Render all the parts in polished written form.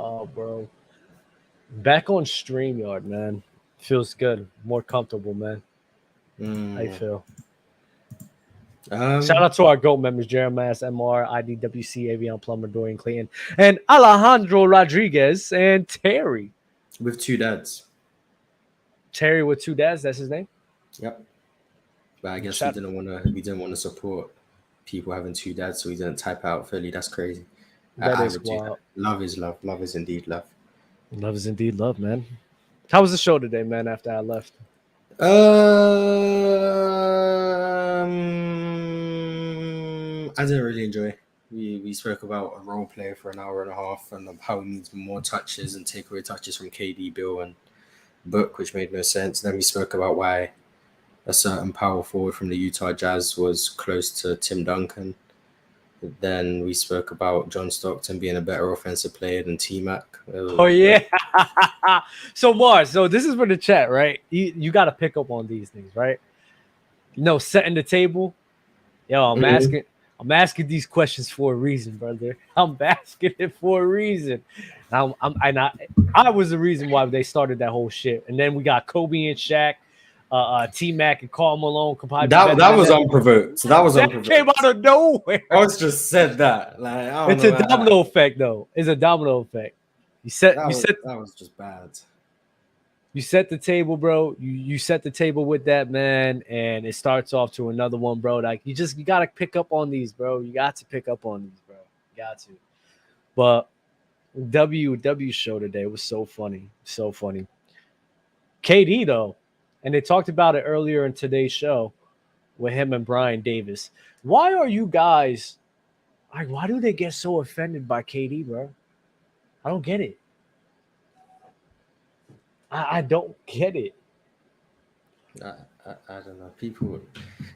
Oh, bro. Back on StreamYard, man. Feels good. More comfortable, man. How you feel? Shout out to our GOAT members, Jeremiah MR, IDWC, Avion Plumber, Dorian Clayton, and Alejandro Rodriguez, and Terry. With two dads. Terry with two dads, that's his name? Yep. But I guess we didn't want to support people having two dads, so we didn't type out Philly. That's crazy. That is wild. Love is love. Love is indeed love. Love is indeed love, man. How was the show today, man, after I left? I didn't really enjoy. We spoke about a role play for an hour and a half and how he needs more touches and take away touches from KD, Bill, and Book, which made no sense. Then we spoke about why a certain power forward from the Utah Jazz was close to Tim Duncan. Then we spoke about John Stockton being a better offensive player than T-Mac. Oh, yeah. So, Marz, so this is for the chat, right? You got to pick up on these things, right? Setting the table. Yo, I'm asking these questions for a reason, brother. I'm asking it for a reason. I was the reason why they started that whole shit. And then we got Kobe and Shaq. T-Mac and Karl Malone. That was unprovoked. So that was unprovoked. Came out of nowhere. I just said that. Like, it's a domino effect, though. It's a domino effect. That was just bad. You set the table, bro. You set the table with that, man, and it starts off to another one, bro. Like you gotta pick up on these, bro. You got to pick up on these, bro. You got to. But W show today was so funny, so funny. KD though. And they talked about it earlier in today's show with him and Brian Davis. Why are you guys like? Why do they get so offended by KD, bro? I don't get it. I don't get it. I don't know. People,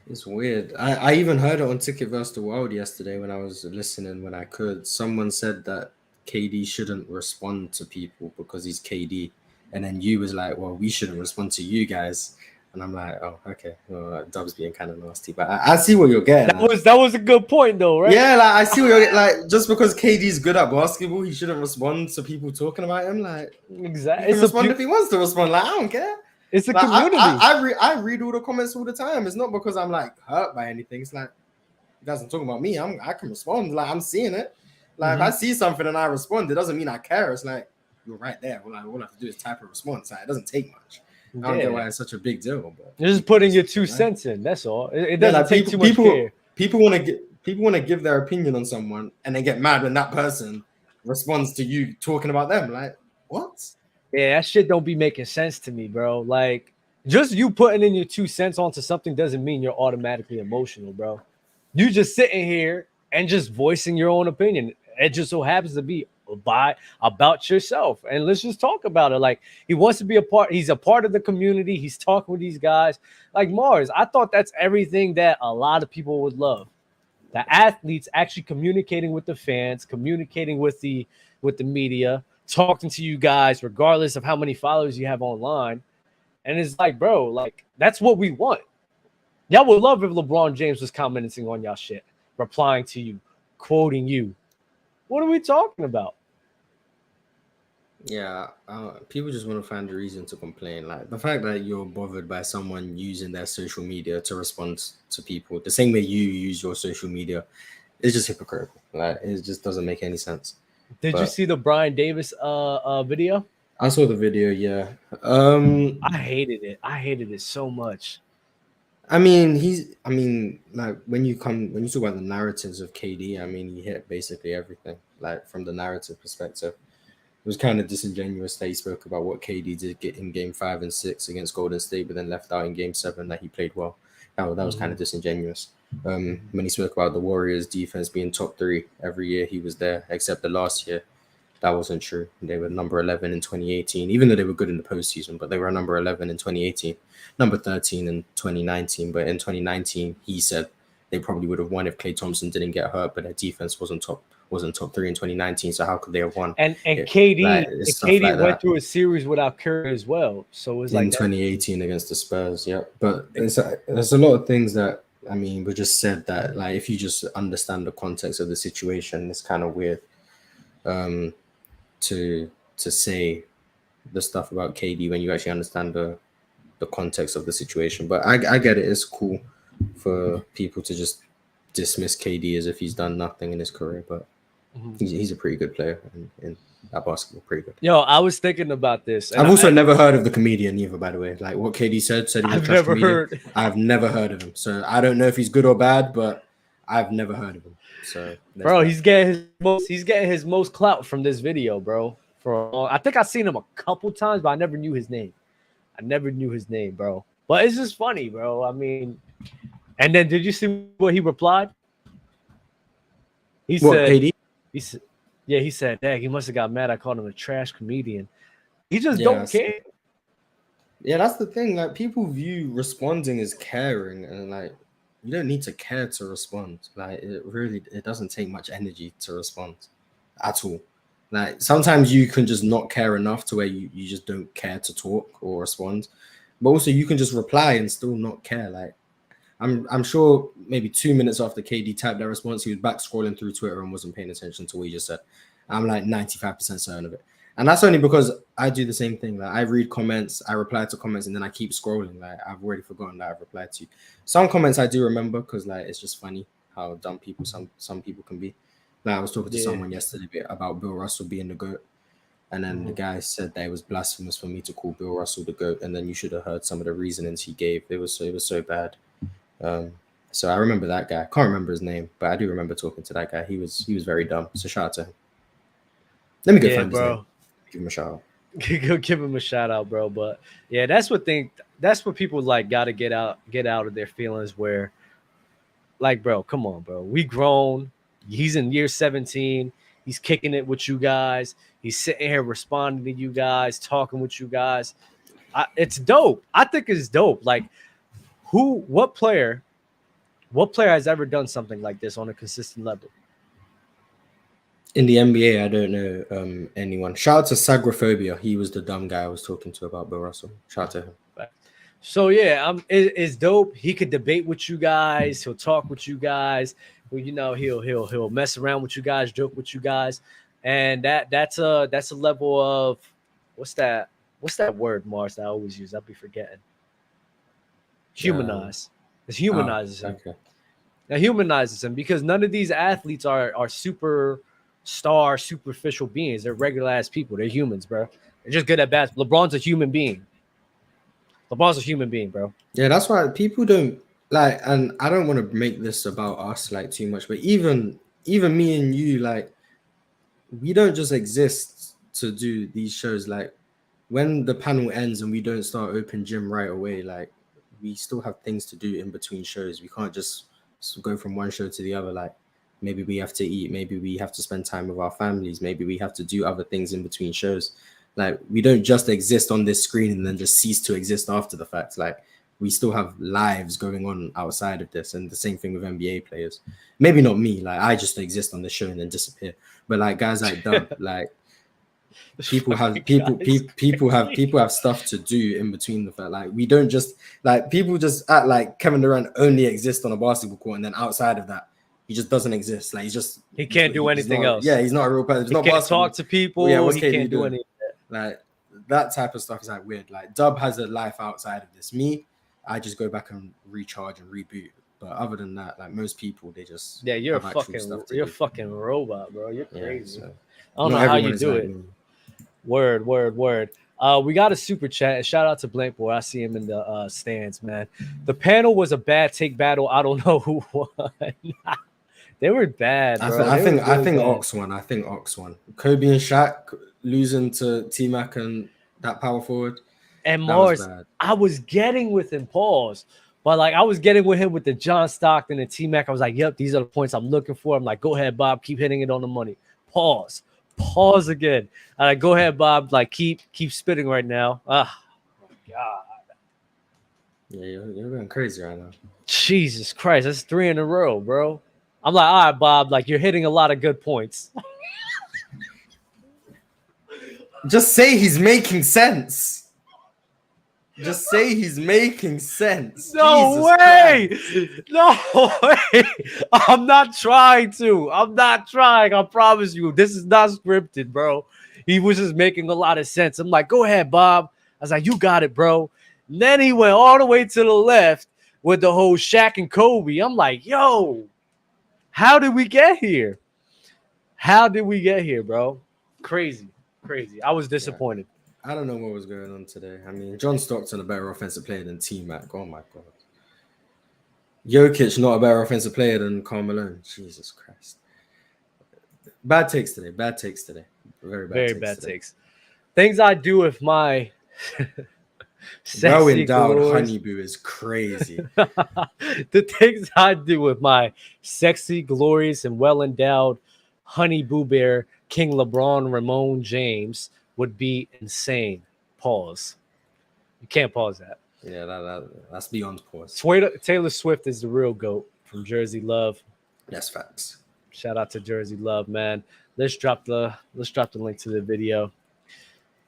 it's weird. I even heard it on Ticket vs. the World yesterday when I was listening when I could. Someone said that KD shouldn't respond to people because he's KD. And then you was like, well, we shouldn't respond to you guys. And I'm like, oh, okay. Well, Dub's being kind of nasty. But I see what you're getting. That was a good point, though, right? Yeah, like I see what you're getting. Like, just because KD's good at basketball, he shouldn't respond to people talking about him. Like, exactly. He can respond if he wants to respond. Like, I don't care. It's a like, community. I read all the comments all the time. It's not because I'm like hurt by anything. It's like, you guys are talking about me. I can respond. Like, I'm seeing it. Like, if I see something and I respond, it doesn't mean I care. It's like, you're right there. All I have to do is type a response. It doesn't take much. I don't get why it's such a big deal. But you're just putting your 2 cents in. That's all. It doesn't take too much care. People want to give their opinion on someone and they get mad when that person responds to you talking about them. Like, what? Yeah, that shit don't be making sense to me, bro. Like, just you putting in your 2 cents onto something doesn't mean you're automatically emotional, bro. You just sitting here and just voicing your own opinion. It just so happens to be about yourself, and let's just talk about it. Like, he wants to be a part. He's a part of the community. He's talking with these guys. Like Marz, I thought that's everything that a lot of people would love. The athletes actually communicating with the fans, communicating with the media, talking to you guys, regardless of how many followers you have online. And it's like, bro, like that's what we want. Y'all would love if LeBron James was commenting on y'all shit, replying to you, quoting you. What are we talking about? Yeah, people just want to find a reason to complain. Like the fact that you're bothered by someone using their social media to respond to people the same way you use your social media is just hypocritical. Like it just doesn't make any sense. Did you see the Brian Davis video? I saw the video. Yeah. I hated it. I hated it so much. I mean, like when you talk about the narratives of KD, I mean, he hit basically everything. Like from the narrative perspective, it was kind of disingenuous that he spoke about what KD did get in Game 5 and 6 against Golden State, but then left out in Game 7 that he played well. That was kind of disingenuous. When he spoke about the Warriors' defense being top 3 every year he was there, except the last year. That wasn't true. They were number 11 in 2018, even though they were good in the postseason, but they were number 11 in 2018, number 13 in 2019. But in 2019, he said they probably would have won if Klay Thompson didn't get hurt, but their defense wasn't top 3 in 2019. So how could they have won? And KD went through a series without Curry as well. So it was in 2018 against the Spurs. Yeah, but there's a lot of things that were just said that like if you just understand the context of the situation, it's kind of weird. to say the stuff about KD when you actually understand the context of the situation. But I get it. It's cool for people to just dismiss KD as if he's done nothing in his career, but he's a pretty good player in that basketball. Pretty good. Yo, I was thinking about this. I've also never heard of the comedian either, by the way. Like what KD said he was I've never heard. I've never heard of him. So I don't know if he's good or bad, but I've never heard of him. So bro, he's getting his most clout from this video, bro. I think I've seen him a couple times, but I never knew his name. Bro. But it's just funny, bro. I mean, and then did you see what he replied? He said, KD? He said, dang, he must have got mad. I called him a trash comedian. He just don't care. Yeah, that's the thing. Like, people view responding as caring, and like, you don't need to care to respond. Like, it doesn't take much energy to respond at all. Like, sometimes you can just not care enough to where you just don't care to talk or respond. But also, you can just reply and still not care. Like, I'm sure maybe 2 minutes after KD typed that response, he was back scrolling through Twitter and wasn't paying attention to what he just said. I'm like 95% certain of it. And that's only because I do the same thing. Like, I read comments, I reply to comments, and then I keep scrolling. Like, I've already forgotten that I've replied to. Some comments I do remember because, like, it's just funny how dumb people some people can be. Like, I was talking to someone yesterday about Bill Russell being the GOAT. And then the guy said that it was blasphemous for me to call Bill Russell the GOAT. And then you should have heard some of the reasonings he gave. It was so bad. So I remember that guy. I can't remember his name, but I do remember talking to that guy. He was very dumb. So shout out to him. Let me go find his name. Give him a shout out. Go give him a shout out, bro. But yeah, that's what people like gotta get out of their feelings where, like, bro, come on, bro. We grown. He's in year 17. He's kicking it with you guys. He's sitting here responding to you guys, talking with you guys. It's dope. I think it's dope. Like, what player has ever done something like this on a consistent level? In the NBA, I don't know anyone. Shout out to Sagrophobia. He was the dumb guy I was talking to about Bill Russell. Shout out to him. So yeah, it's dope. He could debate with you guys. He'll talk with you guys. Well, you know, he'll mess around with you guys, joke with you guys, and that's a level of what's that word, Marz, that I always use? I'll be forgetting. Humanize. It humanizes him. Okay. It humanizes him because none of these athletes are superficial beings. They're regular ass people. They're humans, bro. They're just good at basketball. LeBron's a human being. Bro. Yeah, that's why people don't like, and I don't want to make this about us like too much, but even me and you, like, we don't just exist to do these shows. Like, when the panel ends and we don't start open gym right away, like, we still have things to do in between shows. We can't just go from one show to the other. Like, maybe we have to eat, maybe we have to spend time with our families, maybe we have to do other things in between shows. Like, we don't just exist on this screen and then just cease to exist after the fact. Like, we still have lives going on outside of this, and the same thing with NBA players. Maybe not me, like, I just exist on the show and then disappear. But like guys like Dub, like, people have stuff to do in between the fact. Like, we don't just, like, people just act like Kevin Durant only exists on a basketball court, and then outside of that, he just doesn't exist. Like, he can't do anything else. Yeah, he's not a real person. He can't talk to people. Yeah, he can't do anything. Like, that type of stuff is like weird. Like, Dub has a life outside of this. Me, I just go back and recharge and reboot. But other than that, like, most people, they just you're a fucking robot, bro. You're crazy. Yeah, so I don't know how you do it. Word. We got a super chat. Shout out to Blank Boy. I see him in the stands, man. The panel was a bad take battle. I don't know who won. They were bad, bro. I think Ox won. Kobe and Shaq losing to T-Mac and that power forward. And Marz, I was getting with him, pause. But like, I was getting with him with the John Stockton and T-Mac. I was like, yep, these are the points I'm looking for. I'm like, go ahead, Bob, keep hitting it on the money. Pause again. I'm like, go ahead, Bob, like, keep spitting right now. Oh my God. Yeah, you're going crazy right now. Jesus Christ, that's 3 in a row, bro. I'm like, all right, Bob, like, you're hitting a lot of good points. Just say he's making sense. Just say he's making sense. No way. I'm not trying. I promise you. This is not scripted, bro. He was just making a lot of sense. I'm like, go ahead, Bob. I was like, you got it, bro. And then he went all the way to the left with the whole Shaq and Kobe. I'm like, yo, how did we get here? How did we get here, bro? Crazy. I was disappointed. I don't know what was going on today. I mean, John Stockton a better offensive player than T-Mac. Oh my god. Jokic not a better offensive player than Karl Malone. Jesus Christ. Bad takes today. Very bad takes. Things I do with my well endowed honeyboo is crazy. The things I do with my sexy, glorious, and well endowed honeyboo bear, King LeBron Ramon James, would be insane. Pause. You can't pause that. Yeah, that's beyond pause. Taylor Swift is the real GOAT from Jersey Love. That's facts. Shout out to Jersey Love, man. Let's drop the link to the video.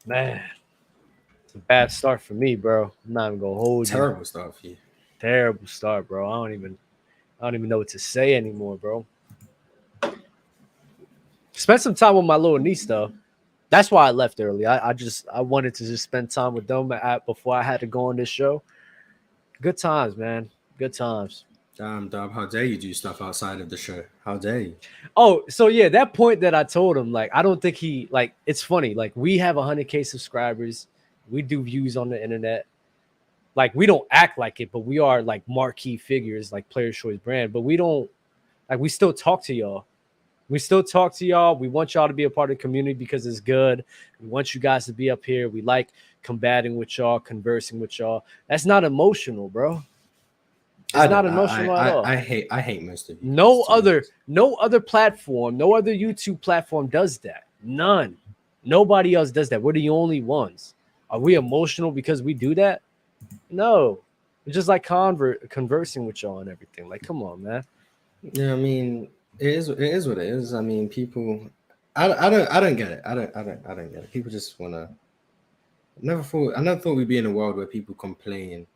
Man, it's a bad start for me, bro. I'm not even gonna hold you. Terrible start for you. Terrible start, bro. I don't even know what to say anymore, bro. Spent some time with my little niece though. That's why I left early. I wanted to just spend time with them before I had to go on this show. Good times, man. Good times. Damn, Dub, how dare you do stuff outside of the show? How dare you? Oh, so yeah, that point that I told him, like, I don't think he, like, it's funny. Like, we have 100K subscribers. We do views on the internet. Like, we don't act like it, but we are, like, marquee figures, like Players Choice brand. But we don't, like, we still talk to y'all. We want y'all to be a part of the community because it's good. We want you guys to be up here. We like combating with y'all, conversing with y'all. That's not emotional, bro. It's not emotional at all. I hate most of you. No other platform, no other YouTube platform does that. None. Nobody else does that. We're the only ones. Are we emotional because we do that? No. It's just like conversing with y'all and everything. Like, come on, man. Yeah, I mean, it is what it is. I mean, people. I don't get it. I don't get it. People just wanna. I never thought we'd be in a world where people complain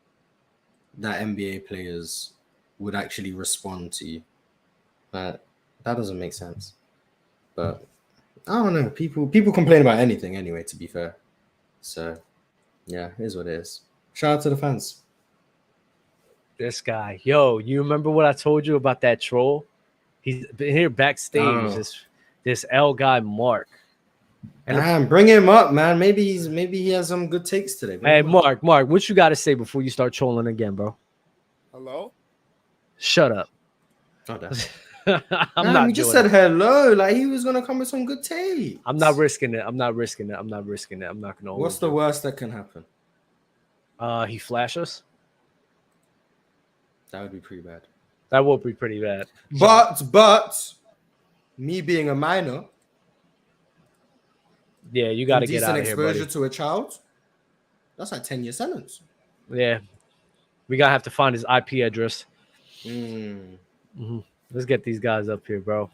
that NBA players would actually respond to you. But that doesn't make sense. But I don't know. People complain about anything anyway, to be fair. So yeah, it is what it is. Shout out to the fans. This guy. Yo, you remember what I told you about that troll? He's been here backstage. This L guy Mark. And bring him up, man. Maybe he has some good takes today. Hey, Mark, what you got to say before you start trolling again, bro? Hello? Shut up. Oh, He just said hello. Like he was gonna come with some good takes. I'm not risking it. I'm not gonna. What's the worst that can happen? He flash us. That would be pretty bad. That would be pretty bad. But me being a minor. Yeah, you got to get out of here, buddy. Exposure to a child. That's like 10-year sentence. Yeah, we gotta have to find his IP address. Mm-hmm. Let's get these guys up here, bro.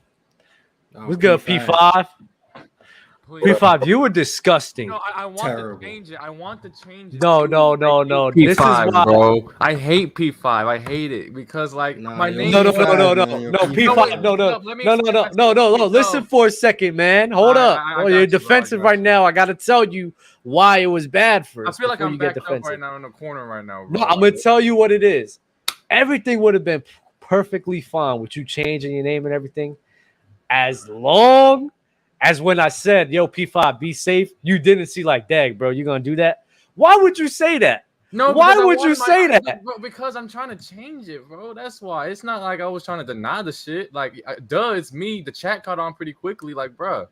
What's P5. good, P5? Please. P5, you were disgusting. No, I want Terrible. to change it. I want to change it. No. P5, This is why, bro. I hate P5. I hate it because like my name. No, P5. P5. No. Listen for a second, man. Hold up. You're defensive right now. I gotta tell you why it was bad first. I feel like I'm backed defensive up right now in the corner right now. Bro. No, I'm gonna tell you what it is. Everything would have been perfectly fine with you changing your name and everything, as long as when I said, yo, P5, be safe, you didn't see like, dang, bro, you gonna do that? Why would you say that? No, why would you say that? Bro, because I'm trying to change it, bro. That's why. It's not like I was trying to deny the shit. Like, it's me. The chat caught on pretty quickly. Like, bro,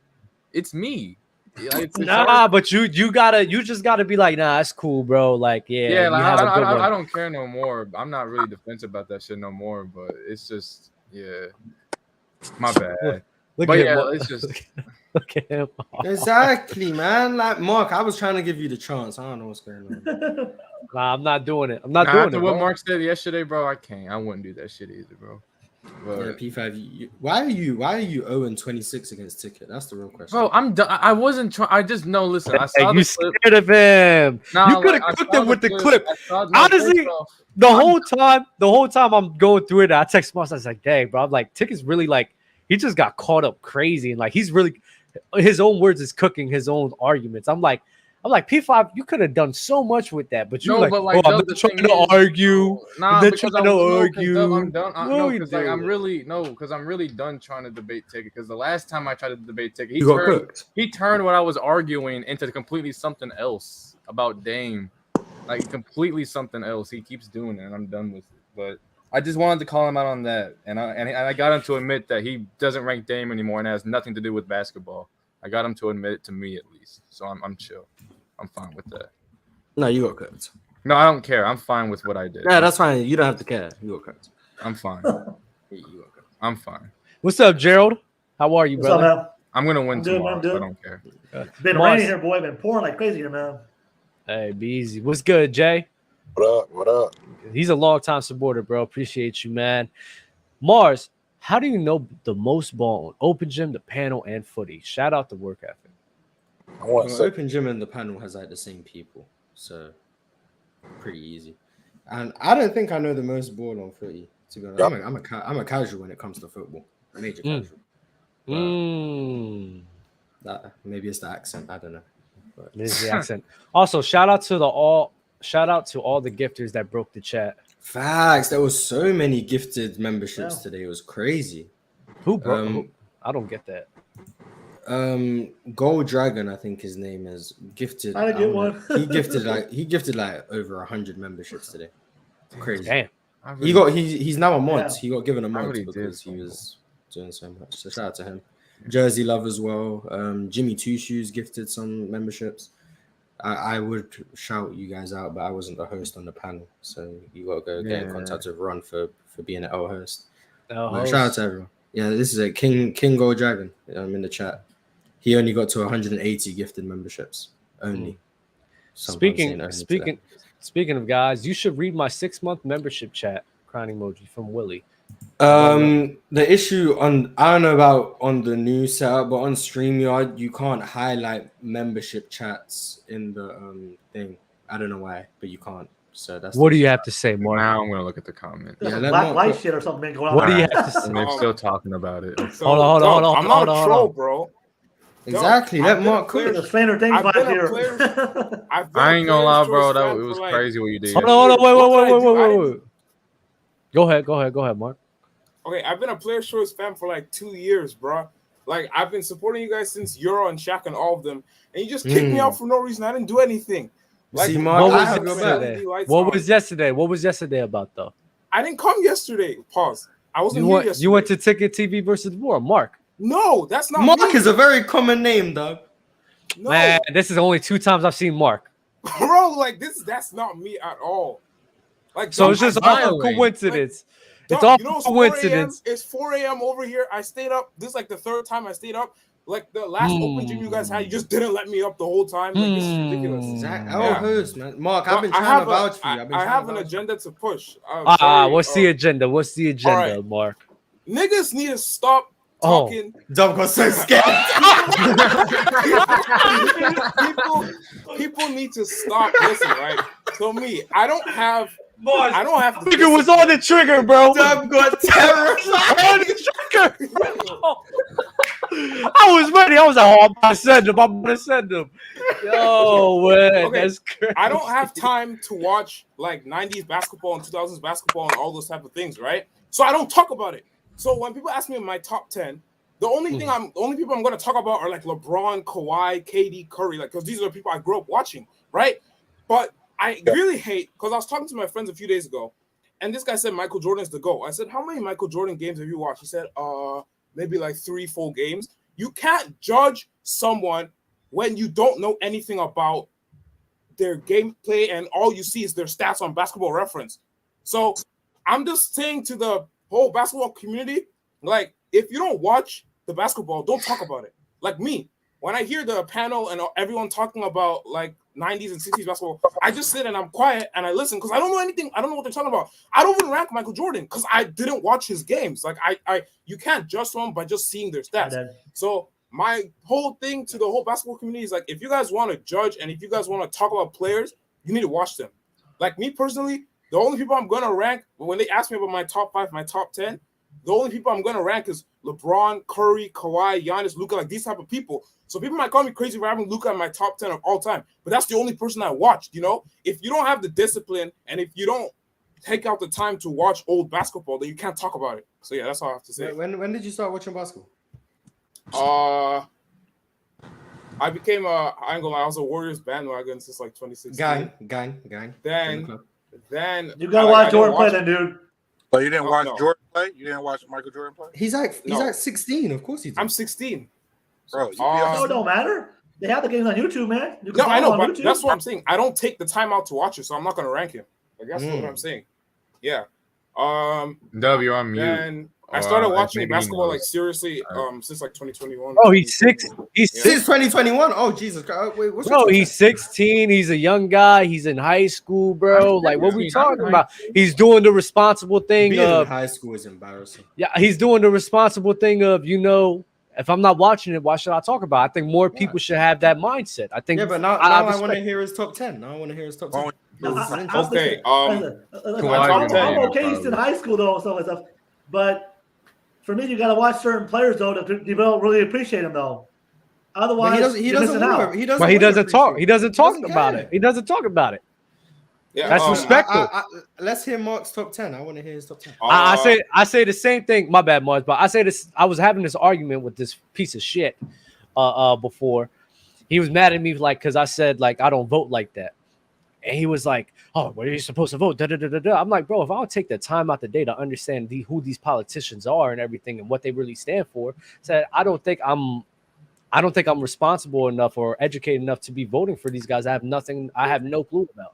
it's me. But you just gotta be like, nah, it's cool, bro. Like, yeah. Like, I don't care no more. I'm not really defensive about that shit no more. But it's just, yeah, my bad. Look but at yeah, him. it's just look at him. Exactly, man. Like Mark, I was trying to give you the chance. I don't know what's going on. Nah, I'm not doing it. I'm not doing it. What Mark said yesterday, bro, I can't. I wouldn't do that shit either, bro. But, yeah, P5. Why are you 0-26 against Ticket? That's the real question. Bro, I'm done. I wasn't trying. I just know. Listen, I saw you scared of him. Nah, you could have cooked him with the clip. Honestly, the whole time I'm going through it, I text Marz. I was like, "Dang, bro." I'm like, Ticket's really like he just got caught up crazy and like he's really his own words is cooking his own arguments. I'm like P5, you could have done so much with that, but you're No, like, but like, oh, I'm Doug, not the trying thing to is, argue. nah, I'm not because trying to argue. I'm done. What No, we because like I'm doing? really done trying to debate Ticket. Because the last time I tried to debate Ticket, You got cooked. he turned what I was arguing into completely something else about Dame, like completely something else. He keeps doing it, and I'm done with it. But I just wanted to call him out on that, and I got him to admit that he doesn't rank Dame anymore, and it has nothing to do with basketball. I got him to admit it to me at least, so I'm chill. I'm fine with that. No, you got cooked. No, I don't care. I'm fine with what I did. Yeah, that's fine. You don't have to care. You got cooked. I'm fine. I'm fine. What's up, Gerald? How are you, What's up, brother? man? I'm gonna win I'm good, tomorrow. I'm good. I don't care. It's been Marz. raining here, boy. Been pouring like crazy here, man. Hey, be easy. What's good, Jay? What up? What up? He's a long-time supporter, bro. Appreciate you, man. Marz, how do you know the most ball on Open Gym, the panel, and footy? Shout out to work ethic. I want Well, to Open Gym and the panel has like the same people, so pretty easy. And I don't think I know the most ball on footy. To be honest, Yep. I'm a casual when it comes to football. Major casual. That maybe it's the accent. I don't know. But This is the accent. Also, shout out to all the gifters that broke the chat. facts. There was so many gifted memberships today. It was crazy. Who broke? I don't get that. Gold Dragon, I think his name is, gifted. I didn't get one. he gifted like over 100 memberships today. Crazy. Damn. He's now a mod. Yeah. He got given a mod really because did he was doing so much. So shout out to him. Jersey Love as well. Jimmy Two Shoes gifted some memberships. I would shout you guys out, but I wasn't the host on the panel, so you gotta go get in contact with Ron for being an L host. Shout out to everyone. Yeah, this is a King Gold Dragon. I'm in the chat. He only got to 180 gifted memberships only. Speaking of guys, you should read my 6-month membership chat. Crying emoji from Willie. The issue on, I don't know about on the new setup, but on StreamYard you can't highlight membership chats in the thing. I don't know why, but you can't. So that's What do you have to say, Mark? Now I'm gonna look at the comments. There's Yeah, some let black Mark light go. shit or something been going on. What do you have to say? And they're still talking about it. Hold on. I'm not a troll, bro. Exactly. I've Let been Mark a player- cook. There's stranger things I've back been a here. player- I've been I a ain't gonna lie, Players' bro. Choice It fan was for, like, crazy what you did. Hold on. What can I do? Wait. Go ahead, Mark. Okay, I've been a Players' Choice fan for like 2 years, bro. Like, I've been supporting you guys since Euro and Shaq and all of them, and you just kicked me out for no reason. I didn't do anything. Like, See, Mark, What I was have your back. yesterday? What was yesterday about, though? I didn't come yesterday. Pause. I wasn't here yesterday. You went to Ticket TV versus War, Mark. No, that's not Mark me. is a very common name, dog. No, Man, this is only 2 times I've seen Mark. bro. Like that's not me at all. Like, So dog, it's just I- all coincidence. Dog, It's all you know, it's coincidence. 4 a.m. It's 4 a.m. over here. I stayed up. This is like the 3rd time I stayed up. Like the last open gym you guys had, you just didn't let me up the whole time. Like, this is ridiculous. Exactly. Yeah. Our host, man. Mark, I've But been I trying have to vouch for you. I have an agenda to push. What's the agenda? What's the agenda, right. Mark? Niggas need to stop Oh. talking. Dog got so scared. people need to stop. Listen, right? So me, I don't have to. Trigger was on the trigger, bro. Dog got terrorized. On the trigger. I was ready. I was like, I'm about to send him. Yo, man, Okay, that's crazy. I don't have time to watch like 90s basketball and 2000s basketball and all those type of things, right? So I don't talk about it. So when people ask me my top 10, the only people I'm going to talk about are like LeBron, Kawhi, KD, Curry, like, because these are the people I grew up watching, right? But I really hate, because I was talking to my friends a few days ago, and this guy said Michael Jordan is the GOAT. I said, how many Michael Jordan games have you watched? He said, maybe like 3 full games. You can't judge someone when you don't know anything about their gameplay and all you see is their stats on Basketball Reference. So I'm just saying to the whole basketball community, like, if you don't watch the basketball, don't talk about it. Like me, when I hear the panel and everyone talking about like 90s and 60s basketball, I just sit and I'm quiet and I listen because I don't know anything. I don't know what they're talking about. I don't even rank Michael Jordan because I didn't watch his games. Like you can't judge someone by just seeing their stats. So my whole thing to the whole basketball community is like, if you guys want to judge and if you guys want to talk about players, you need to watch them. Like me personally, the only people I'm gonna rank when they ask me about my top 5, my top 10, the only people I'm gonna rank is LeBron, Curry, Kawhi, Giannis, Luka, like these type of people. So people might call me crazy for having Luka in my top 10 of all time, but that's the only person I watched. You know, if you don't have the discipline and if you don't take out the time to watch old basketball, then you can't talk about it. So yeah, that's all I have to say. When did you start watching basketball? I became I ain't gonna lie, I was a Warriors bandwagon since like 2016. Gang. Then You gotta watch Jordan play, then, dude. So you didn't watch no. Jordan play? You didn't watch Michael Jordan play? He's like 16. Of course he did. I'm 16. Bro, you No, it don't matter. They have the games on YouTube, man. You can No, I know, follow on but YouTube. that's what I'm saying. I don't take the time out to watch it, so I'm not gonna rank him. Like that's what I'm saying. Yeah. W on mute. Then I started watching maybe he basketball like knows. seriously since like 2021. Oh, he's 6. He's Yeah. 6. Since 2021. Oh Jesus Christ! Wait, what's Bro, your he's 16. He's a young guy. He's in high school, bro. Like, what we talking about? He's doing the responsible thing being in of, high school is embarrassing. yeah, he's doing the responsible thing of, you know, if I'm not watching it, why should I talk about it? I think more people should have that mindset. I think. Yeah, but now I want to hear his top 10. Now I want to hear his top 10. Oh, Okay. I'm okay. He's in high school though, and stuff like stuff. But for me, you got to watch certain players though to develop, really appreciate them though. Otherwise, he you're doesn't missing out. want to. But he doesn't talk. He doesn't talk doesn't about care. it. He doesn't talk about it. Yeah, That's respectful. Let's hear Mark's top 10. I want to hear his top 10. I say the same thing. My bad, Marz, but I say this. I was having this argument with this piece of shit before. He was mad at me like because I said like I don't vote like that, and he was like, "Oh, what are you supposed to vote?" Da, da, da, da, da. I'm like, bro, if I don't take the time out the day to understand who these politicians are and everything and what they really stand for, said I don't think I'm responsible enough or educated enough to be voting for these guys. I have no clue about.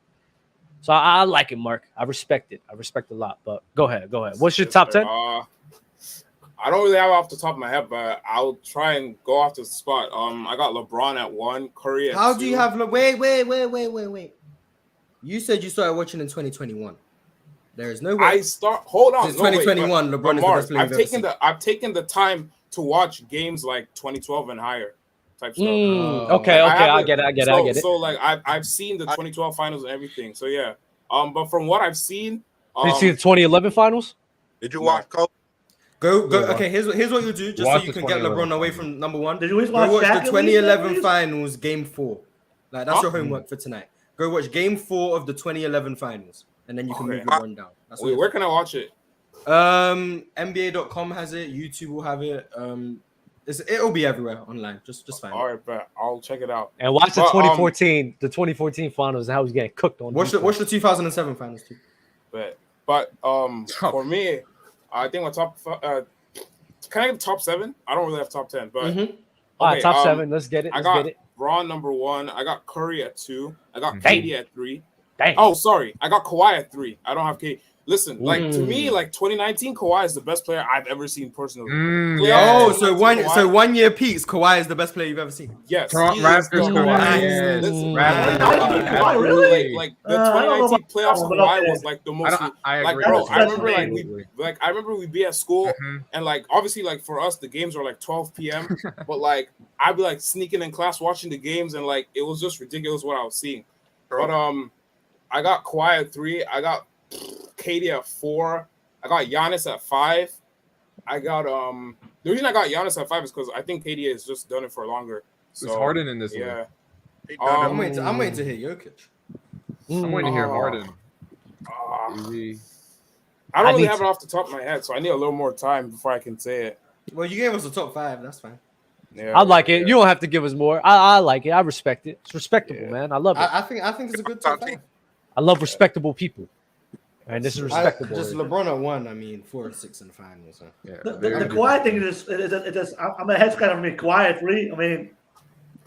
So I like it, Mark. I respect it. I respect it a lot. But go ahead. What's your top 10? I don't really have it off the top of my head, but I'll try and go off the spot. I got LeBron at 1, Curry at 2. How do you have wait? You said you started watching in 2021. There is no way. Hold on. Since 2021, LeBron is the best player you've ever I've taken the time to watch games like 2012 and higher type stuff. Okay, I get it. So like I've seen the 2012 finals and everything. So yeah. But from what I've seen, Did you see the 2011 finals? Did you watch Kobe? Go. Okay, here's what you do, just Watch so you the can get 2011 LeBron away from number 1. Did you watch Go watch Shaq the at least, 2011 finals, game 4. Like that's your homework for tonight. Go watch game 4 of the 2011 finals, and then you can move LeBron down. That's wait, where can I watch it? NBA.com has it. YouTube will have it. It'll be everywhere online. Just find All it. right, but I'll check it out. And watch the But, 2014 finals and how he's getting cooked on. Watch the 2007 finals too. But for me, I think my top. Can I get top 7? I don't really have top 10, but All right, top 7. Let's get it. I got Braun number 1. I got Curry at 2. I got KD at 3. Dang. Oh, sorry, I got Kawhi at 3. I don't have KD. Listen, like to me, like 2019, Kawhi is the best player I've ever seen personally. Oh, so 1 year peaks, Kawhi is the best player you've ever seen. Yes, Raptors Kawhi. Listen, Raptors. Really? Like the 2019 playoffs, Kawhi was like the most. I like, agree. bro, I Absolutely. remember I remember we'd be at school and like obviously like for us the games were like 12 p.m. but like I'd be like sneaking in class watching the games and like it was just ridiculous what I was seeing. But I got Kawhi at 3. I got KD at 4. I got Giannis at 5. I got the reason I got Giannis at 5 is because I think KD has just done it for longer. So It's Harden in this yeah. I'm waiting to hear Jokic. I'm waiting to hear Harden. I don't really have it off the top of my head, so I need a little more time before I can say it. Well, you gave us the top 5. That's fine. Yeah, I like it. You don't have to give us more. I like it. I respect it. It's respectable, man. I love it. I think it's a good top 5. I love respectable people. And this is respectable. Just LeBron at 1. I mean, 4 or 6 in the finals. So. Yeah, The Kawhi thing is I'm a head scratcher for me. Kawhi at 3. I mean,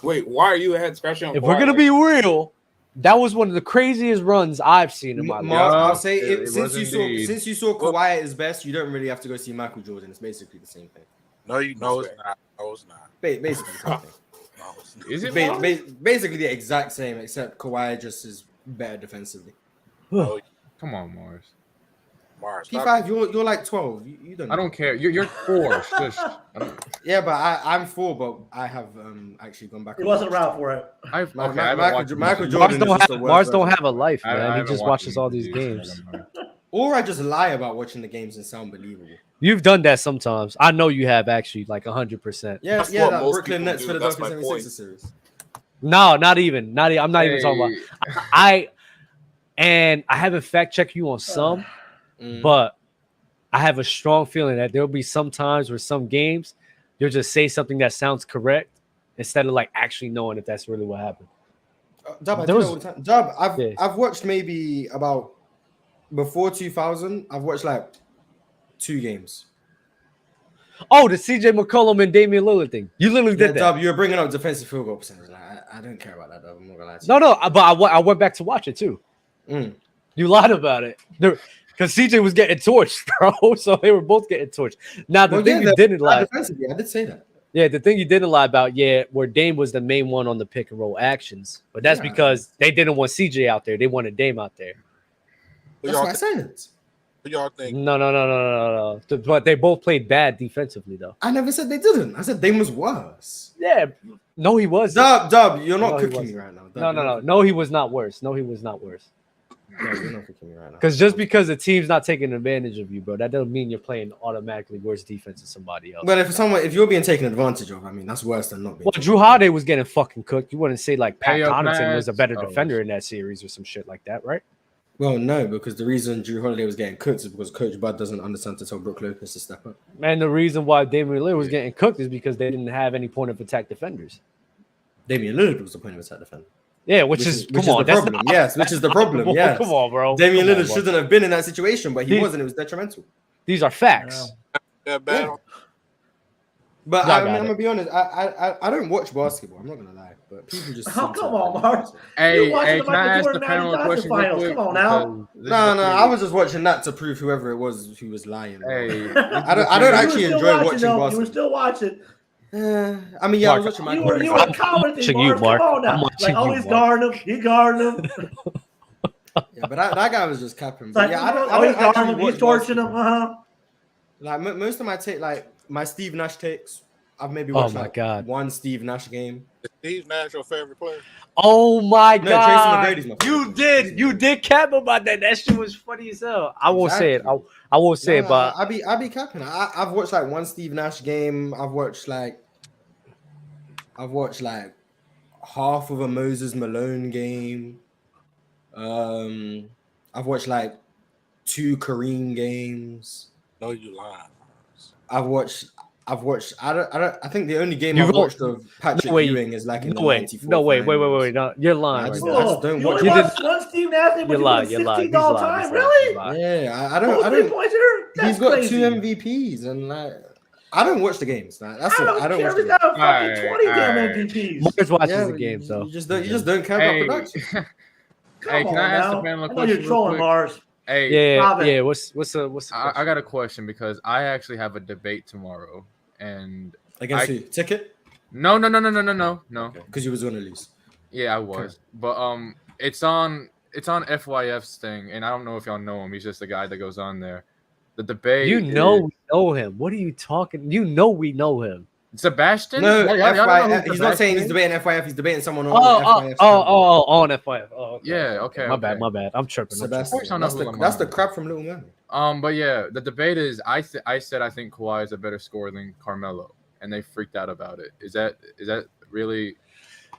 wait, why are you a head scratching? If we're gonna be real, that was one of the craziest runs I've seen in my life. I'll say was indeed. since you saw Kawhi at his best, you don't really have to go see Michael Jordan. It's basically the same thing. No, it's not. No, it's not. Basically the same thing. No, it's not. Is it? Basically the exact same, except Kawhi just is better defensively. No, Come on, Marz. Marz. P5, you're like 12. You don't. I don't care. You're 4. Shush. I don't- Yeah, but I'm 4, but I have actually gone back. he wasn't around for it. I haven't watched Michael it. Jordan is just the worst Mars don't version. have a life, I man. He haven't just watched watches it. all these games. Or I just lie about watching the games and sound believable. You've done that sometimes. I know you have actually, like 100%. Yeah, That's yeah, what that most Brooklyn people Nets do. for the That's Philadelphia my point. 76ers series. No, not even. I'm not even talking about. I haven't fact checked you on some, but I have a strong feeling that there'll be some times where some games you'll just say something that sounds correct instead of like actually knowing if that's really what happened. Dub, I There do was- that all the time. Dub, Yeah. I've watched maybe about before 2000. I've watched like 2 games. Oh, the CJ McCollum and Damian Lillard thing. You literally Yeah, did that. Dub, you're bringing up defensive field goal percentage. Like, I don't care about that, Dub. I'm not gonna lie to you. No, but I went back to watch it too. You lied about it. Because CJ was getting torched, bro. So they were both getting torched. Now, the thing you didn't lie. Defensively, I did say that. Yeah, the thing you didn't lie about, where Dame was the main one on the pick and roll actions. But that's because they didn't want CJ out there. They wanted Dame out there. That's why I said it. Who y'all think? No. But they both played bad defensively, though. I never said they didn't. I said Dame was worse. Yeah. No, he wasn't. Dub, you're not No, he cooking me wasn't. right now. Dub, No, he was not worse. No, he was not worse. No, you're not cooking me right now. Because just because the team's not taking advantage of you, bro, that doesn't mean you're playing automatically worse defense than somebody else. But if you're being taken advantage of, I mean, that's worse than not being. Well, Drew Holiday was getting fucking cooked. You wouldn't say like Pat Hey, yo, Connaughton was a better oh, defender in that series or some shit like that, right? Well, no, because the reason Drew Holiday was getting cooked is because Coach Bud doesn't understand to tell Brook Lopez to step up. And the reason why Damian Lillard was getting cooked is because they didn't have any point of attack defenders. Damian Lillard was the point of attack defender. Yeah, which is the problem. Yes, which is the problem. Yes, Come on, bro. Damian Come on, Lillard bro. shouldn't have been in that situation, but he wasn't. It was detrimental. These are facts. Yeah, bad. Yeah. But Y'all I mean, got I'm it. gonna be honest. I don't watch basketball. I'm not gonna lie, but people just. Oh, seem to- come on, Marz. Hey, You're watching the can I Michael ask the Jordan panel a 90 question real finals. quick? Come on now. Because this is No, a I theory. was just watching that to prove whoever it was who was lying. Hey, I don't You were actually still enjoy watching though. You were basketball. still watching. I mean, yeah, I was watching You Michael were Jordan. commenting, watching you, Marz. Mark. Come on I'm now. watching Like, oh, you, he's Mark. guarding him. He guarding him. Yeah, but that guy was just capping. It's But like, yeah, I oh, don't he's guarding actually him. He's watch torching him. basketball. Like most of my take, like my Steve Nash takes, I've maybe watched my God. one Steve Nash game. Is Steve Nash your favorite player? Oh my No, god! Tracy McGrady's my favorite. You did cap about that. That shit was funny as hell. I won't say it. I won't say it, but I be capping. I've watched like one Steve Nash game. I've watched like half of a Moses Malone game. I've watched like 2 Kareem games. No, you lying. I've watched. I think the only game You've I've watched of Patrick way. Ewing is like in no the way, 94 no way, finals. wait, no, you're lying. I Right just- now. I just don't You watch only it. watched one Steve Nash game, but You're you lying. won You're lying. 16 all time. Really? Yeah, I Oh, don't. 3 pointer? That's He's got crazy. 2 MVPs, and like I don't watch the games. Like, that's I it. don't I don't care watch if the he's games. got a fucking Alright, 20 damn alright. MVPs. Marz watches Yeah, the games though. You just don't care Hey, about production. Hey, Come can I on ask now. the panel a I know question you're real trolling, quick? Mars. Hey, Stop it. Yeah. What's the I got a question because I actually have a debate tomorrow, and Against who? Ticket? no. Because you was gonna lose. Yeah, I was, but it's on FYF's thing, and I don't know if y'all know him. He's just the guy that goes on there. The debate. You know we know him. What are you talking? You know we know him. Sebastian. No, Y'all don't know FYF. who He's not saying he's Sebastian is? debating FYF. He's debating someone on FYF. On FYF. Oh, okay. Yeah, okay, My okay. bad. I'm tripping. Sebastian. course I know That's who the, I'm that's the on. crap from Little Mermaid. But yeah, the debate is I said I think Kawhi is a better scorer than Carmelo, and they freaked out about it. Is that really?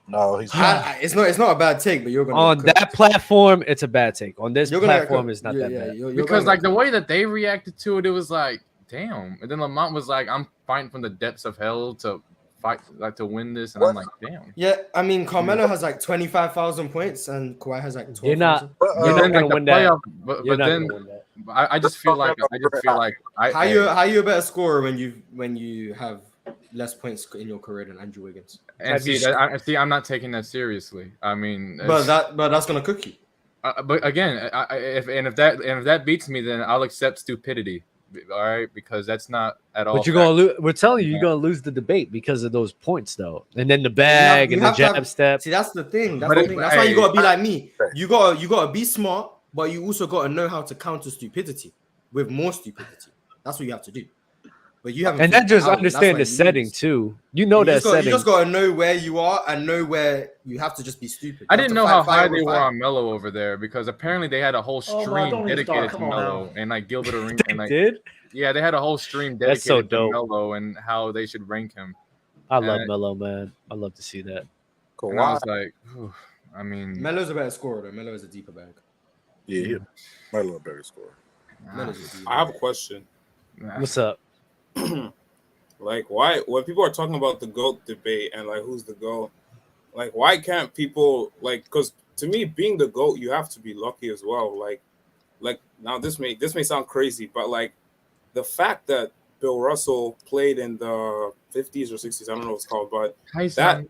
No, he's It's not a bad take, but you're gonna On that platform, it's a bad take. On this You're gonna get platform, cooked. it's not Yeah, that yeah, bad. you're Because gonna like get the way that they reacted to it, it was like, damn. And then Lamont was like, I'm fighting from the depths of hell to fight, like to win this, and I'm like, damn. Yeah, I mean, Carmelo has like 25,000 points, and Kawhi has like 12,000. You're not. Uh, You're not Then, gonna like, the win that. playoff- But You're not then gonna win that. I just feel like How you a better scorer when you have less points in your career than Andrew Wiggins? and see, I'm not taking that seriously. I mean, But that's gonna cook you. but again, if that beats me, then I'll accept stupidity. All right, because that's not at all. But you're gonna lose. We're telling you, you're gonna lose the debate because of those points, though. And then the bag You and the have to have- jab step. See, that's the thing. That's But the it- thing. That's why you hey, gotta be like me. You gotta be smart, but you also gotta know how to counter stupidity with more stupidity. That's what you have to do. But you haven't. And then figured just it out. understand That's the why you setting lose. too. You know that You setting. just gotta know where you are and know where you have to just be stupid. I You have didn't to know fight how fire high with they were fire. on Melo over there because apparently they had a whole Oh, stream don't even dedicated start. to Come on Melo now. and like Gilbert Arenas and like did. Yeah, they had a whole stream That's so dedicated to dope. Melo and how they should rank him. I love Melo, man. I love to see that. And I Kawhi. was like, whew, I mean, Melo's a better scorer though. Melo is a deeper bag. Yeah, Melo a better scorer. Melo's a deeper I have a bag. question. What's up? Like, why when people are talking about the GOAT debate and like who's the GOAT, like why can't people like? Because to me, being the GOAT, you have to be lucky as well. Like now this may sound crazy, but like the fact that Bill Russell played in the 50s or 60s, I don't know what it's called, but that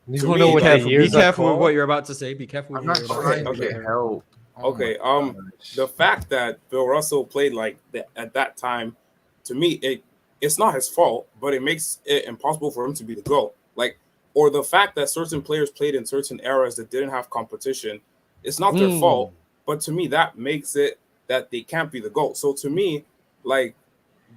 You to don't me, know what like, that Be years careful are with what you're about to say. Be careful with I'm what not you're about to trying say. to help. Oh Okay, my gosh. the fact that Bill Russell played like that at that time, to me, it's not his fault, but it makes it impossible for him to be the GOAT. Like, or the fact that certain players played in certain eras that didn't have competition, it's not their fault, but to me, that makes it that they can't be the GOAT. So to me, like,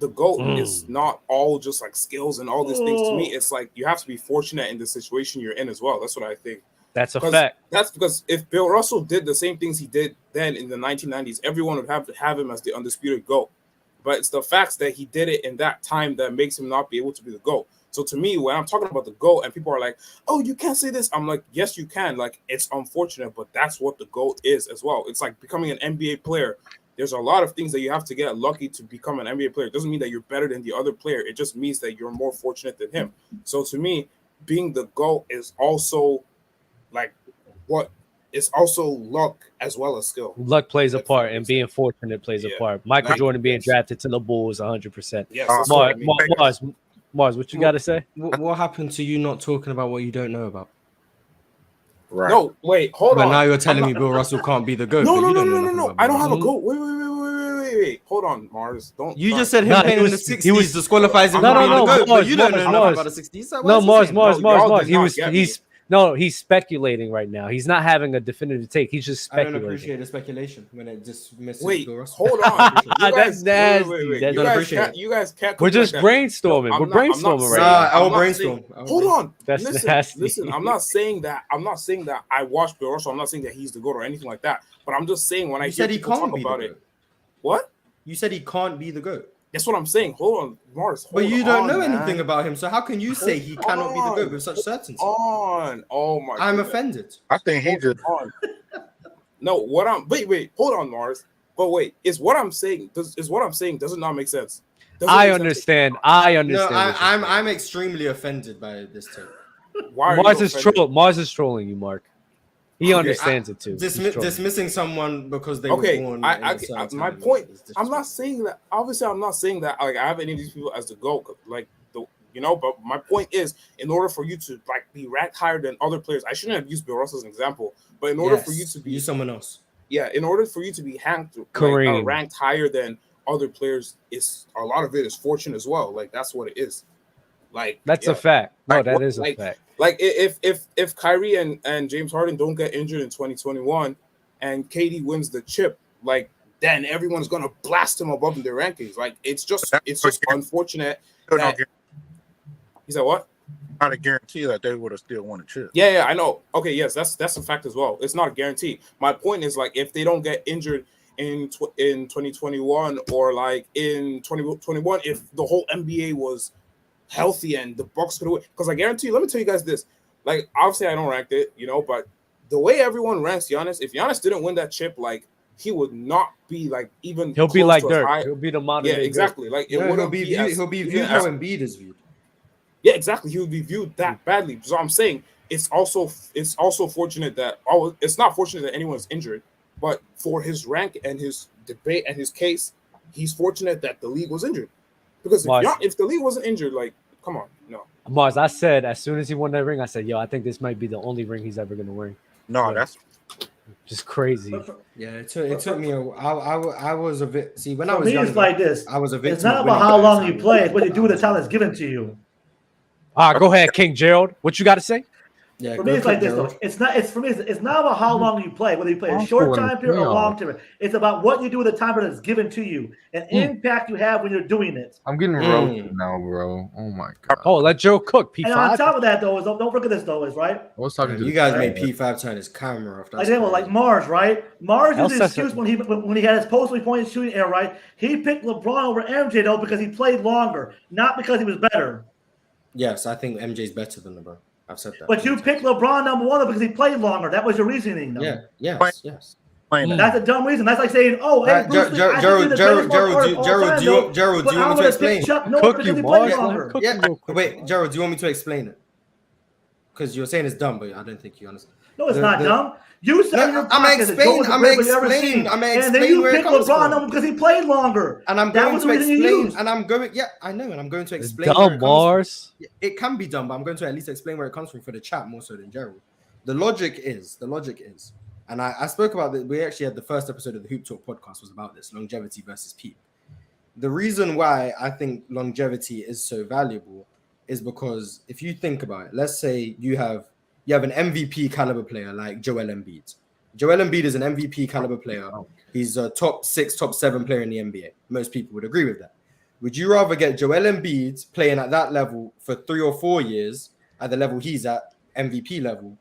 the GOAT is not all just like skills and all these things. To me, it's like you have to be fortunate in the situation you're in as well. That's what I think. That's a fact. That's because if Bill Russell did the same things he did then in the 1990s, everyone would have to have him as the undisputed GOAT. But it's the facts that he did it in that time that makes him not be able to be the GOAT. So to me, when I'm talking about the GOAT and people are like, oh, you can't say this, I'm like, yes, you can. Like, it's unfortunate, but that's what the GOAT is as well. It's like becoming an NBA player. There's a lot of things that you have to get lucky to become an NBA player. It doesn't mean that you're better than the other player. It just means that you're more fortunate than him. So to me, being the GOAT is also like what is also luck as well as skill. Luck plays a part, and being fortunate plays a Yeah. part. Michael Like, Jordan being yes. drafted to the Bulls 100%. Yes, that's what I mean. Marz, what you got to say? What happened to you not talking about what you don't know about? Right. No, wait, hold But on. now you're telling I'm me not- Bill Russell can't be the GOAT. No, but no, you no, don't know no, no, nothing no. about I don't Bill have a Russell. goal. Wait. Hold on, Marz. Don't. You just start. said him No, playing he in was- the he was- 60s disqualifies him No, from being no, the GOAT, Marz, but you don't know Marz, nothing Marz. about the 60s. So No, why is he saying Marz. No, y'all did He not was get me. he's speculating right now. He's not having a definitive take. He's just I don't speculating. appreciate the speculation when it just misses Wait, Bill Russell. hold on. You That's guys, nasty. wait. That's- You guys appreciate can't. it. You guys can't. We're come just like that. brainstorming. No, We're I'm not brainstorming saying- right Nah, now. I will I'm not brainstorm. Hold on. That's nasty. Listen. I'm not saying that. I'm not saying that I watched Bill Russell. I'm not saying that he's the GOAT or anything like that. But I'm just saying when I You hear said he people can't talk be the about it, GOAT. what? You said he can't be the GOAT. That's what I'm saying. Hold on, Marz. But you don't know man. anything about him, so how can you say he cannot be the GOAT with such certainty? On. Oh my. I'm goodness. offended. I think he just On. No, what I'm wait, hold on, Marz. But wait, is what I'm saying does it not make sense? Does it I make sense? understand. No, what you're saying. I'm extremely offended by this take. Why are you Marz is offended? Marz is trolling you, Mark. He Okay, understands it too. He's trolling. Dismissing someone because they Okay, were born. in a certain my time point. is I'm not disrespectful. saying that. Obviously, I'm not saying that. Like I have any of these people as the GOAT. Like but my point is, in order for you to like be ranked higher than other players, I shouldn't have used Bill Russell as an example. But in order for you Yes, to be use someone else. in order for you to be Kareem. ranked higher than other players, is a lot of it is fortune as well. Like that's what it is. Like That's yeah. a fact. No, Like, that what- is a like- fact. Like if Kyrie and James Harden don't get injured in 2021 and KD wins the chip, like then everyone's gonna blast him above in their rankings. Like it's just unfortunate. still That- don't He said what? not a guarantee that they would have still won the chip. Yeah, I know. Okay, yes, that's a fact as well. It's not a guarantee. My point is like if they don't get injured in 2021 or like in 2021, if the whole NBA was healthy and the Bucks could win, because I guarantee you, let me tell you guys this. Like obviously I don't rank it, but the way everyone ranks Giannis, if Giannis didn't win that chip, like he would not be like even. He'll be close like to as Dirk. high- He'll be the modern Yeah, day Dirk. exactly. Like it No, wouldn't he'll be viewed. as- He'll be even viewed as- how Embiid is viewed. Yeah, exactly. He would be viewed that badly. So I'm saying it's also fortunate that it's not fortunate that anyone's injured, but for his rank and his debate and his case, he's fortunate that the league was injured. Because if the league wasn't injured, like come on, no. Marz, I said as soon as he won that ring, I said, "Yo, I think this might be the only ring he's ever gonna win." No, Yeah. that's Just crazy. Yeah, it took me a while. I was a bit. See, when I For was me, younger, it's like this. I was a victim. It's not of about winning how by long the you time. play. It's what you do with the talent that's given to you. All right, go ahead, King Gerald. What you got to say? Yeah, For me, it's like this though. It's not about how long you play, whether you play a short time period or a long period. It's about what you do with the time period that's given to you, and impact you have when you're doing it. I'm getting roasted now, bro. Oh my god. Oh, let Joe cook. P5. And on top of that, though, is don't forget this though, is right. I was talking to you guys made P5 turn his camera off. Like Marz, right? Marz used the excuse when he had his post 3-point shooting error, right? He picked LeBron over MJ though because he played longer, not because he was better. Yes, I think MJ's better than LeBron. I've said that. But you picked LeBron number 1 because he played longer. That was your reasoning, though. Yeah, yes. That's a dumb reason. That's like saying, "Oh, hey, Gerald, do you want me to explain? Wait, Gerald, do you want me to explain it? Because you're saying it's dumb, but I don't think you understand. No, it's not dumb. You said I'm explaining and then you picked LeBron because he played longer. And I'm going to explain. And I'm going. Yeah, I know. And I'm going to explain. Dumb, Marz. It can be dumb, but I'm going to at least explain where it comes from for the chat more so than Gerald. The logic is, and I spoke about it. We actually had the first episode of the Hoop Talk podcast was about this: longevity versus peak. The reason why I think longevity is so valuable is because if you think about it, let's say you have an MVP caliber player like Joel Embiid. Joel Embiid is an MVP caliber player. He's a top 6, top 7 player in the NBA. Most people would agree with that. Would you rather get Joel Embiid playing at that level for 3 or 4 years at the level he's at, MVP level,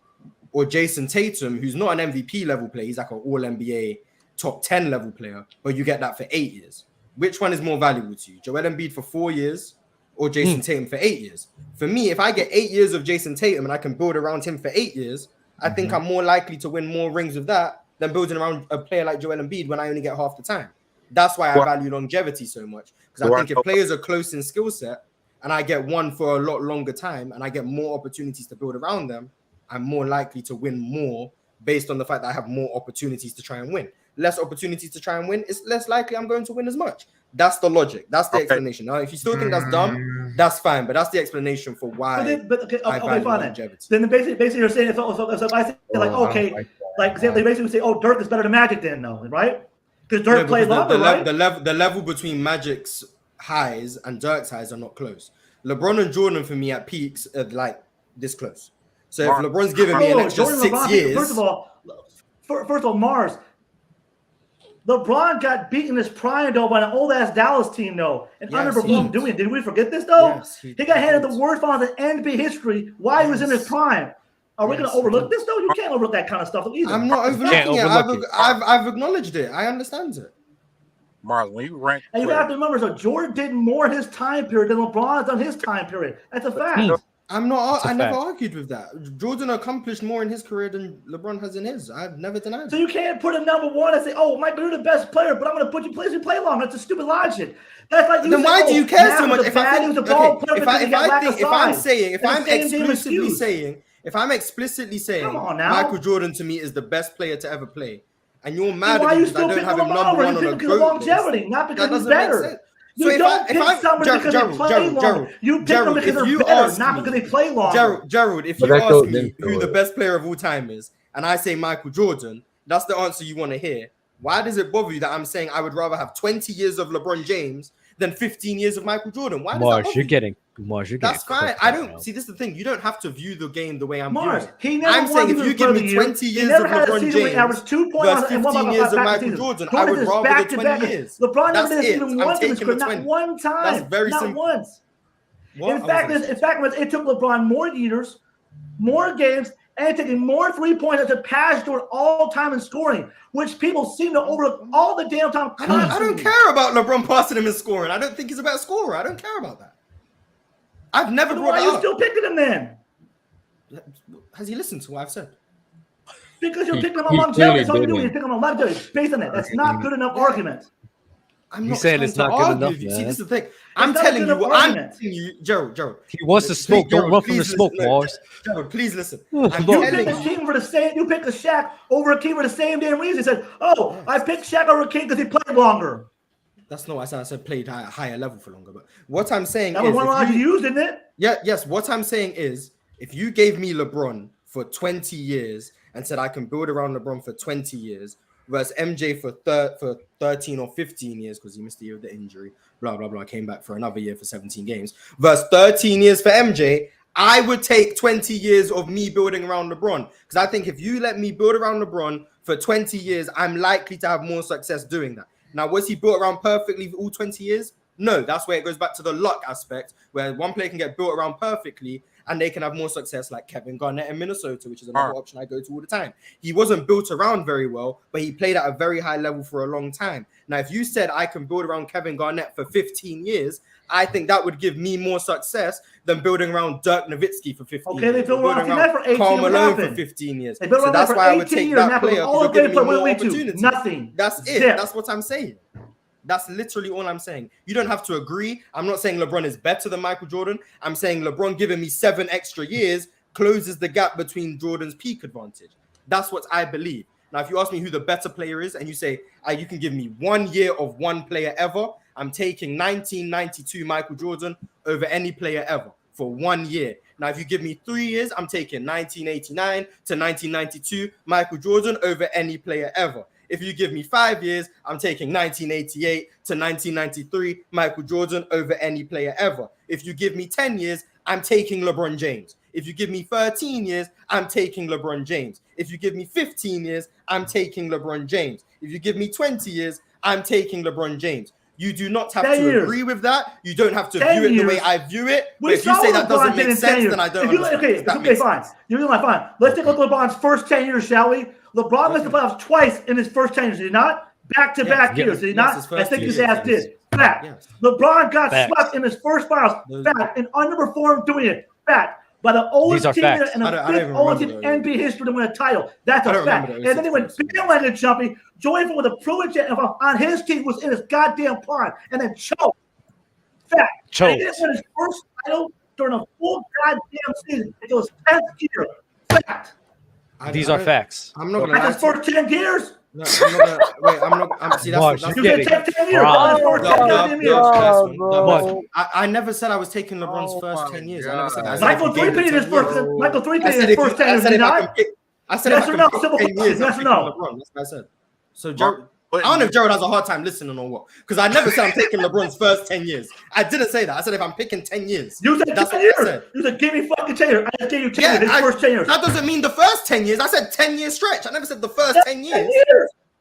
or Jason Tatum, who's not an MVP level player, he's like an all-NBA top 10 level player, but you get that for 8 years? Which one is more valuable to you? Joel Embiid for 4 years or Jason Tatum for 8 years? For me, if I get 8 years of Jason Tatum and I can build around him for 8 years, I think I'm more likely to win more rings with that than building around a player like Joel Embiid when I only get half the time. That's why I value longevity so much. Because I think if players are close in skill set and I get one for a lot longer time and I get more opportunities to build around them, I'm more likely to win more based on the fact that I have more opportunities to try and win. Less opportunities to try and win, it's less likely I'm going to win as much. That's the logic. That's the explanation. Now, if you still think that's dumb, that's fine. But that's the explanation for why I value longevity. Then basically you're saying, if I say they basically say, oh, Dirk is better than Magic then, though, right? Because Dirk played longer, right? The level between Magic's highs and Dirk's highs are not close. LeBron and Jordan, for me, at peaks are like this close. So if LeBron's giving me an extra 6 years... First of all, Marz, LeBron got beaten in his prime, though, by an old-ass Dallas team, though, and underperformed doing it. Did we forget this, though? Yes, he got handed the worst finals in NBA history while he was in his prime. Are we going to overlook this, though? You can't overlook that kind of stuff either. I'm not overlooking it. I've acknowledged it. I understand it. Marz, when you rank... And you have to remember, so Jordan did more in his time period than LeBron has done his time period. That's a fact. I never argued with that. Jordan accomplished more in his career than LeBron has in his. I've never denied it. So you can't put a number 1 and say, "Oh, Michael, you're the best player," but I'm going to put you places you play long. That's a stupid logic. That's like you. Then why do you care so much? If I'm explicitly saying Michael Jordan to me is the best player to ever play, and you're mad at me because I don't have him number 1 on a GOAT longevity, not because he's better. You don't pick somebody because they play longer. You pick them because they're better, not because they play longer. Gerald, if you ask me who the best player of all time is, and I say Michael Jordan, that's the answer you want to hear. Why does it bother you that I'm saying I would rather have 20 years of LeBron James than 15 years of Michael Jordan? Why does that bother you? That's fine. I don't see. This is the thing. You don't have to view the game the way I'm viewing it. I'm saying if you give me 20 years of LeBron James versus 15 years of Michael Jordan, I would rather the 20 years. LeBron never That's did it. even I'm once in taking his the career, 20. not one time. That's very not simple. Once. What? In fact, it took LeBron more years, more games, and taking more 3-pointers to pass Jordan all time in scoring, which people seem to overlook all the damn time. I don't care about LeBron passing him and scoring. I don't think he's a better scorer. I don't care about that. I've never brought Why it are you up. still picking him then? Has he listened to what I've said? Because you're picking him on longevity. That's all you're doing. You're picking him on longevity. Based on that. That's not good enough argument. I'm He's saying it's not good enough, man. See, this is the thing. I'm telling you, Gerald. He wants to smoke. Don't run from the smoke, Marz. Gerald, please listen. You picked a team for the same. You picked a Shaq over a King for the same damn reason. He said, "Oh, I picked Shaq over King because he played longer." That's not what I said. I said played at a higher level for longer. But what I'm saying that was one line you used, isn't it? Yeah. Yes. What I'm saying is, if you gave me LeBron for 20 years and said I can build around LeBron for 20 years. Versus MJ for 13 or 15 years because he missed a year of the injury, blah, blah, blah, came back for another year for 17 games. Versus 13 years for MJ, I would take 20 years of me building around LeBron, because I think if you let me build around LeBron for 20 years, I'm likely to have more success doing that. Now, was he built around perfectly for all 20 years? No, that's where it goes back to the luck aspect, where one player can get built around perfectly and they can have more success, like Kevin Garnett in Minnesota, which is another option I go to all the time. He wasn't built around very well, but he played at a very high level for a long time. Now, if you said I can build around Kevin Garnett for 15 years, I think that would give me more success than building around Dirk Nowitzki for 15 years. Okay, they built around for 18 Carl Malone for for 15 years. So that's why I would take that player, because you're giving me more opportunity. Nothing. That's it. That's what I'm saying. That's literally all I'm saying. You don't have to agree. I'm not saying LeBron is better than Michael Jordan. I'm saying LeBron giving me 7 extra years closes the gap between Jordan's peak advantage. That's what I believe. Now, if you ask me who the better player is and you say, you can give me 1 year of one player ever, I'm taking 1992 Michael Jordan over any player ever for 1 year. Now, if you give me 3 years, I'm taking 1989 to 1992 Michael Jordan over any player ever. If you give me 5 years, I'm taking 1988 to 1993 Michael Jordan over any player ever. If you give me 10 years, I'm taking LeBron James. If you give me 13 years, I'm taking LeBron James. If you give me 15 years, I'm taking LeBron James. If you give me 20 years, I'm taking LeBron James. You do not have to agree with that. You don't have to view it the way I view it. But if you say that doesn't make sense, then I don't understand. Okay, fine. You're fine. Let's take a look at LeBron's first 10 years, shall we? LeBron missed the playoffs twice in his first 10 years, did he not? Back-to-back years, did he not? I think his ass did. Fact. LeBron got swept in his first playoffs. Fact. And underperformed doing it. Fact. By the oldest team and the fifth oldest in NBA history to win a title. That's a fact. And then they went bandwagon jumping, joined with a privilege on his team was in his goddamn prime, and then choked. Fact. Choked. He didn't win his first title during a full goddamn season. It was 10th year. Fact. These are facts. I'm not gonna. His first 10 years. No, I'm not gonna. Wait, I'm not. See, that's you can take 10 years. I never said I was taking LeBron's first 10 years. I never said that. Michael three-peated his first. Michael three-peated his first 10 years. I said yes or no. Simple question. Yes or no. That's what I said. So Jared, I don't know if Jared has a hard time listening or what, because I never said I'm taking LeBron's first 10 years. I didn't say that. I said if I'm picking 10 years. You said 10 years. You said give me fucking 10 years. I just gave you 10 years. His first 10 years. That doesn't mean the first 10 years. I said 10-year stretch. I never said the first 10 years.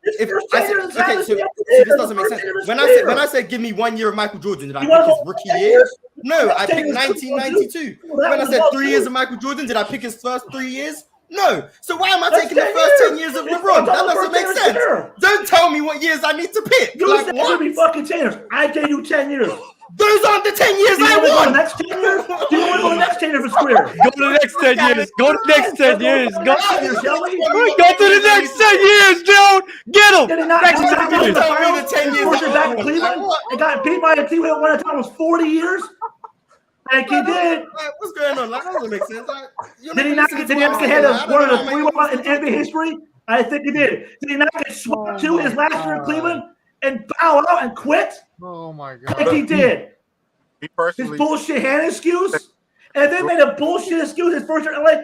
If I said, okay, so this doesn't make sense. When I said give me 1 year of Michael Jordan, did I pick his rookie year? No, I picked 1992. When I said 3 years of Michael Jordan, did I pick his first 3 years? No. So why am I taking the first 10 years of LeBron? That doesn't make sense. Don't tell me what years I need to pick. You said give me fucking 10 years. I gave you 10 years. Those aren't the 10 years I want. The next 10 years? Do you want to go the next 10 years for square? Go to the next 10 years. Go to the next 10 years. Go to the next 10 years, Joe. Get him. Next 10 years. Tell me the 10 years. Back in Cleveland and got beat by a team that won a time was 40 years. Like he did. What's going on? That doesn't make sense. Did he not get ahead of one of the 3-1 in NBA history? I think he did. Did he not get swept to his last year in Cleveland and bow out and quit? Oh my God. I think he did. His bullshit hand excuse. And they made a bullshit excuse his first year in LA.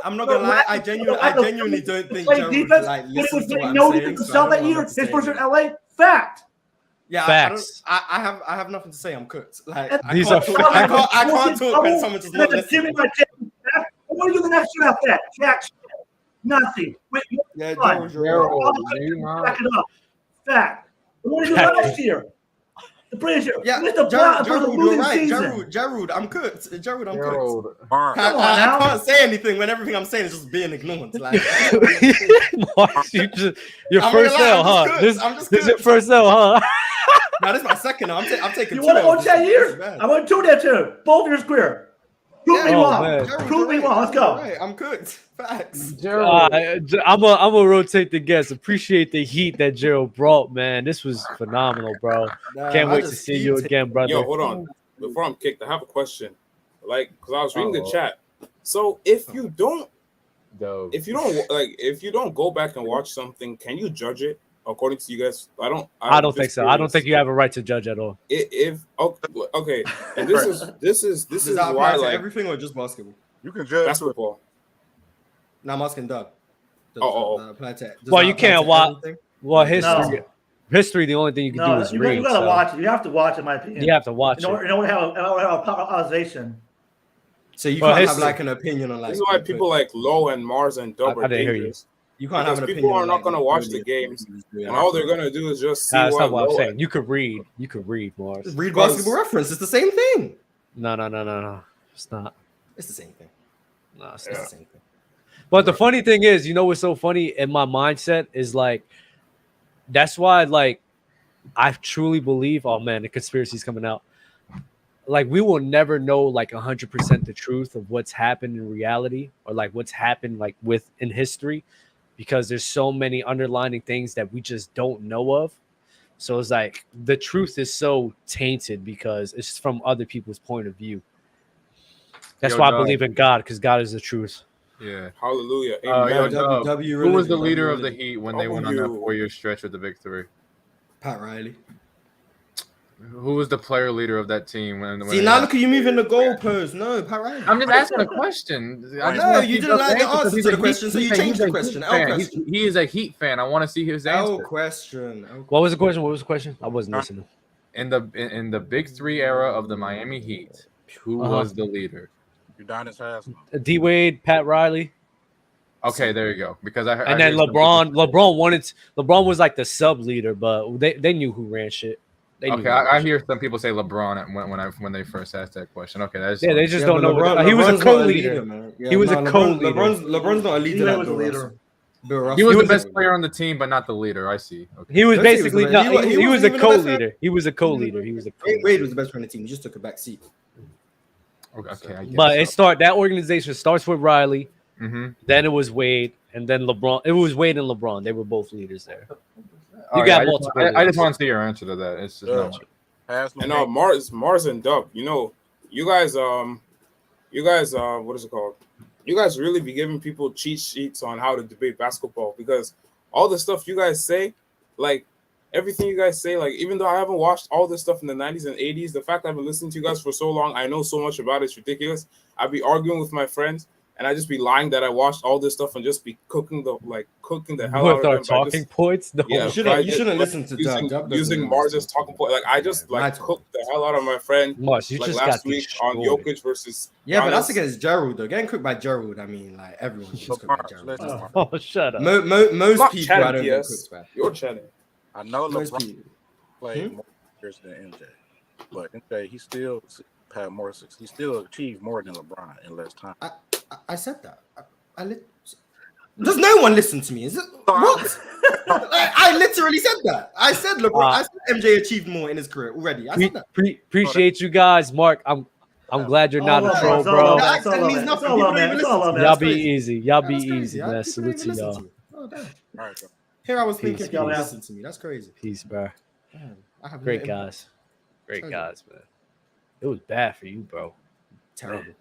I'm not gonna lie. I genuinely don't think Gerald like listens to what I'm saying. So that year, his first year in LA. Fact. Yeah, facts. I have nothing to say. I'm cooked. Like I can't talk when someone just not listening. What do you do the next year after that? Jack, nothing. Wait, yeah, Gerald. Back it up. Fact. What do you do last year? The previous year. Yeah, Gerald, you're right. Gerald, I'm cooked. Gerald, I'm cooked. I can't say anything when everything I'm saying is just being ignored. Like, Marz, your first L, huh? This is your first L, huh? No, this is my second. I'm taking. You want to go 10 years? I want 2 there too. Both years square. Prove me wrong. Prove me wrong. Let's go. Right. I'm cooked. Facts. I'm gonna rotate the guests. Appreciate the heat that Gerald brought, man. This was phenomenal, bro. Can't wait to see you again, brother. Yo, hold on. Before I'm kicked, I have a question. Like, because I was reading the chat. So if you don't go back and watch something, can you judge it? According to you guys, I don't think so. I don't think you have a right to judge at all. Okay, and this is why, like, everything or just basketball? You can judge basketball. Now I'm asking Doug. Well, you can't watch. Well, history. History, the only thing you can do is read. You gotta so. watch it. You have to watch it, in my opinion. You have to watch in order to have a popularization. So you can't have like an opinion on like. This is why people like Low and Marz and Dub are dangerous. You can't have an opinion. People are not going to watch the games, and all they're going to do is just see that's what not what I'm saying. You could read. You could read, Marz. Read Basketball Reference. It's the same thing. No. It's not. It's the same thing. No, it's the same thing. But the funny thing is, you know what's so funny in my mindset is like, that's why like I truly believe, oh man, the conspiracy's coming out. Like we will never know like 100% the truth of what's happened in reality or like what's happened like in history, because there's so many underlying things that we just don't know of. So it's like the truth is so tainted because it's from other people's point of view. That's why I believe in God, because God is the truth. Yeah. Hallelujah. Who was the leader of the Heat when they went on that 4-year stretch with the Big Three? Pat Riley. Who was the player leader of that team? See, now look at you moving the goalpost. No, Pat Riley. I'm just asking a question. No, you didn't like the answer to the question, so you changed the question. He is a Heat fan. I want to see his answer. Question. What was the question? What was the question? I wasn't listening. In the Big Three era of the Miami Heat, who was the leader? Udonis Haslem. D Wade, Pat Riley. Okay, there you go. Because and then LeBron was like the sub leader, but they knew who ran shit. Okay, I hear some people say LeBron when they first asked that question. Okay, that's they just don't know. He was a co-leader. He was a co-leader. LeBron's not a leader. He was a leader. He was the best player on the team, but not the leader. I see. Okay. He was basically he was a co-leader. He was a co-leader. Wade was the best player on the team. He just took a back seat. Okay, but that organization starts with Riley, then it was Wade, and then LeBron. It was Wade and LeBron. They were both leaders there. You got multiple. I just want to see your answer to that. It's just not and Marz and Dub, you guys, what is it called? You guys really be giving people cheat sheets on how to debate basketball, because all the stuff you guys say, like everything you guys say, like even though I haven't watched all this stuff in the 90s and 80s, the fact I've been listening to you guys for so long, I know so much about it. It's ridiculous. I'd be arguing with my friends, and I just be lying that I watched all this stuff and just be cooking the hell out of our talking points. No. Yeah, you shouldn't listen to using Marz's talking point. Like I just cooked the hell out of my friend. Marz, you just last week on Jokic versus. Yeah, but that's against Gerald though. Getting cooked by Gerald, I mean, like everyone gets cooked by Gerald. Oh, shut up. Most people I don't get cooked by. You're chatting. I know LeBron played more years than MJ, but MJ he still had more. He still achieved more than LeBron in less time. I said that. Does no one listen to me? Is it what? I literally said that. I said LeBron. I said MJ achieved more in his career already. I said that. Appreciate you guys, Mark. I'm glad you're not a troll, bro. Y'all be easy. Y'all be easy, man. Salute to y'all. Here I was thinking y'all listen to me. That's crazy. Peace, bro. Great guys. Great guys, man. It was bad for you, bro. Terrible.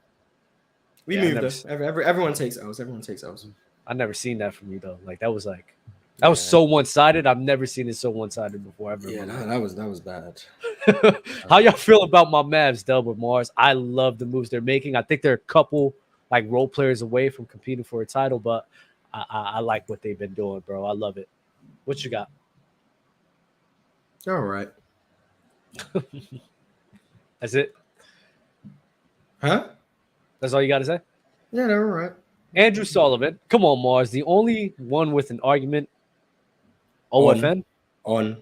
We moved us. Everyone takes L's. Everyone takes L's. I never seen that from you though. Like that was so one-sided. I've never seen it so one-sided before ever. Yeah, that was bad. How y'all feel about my Mavs, Dub with Marz? I love the moves they're making. I think they're a couple like role players away from competing for a title, but I like what they've been doing, bro. I love it. What you got? All right. That's it? Huh? That's all you got to say? Yeah, they're all right. Andrew Sullivan. Come on, Marz. The only one with an argument. OFN? On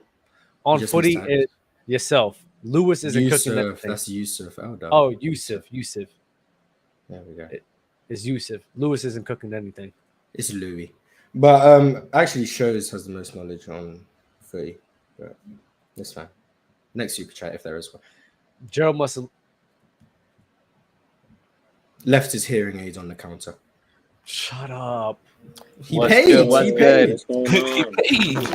footy is yourself. Lewis isn't cooking anything. That's Yusuf. Yusuf. There we go. It's Yusuf. Lewis isn't cooking anything. It's Louis. But actually Shows has the most knowledge on footy. But that's fine. Next super chat if there is one. Gerald must have left his hearing aids on the counter. Shut up. He paid.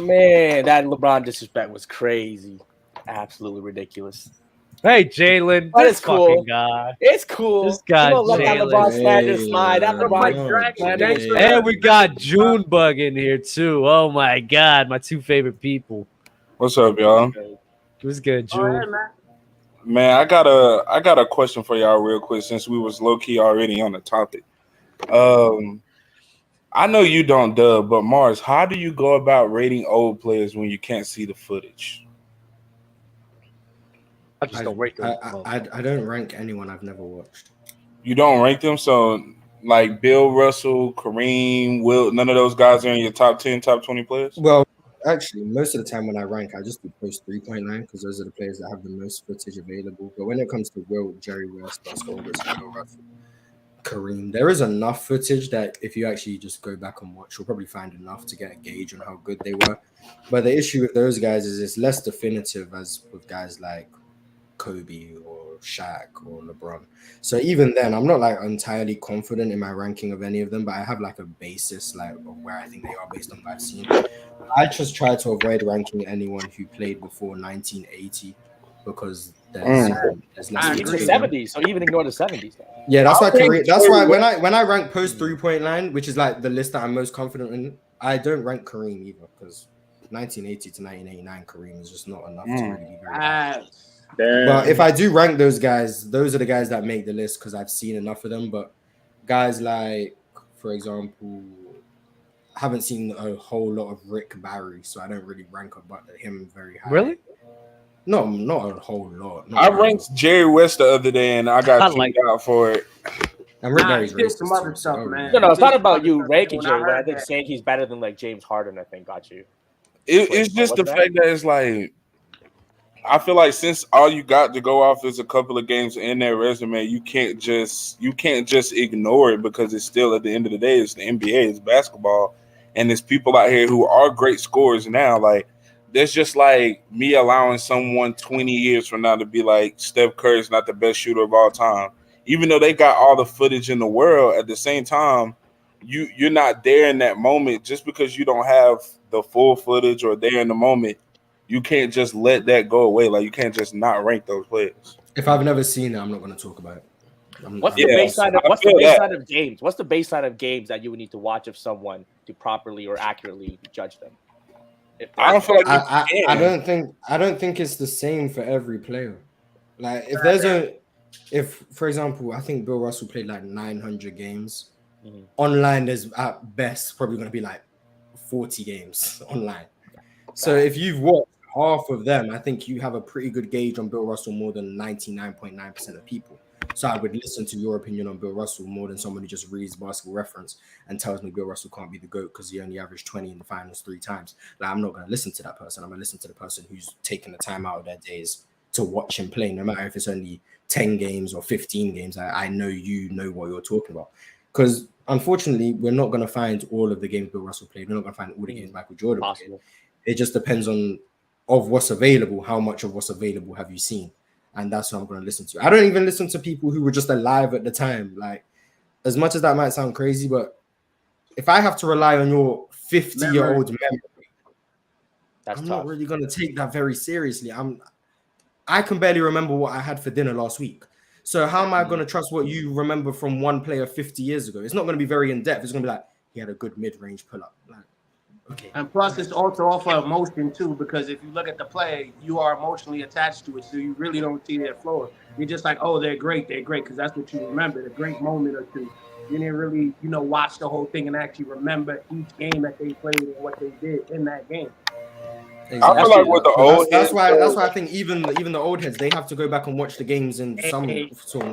Man, that LeBron disrespect was crazy. Absolutely ridiculous. Hey, Jalen. But it's cool. Fucking guy. It's cool. This guy, let that LeBron slander slide. That LeBron and we got Junebug in here, too. Oh, my God. My two favorite people. What's up, y'all? What's good, June? Man, I got a question for y'all real quick since we was low-key already on the topic. I I know you don't, Dub, but Marz, how do you go about rating old players when you can't see the footage? I just don't rate them. I don't rank anyone I've never watched. You don't rank them, so like Bill Russell, Kareem, Will, none of those guys are in your top 10, top 20 players? Well, actually, most of the time when I rank, I just do post 3.9 because those are the players that have the most footage available. But when it comes to Will, Jerry West, Bill Russell, Kareem, there is enough footage that if you actually just go back and watch, you'll probably find enough to get a gauge on how good they were. But the issue with those guys is it's less definitive as with guys like Kobe or Shaq or LeBron. So even then, I'm not like entirely confident in my ranking of any of them, but I have like a basis like of where I think they are based on what I've seen. I just try to avoid ranking anyone who played before 1980 because there's less. Even the 70s, so even ignore the 70s. Yeah, that's why Kareem. That's why when I rank post 3.9, which is like the list that I'm most confident in, I don't rank Kareem either because 1980 to 1989 Kareem is just not enough to really be very high. But if I do rank those guys, those are the guys that make the list because I've seen enough of them. But guys like, for example, I haven't seen a whole lot of Rick Barry, so I don't really rank about him very high. Really? No, not a whole lot. I ranked Jerry West the other day, and I got tweeted out for it. And Rick Barry's did some other stuff, man. No, it's not about you ranking Jerry, but I think saying he's better than like James Harden, I think, got you. It's just the fact that it's like, I feel like since all you got to go off is a couple of games in their resume, you can't just ignore it because it's still at the end of the day, it's the NBA, it's basketball, and there's people out here who are great scorers now. Like, there's just like me allowing someone 20 years from now to be like Steph Curry is not the best shooter of all time, even though they got all the footage in the world. At the same time, you're not there in that moment just because you don't have the full footage or there in the moment. You can't just let that go away. Like, you can't just not rank those players. If I've never seen it, I'm not going to talk about it. What's the baseline of games? What's the baseline of games that you would need to watch of someone to properly or accurately judge them? I don't feel like I don't think it's the same for every player. Like if for example, I think Bill Russell played like 900 games. Mm-hmm. Online, there's at best probably going to be like 40 games online. So if you've watched half of them, I think you have a pretty good gauge on Bill Russell more than 99.9% of people. So I would listen to your opinion on Bill Russell more than someone who just reads Basketball Reference and tells me Bill Russell can't be the GOAT because he only averaged 20 in the finals 3 times. Like, I'm not going to listen to that person. I'm going to listen to the person who's taken the time out of their days to watch him play, no matter if it's only 10 games or 15 games. I know you know what you're talking about. Because unfortunately, we're not going to find all of the games Bill Russell played. We're not going to find all the games Michael Jordan played. It just depends on what's available. How much of what's available have you seen? And that's what I'm going to listen to. I don't even listen to people who were just alive at the time. Like, as much as that might sound crazy, but if I have to rely on your 50-year-old memory, I'm not really going to take that very seriously. I can barely remember what I had for dinner last week. So how am I going to trust what you remember from one player 50 years ago? It's not going to be very in-depth. It's going to be like, he had a good mid-range pull-up. Like, okay. And plus, it's also off of emotion too, because if you look at the play, you are emotionally attached to it, so you really don't see their floor. You're just like, oh, they're great, because that's what you remember, the great moment or two. You didn't really, watch the whole thing and actually remember each game that they played and what they did in that game. Exactly. I feel like with the old that's why I think even the old heads, they have to go back and watch the games in some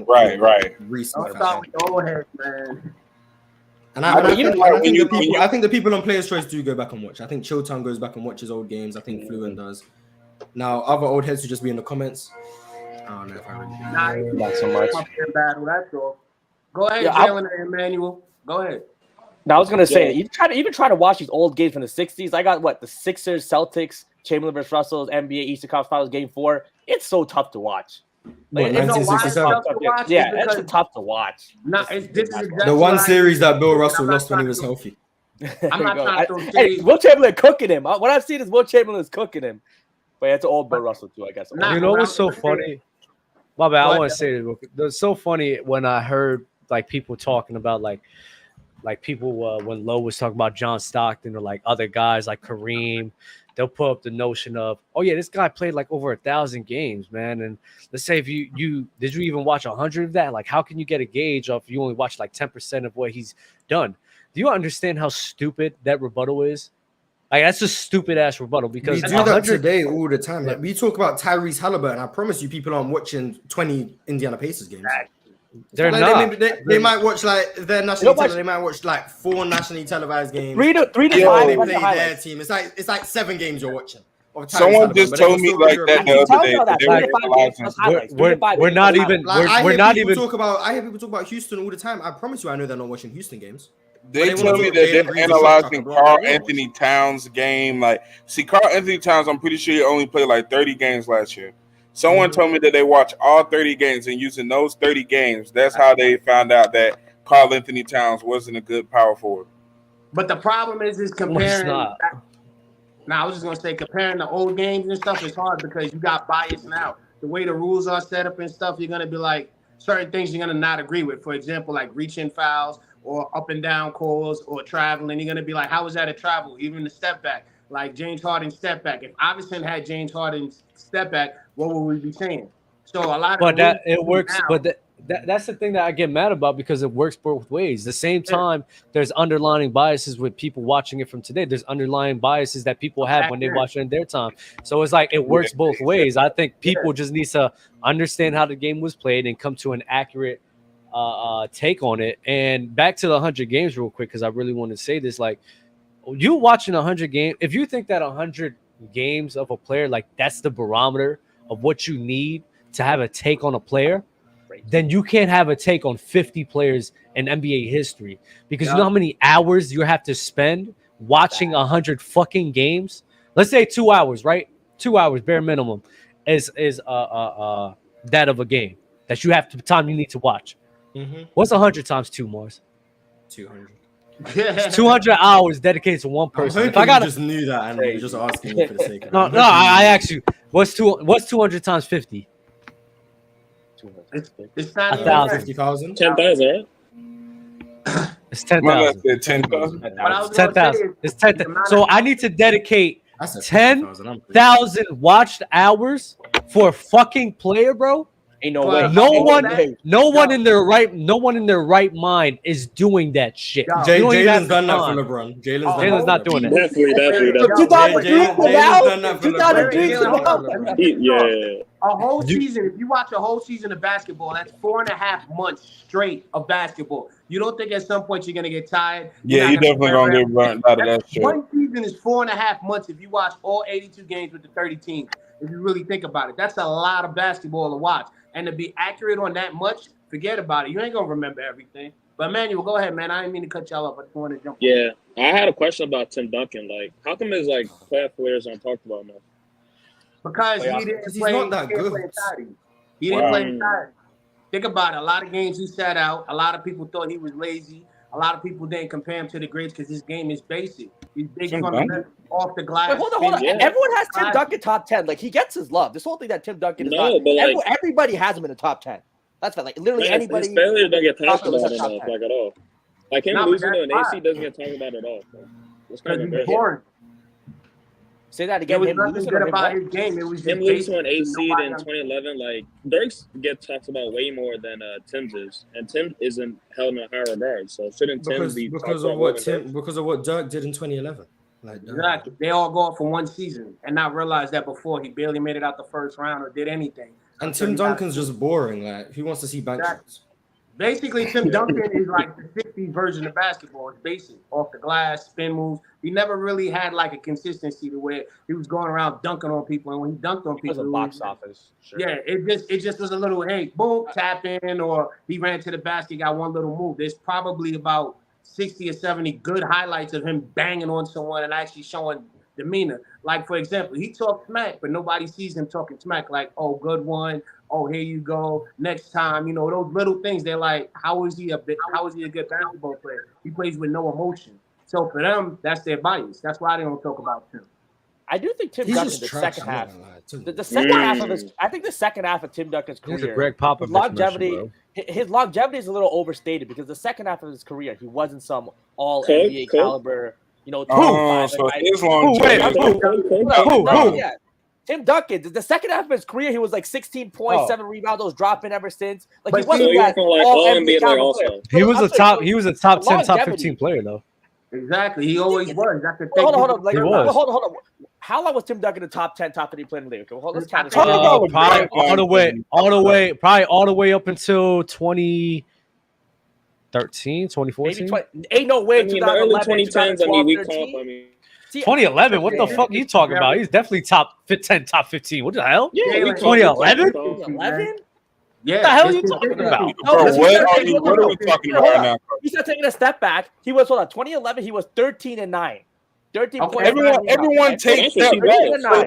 right recent. Don't start with the old heads, man. And I think the people on Players' Choice do go back and watch. I think Chilltown goes back and watches old games. I think Fluent does. Now, other old heads who just be in the comments, I don't know if I really do. Not so much. Battle, that's all. Go ahead, Jalen and Emmanuel. Go ahead. Now, I was gonna say, even try to watch these old games from the '60s. I got the Sixers, Celtics, Chamberlain versus Russell, NBA Eastern Conference Finals Game 4. It's so tough to watch. Like, it's it's tough to watch. The one series that Bill Russell lost when he was healthy. I'm not trying to hey, Will Chamberlain cooking him. What I've seen is Will Chamberlain is cooking him. But it's old Bill Russell too, I guess. You know what's so funny? My bad. I want to say it real quick. It's so funny when I heard like people talking about like people when Lowe was talking about John Stockton or like other guys like Kareem. They'll put up the notion of, oh yeah, this guy played like over 1,000 games, man. And let's say if you did you even watch 100 of that? Like, how can you get a gauge of you only watch like 10% of what he's done? Do you understand how stupid that rebuttal is? Like, that's a stupid ass rebuttal because we do that today all the time. Like, we talk about Tyrese Halliburton. I promise you, people aren't watching 20 Indiana Pacers games. They're like not. They might watch like their nationally televised. They might watch like 4 nationally televised games. 3 to 5. They play their team. It's like 7 games you're watching. Someone just told me like that the other day. We're not even. We're not even. I hear people talk about Houston all the time. I promise you, I know they're not watching Houston games. They tell me that they're analyzing Karl Anthony Towns' game. Like, see, Karl Anthony Towns, I'm pretty sure he only played like 30 games last year. Someone told me that they watch all 30 games, and using those 30 games, that's how they found out that Karl Anthony Towns wasn't a good power forward. But the problem is comparing. Now, I was just gonna say comparing the old games and stuff is hard because you got bias now. The way the rules are set up and stuff, you're gonna be like certain things you're gonna not agree with. For example, like reaching fouls or up and down calls or traveling. You're gonna be like, how is that a travel? Even the step back, like James Harden's step back. If Iverson had James Harden's step back, what would we be saying? So a lot of but that it works. Now, but that's the thing that I get mad about because it works both ways. The same time, there's underlying biases with people watching it from today. There's underlying biases that people have when they watch it in their time. So it's like it works both ways. I think people just need to understand how the game was played and come to an accurate take on it. And back to the 100 games real quick, because I really want to say this. Like, you watching 100 games, if you think that 100 games of a player, like that's the barometer of what you need to have a take on a player, then you can't have a take on 50 players in NBA history, because you know how many hours you have to spend watching 100 fucking games. Let's say 2 hours, right? 2 hours bare minimum is that of a game that you have to time you need to watch. What's 100 times 2, Marz? 200. It's 200 hours dedicated to one person. If I just knew that and you're just asking me for the sake of it. No, I asked you. What's 200 times 50? It's not 50,000. 10,000, right? It's 10,000. 10,000. 10,000. It's 10,000. So I need to dedicate 10,000 watched hours for a fucking player, bro. Ain't no way. No one in their right mind is doing that shit. Jalen's done that for LeBron. Jalen's not doing it. Definitely. 2003. Yeah. A whole season, if you watch a whole season of basketball, that's 4.5 months straight of basketball. You don't think at some point you're gonna get tired? Yeah, you definitely gonna get burnt out of that shit. One season is 4.5 months if you watch all 82 games with the 30 teams. If you really think about it, that's a lot of basketball to watch. And to be accurate on that much, forget about it. You ain't gonna remember everything. But Manuel, go ahead, man. I didn't mean to cut y'all up. I just wanted to jump. Yeah, I had a question about Tim Duncan. Like, how come his playoff players aren't talked about enough? Because he didn't play. He's not that good. He didn't play entirely. Think about it. A lot of games he sat out. A lot of people thought he was lazy. A lot of people didn't compare him to the greats because his game is basic. He's big off the glass. Wait, hold on. Yeah. Everyone has Tim Duncan top 10. Like, he gets his love. This whole thing that Tim Duncan is not. But everybody has him in the top 10. That's fine. Like, literally anybody. His failures don't get talked about enough, like, at all. Like, him losing to an AC doesn't get talked about at all. It's kind of embarrassing. Say that again. It was nothing good about his game. It was him losing to an AC in 2011. Like, Dirk's gets talked about way more than Tim's is, and Tim isn't held in a high regard. So shouldn't Tim be because of what Dirk did in 2011? Like, exactly. They all go out for one season and not realize that before he barely made it out the first round or did anything. And Tim Duncan's just boring. Like, he wants to see bank shots. Basically, Tim Duncan is like the 60s version of basketball. It's basic, off the glass, spin moves. He never really had like a consistency to where he was going around dunking on people. And when he dunked on people, it was a box office. Sure. Yeah, it just was a little, hey, boom, tap in, or he ran to the basket, got one little move. There's probably about 60 or 70 good highlights of him banging on someone and actually showing demeanor. Like, for example, he talked smack, but nobody sees him talking smack. Like, oh, good one. Oh, here you go. Next time, those little things. They're like, how is he a good basketball player? He plays with no emotion. So for them, that's their bias. That's why they don't talk about Tim. I do think Tim Duncan the second half. The second half of his, I think the second half of Tim Duncan's career, he's a Greg Popovich his longevity is a little overstated because the second half of his career, he wasn't some all NBA caliber. So his longevity. Tim Duncan, the second half of his career, he was like 16 points, 7 rebounds. Those dropping ever since. Like he wasn't that all NBA caliber player. He was a top 10, top 15 player though. Exactly, he always was. That's the thing. Hold on. Like, He was. hold on. How long was Tim Duncan a top 10, top 30 player in the league? Okay, hold on, let's count this. Probably all the way up until 2013, 2014. Ain't no way. I mean, the early 2010s. I mean, we call. 2011. What the fuck are you talking about? He's definitely top 10, top 15. What the hell? Yeah, 2011. 2011. What Yeah, the hell are you talking about? Bro, what are we talking about right now? He's not taking a step back. He was 2011. He was 13-9. 13 points. Everyone takes step back. So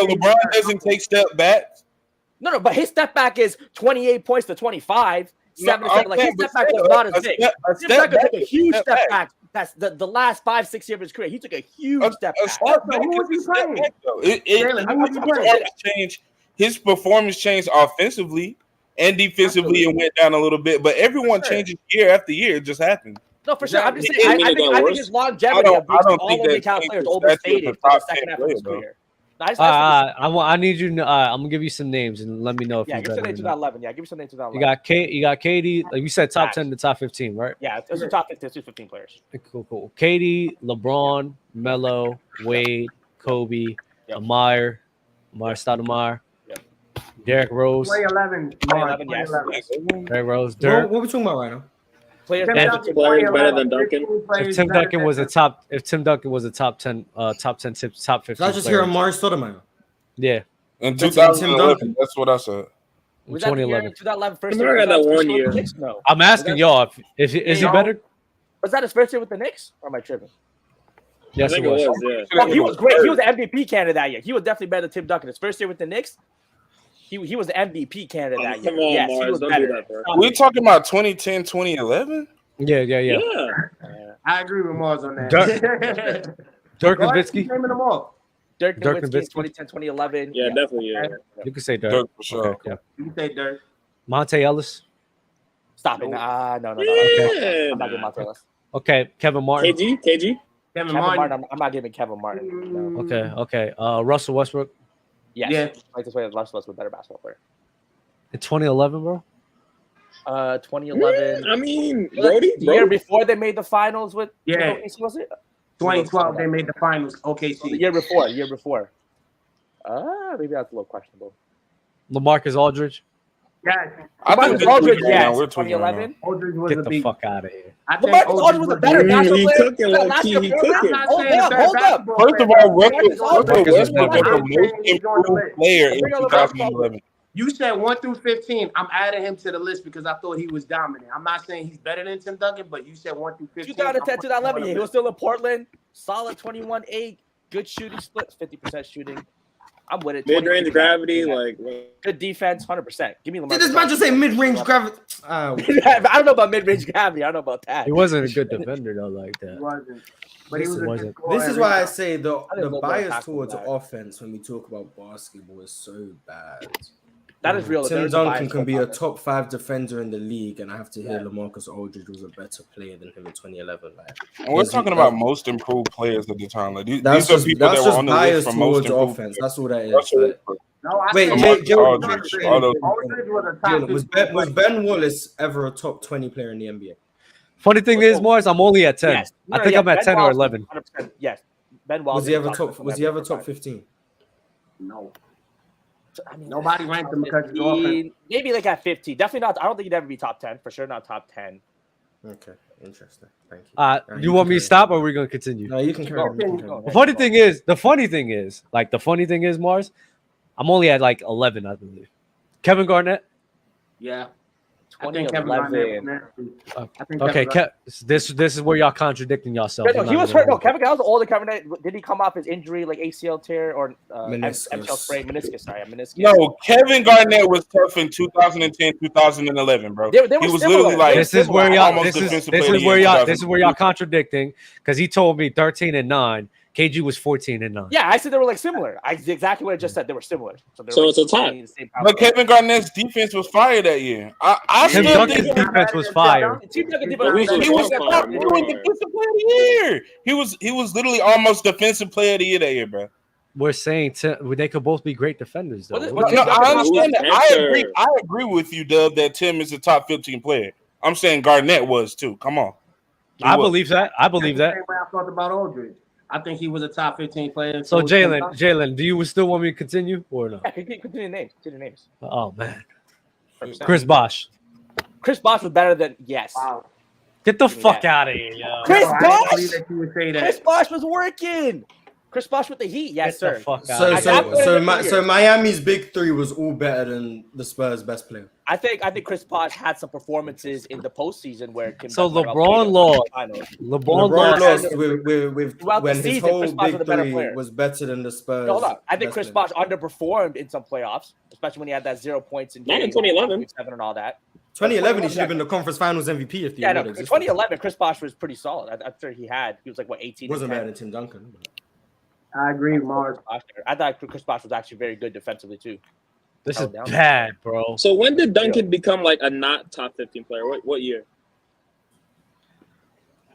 LeBron doesn't take step back. No, but his step back is 28 points to 25. 7 to 7. Like his step back was not as big. Tim Duncan took a huge step back. That's the last 5-6 years of his career. He took a huge step back. Also, who was he playing? His performance changed offensively and defensively and went down a little bit, but everyone changes year after year. It just happens. No, for sure. I'm just saying. I think his longevity of being all NBA talent players overstated for the second half of his career. I need you. I'm gonna give you some names and let me know if give me some names 2011. Yeah, give me some names 2011. You got KD. Like you said, top 10 to top 15, right? Yeah, it's the top 15 players. Cool. KD, LeBron, Melo, Wade, Kobe, Amir Stoudemire, Derrick Rose. 2011. Yes. Derrick Rose. Dirk. What are we talking about right now? Players better than Duncan. If Tim Duncan was a top 10, top 15. I just hear Marz Stoudemire. Yeah. In 2011, that's what I said. Was that 2011. 2011 first year? That 1 year. No. I'm asking y'all if is he better? Was that his first year with the Knicks? Or am I tripping? Yes, it was. Yeah. He was great. He was the MVP candidate that year. He was definitely better than Tim Duncan. His first year with the Knicks, he was the MVP candidate that year. Come on, yes, Marz, he was don't better. do that, bro. We're talking about 2010, 2011? Yeah. I agree with Marz on that. Dirk Nowitzki. Naming them all. Dirk Nowitzki, 2010, 2011. Yeah, definitely. Yeah. You can say Dirk. Dirk for sure. Okay, yeah. You can say Dirk. Monte Ellis. Stop it. No. Okay. I'm not giving Monte Ellis. Okay, Kevin Martin. KG. Kevin Martin. I'm not giving Kevin Martin. No. Okay. Russell Westbrook. Yes. Yeah. Like this way, Russell Westbrook, better basketball player. In 2011, bro. 2011. I mean, Brody. The year before they made the finals with OKC, was it? 2012 they made the finals. OKC. The year before. Maybe that's a little questionable. LaMarcus Aldridge. Yeah. LaMarcus Aldridge, yes. We're 2011. Aldridge was Get a the big. fuck out of here. LaMarcus Aldridge was a better basketball player. Cooking, he cooking. Hold up. First of all, Russell Aldridge was the was most improved player in 2011. You said 1 through 15. I'm adding him to the list because I thought he was dominant. I'm not saying he's better than Tim Duncan, but you said 1 through 15. 2010, 2011. Yeah, he was still in Portland. Solid 21-8. Good shooting splits. 50% shooting. I'm with it. Mid-range gravity, like good defense. 100%. Give me LaMarcus. Did this man just say mid-range gravity? I don't know about mid-range gravity. I don't know about that. He wasn't a good defender though, like that. He wasn't. But he wasn't. This is why I say the bias towards offense when we talk about basketball is so bad. That is real. Tim Duncan can be a top 5 defender in the league, and I have to hear LaMarcus Aldridge was a better player than him in 2011. And we're talking about most improved players at the time. Like these are people that were on the list from most improved offense. That's all that is. No, wait, Aldridge. Was Ben Wallace ever a top 20 player in the NBA? Funny thing is, Marz, I'm only at 10. Yes. I think I'm at 10 or 11. 100%. Yes. Ben Wallace. Was he ever top 15? No. I mean, nobody ranked him because he's offense. Maybe like at 15. Definitely not. I don't think he'd ever be top 10. For sure, not top 10. Okay, interesting. Thank you. You want me to stop, or are we gonna continue? No, you can carry on. The funny thing is, Marz, I'm only at like 11, I believe. Kevin Garnett. Yeah. I think Kevin Garnett. Okay, this is where y'all contradicting yourself. No, he was hurt. No, Kevin Garnett was older. Kevin Garnett, did he come off his injury like ACL tear or MCL sprain? Meniscus. Sorry, meniscus. No, Kevin Garnett was tough in 2010, 2011, bro. They he was literally like this is where y'all contradicting because he told me 13-9. KG was 14-9. Yeah, I said they were like similar. Exactly what I just said. They were similar. So it's a tie. But Kevin Garnett's defense was fire that year. Tim Duncan's defense was fire. He was defensive player of the year. He was literally almost defensive player of the year that year, bro. we're saying they could both be great defenders, though. I understand that. I agree with you, Dub, that Tim is a top 15 player. I'm saying Garnett was too. Come on. I believe that. I believe that. Same way I thought about Aldridge. I think he was a top 15 player. So Jalen, do you still want me to continue or no? Yeah, continue names. Oh man, Chris Bosh. Chris Bosh was better than Wow. Get the fuck out of here, yo. Chris Bosh. Chris Chris Bosh was working. Chris Bosh with the Heat, yes, sir. So Miami's big three was all better than the Spurs' best player. I think Chris Bosh had some performances in the postseason where LeBron lost. LeBron lost with when his season, whole big three was better than the Spurs. Hold on. I think Chris Bosh underperformed in some playoffs, especially when he had that 0 points in Not in 2011. 7 and all that. 2011, he should have been the conference finals MVP if he in 2011, Chris Bosh was pretty solid. I'm sure he was like, what, 18? Wasn't better than Tim Duncan. I agree, Marz. I thought Chris Bosh was actually very good defensively, too. This is bad, bro. So when did Duncan become like a not top 15 player? What year?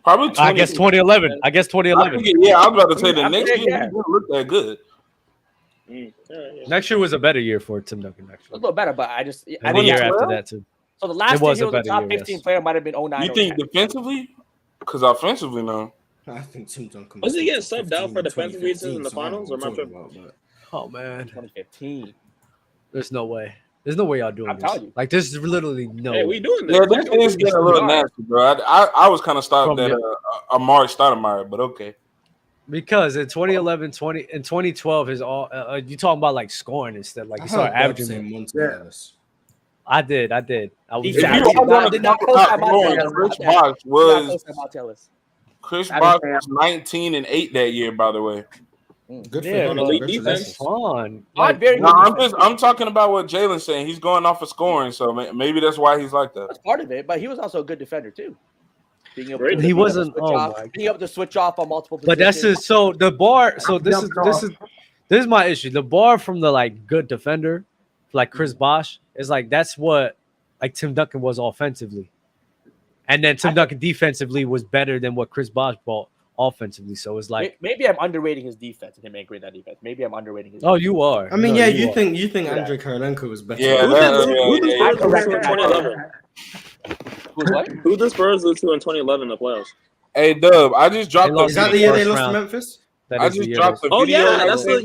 Probably. I guess 2011. I was about to say the next year he didn't look that good. Next year was a better year for Tim Duncan. Actually, a little better, but I think the year after that too. So the last year he was a top 15 player might have been 09. You think defensively? Because offensively, no. I think Tim Duncan was he getting subbed out for defensive reasons in the finals, or am I tripping? Oh man, 2015. There's no way. There's no way y'all doing this. Telling you. Like there's literally no. Hey, we doing this. Yeah, this is getting a little nasty, bro. I was kind of stopped at a Marz Stoudemire, but okay. Because in 2011, 2012 is all you talking about like scoring instead. Like you started averaging. I did. I was Chris Bosh was 19 and 8 that year, by the way. Good for him. That's fun. I'm talking about what Jalen's saying. He's going off of scoring, so maybe that's why he's like that. That's part of it, but he was also a good defender too. Being able to switch off on multiple positions. But that's just so the bar. So this is my issue. The bar from the like good defender, like Chris Bosh, is like that's what like Tim Duncan was offensively, and then Tim Duncan defensively was better than what Chris Bosh brought offensively. So it's like maybe I'm underrating his defense and him ain't great that defense. Maybe I'm underrating his. Oh, you are. I mean, you think Andre Karolinko was better? Yeah, who the Spurs lose to in 2011 in the playoffs? Hey, Dub, I just dropped. Is that the year they lost to Memphis? I just dropped the video. Oh yeah, that's the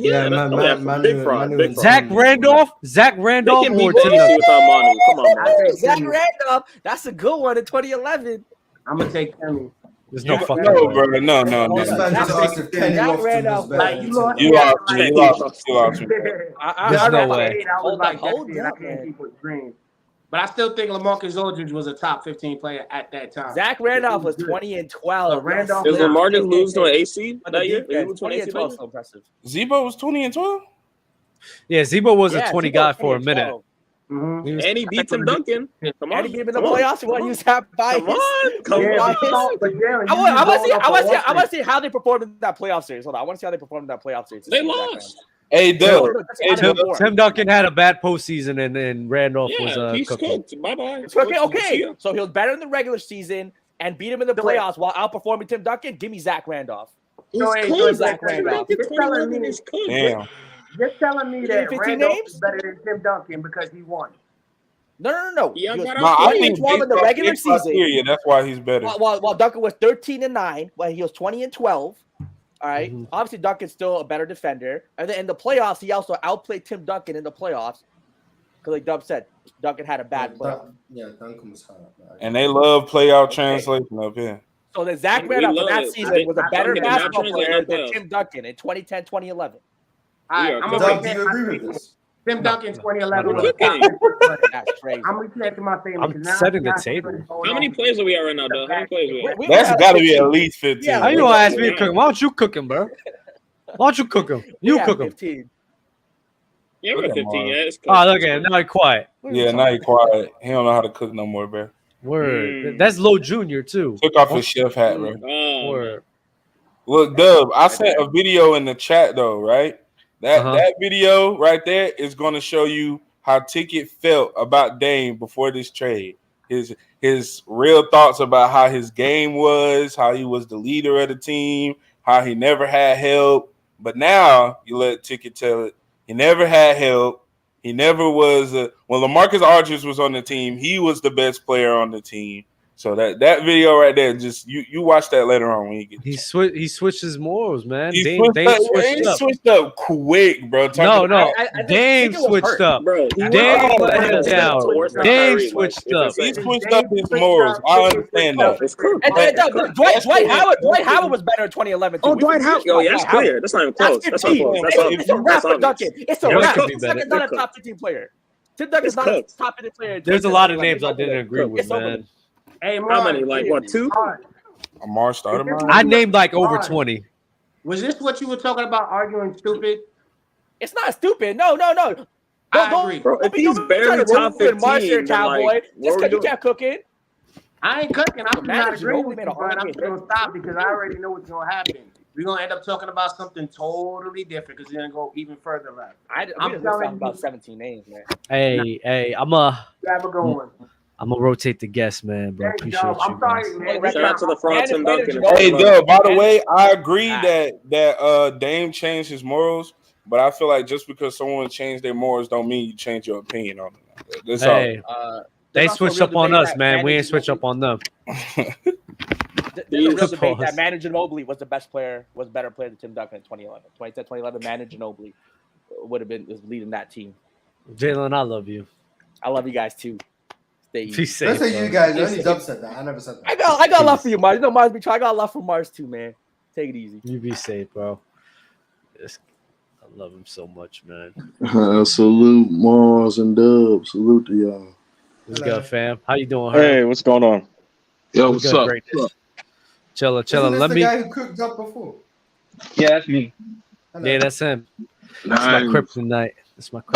big fraud. Zach Randolph or Tim Duncan. Come on, Zach Randolph. That's a good one in 2011. I'm gonna take Kenny. There's no fucking no, bro. No. You lost. There's no way. But I still think LaMarcus Aldridge was a top 15 player at that time. Zach Randolph was 20 and 12. Randolph Did LaMarcus lose to an AC that year? 20 and 12 so impressive. Zebo was 20 and 12? Yeah, Zebo was a 20 guy for a minute. Mm-hmm. And he beat Tim Duncan. Come on. And he beat him in the playoffs. You want to use that bias? Come on. I want to see how they performed in that playoff series. Hold on. I want to see how they performed in that playoff series. They lost. Hey, Dub. Tim Duncan had a bad postseason, and Randolph was he's cooked. Bye-bye. Okay. So he was better in the regular season and beat him in the playoffs while outperforming Tim Duncan. Give me Zach Randolph. Zach Randolph. Damn. You're telling me that Randolph is better than Tim Duncan because he won. No. Yeah, he was I think 12 in the regular season. Yeah, that's why he's better. While Duncan was 13 and 9, while he was 20 and 12. All right. Obviously, Duncan's still a better defender. And then in the playoffs, he also outplayed Tim Duncan in the playoffs. Because like Dub said, Duncan had a bad play. Yeah, Duncan was hard. And they love playout translation up here. So then Zach Randolph in that season was a better basketball player than Tim Duncan in 2010, 2011. I'm Dub, do you agree with this? Tim Duncan 2011. That's crazy. I'm retracting my statement. I'm setting the table. How many plays are we at right now, Doug? How many plays are we at? That's got to be at least 15. Yeah, how you gonna ask me to cook him? Why don't you cook him, bro? Why don't you cook him? You cook him. 15. Yeah, we're at 15. Yeah, it's cool. Oh, look at him. Now he's quiet. Yeah, now he's quiet. He don't know how to cook no more, bro. Word. That's Low Junior too. Took off his chef hat, bro. Word. Look, Dub, I sent a video in the chat though, right? That video right there is going to show you how Ticket felt about Dame before this trade. His real thoughts about how his game was, how he was the leader of the team, how he never had help, But now you let Ticket tell it. He never had help. He never was. When LaMarcus Aldridge was on the team, he was the best player on the team. So that video right there, just you watch that later on when you get. He switched his morals, man. He Dame switched up quick, bro. Dame switched up. Bro, Dame let him down. Dame switched up. He switched up his morals. I understand that. Dwight Howard was better in 2011 too. Oh, Dwight Howard. Yo, yeah, that's clear. That's not even close. That's not close. It's a wrap for Duncan. It's a wrap. Tim Duncan's not a top 15 player. Tim Duncan's not a top 15 player. There's a lot of names I didn't agree with, man. Hey, how many? Like what? 2? Marz started. I named like over 20. Was this what you were talking about? Arguing stupid? It's not stupid. No. I agree. Bro, if he's barely top 15, Cowboy, just because you can't cook it. I ain't cooking. I'm not agreeing with you, but but I'm going to stop because I already know what's going to happen. We're going to end up talking about something totally different because we're going to go even further left. I'm talking about 17 names, man. Hey, I'm a going. I'm gonna rotate the guests, man, bro. Appreciate you. I'm sorry, man. Shout out to the fraud Tim Duncan. Hey, Dub, by the way, I agree that Dame changed his morals, but I feel like just because someone changed their morals don't mean you change your opinion on them. That's all. They switched up on us, man. We ain't switch up on them. There's a real debate that Manu Ginobili was better player than Tim Duncan in 2011. 2011, Manu Ginobili was leading that team. Jalen, I love you. I love you guys too. Let's say you guys. Only Dub said that. I never said that. I got love for you, Marz. You know Marz be trying. I got love for Marz too, man. Take it easy. You be safe, bro. I love him so much, man. Salute Marz and Dub. Salute to y'all. What's good, fam? How you doing? Hey, what's going on? Yo, what's up? Chilla. Let me. The guy who cooked up before. Yeah, that's me. Yeah, that's him. That's my kryptonite.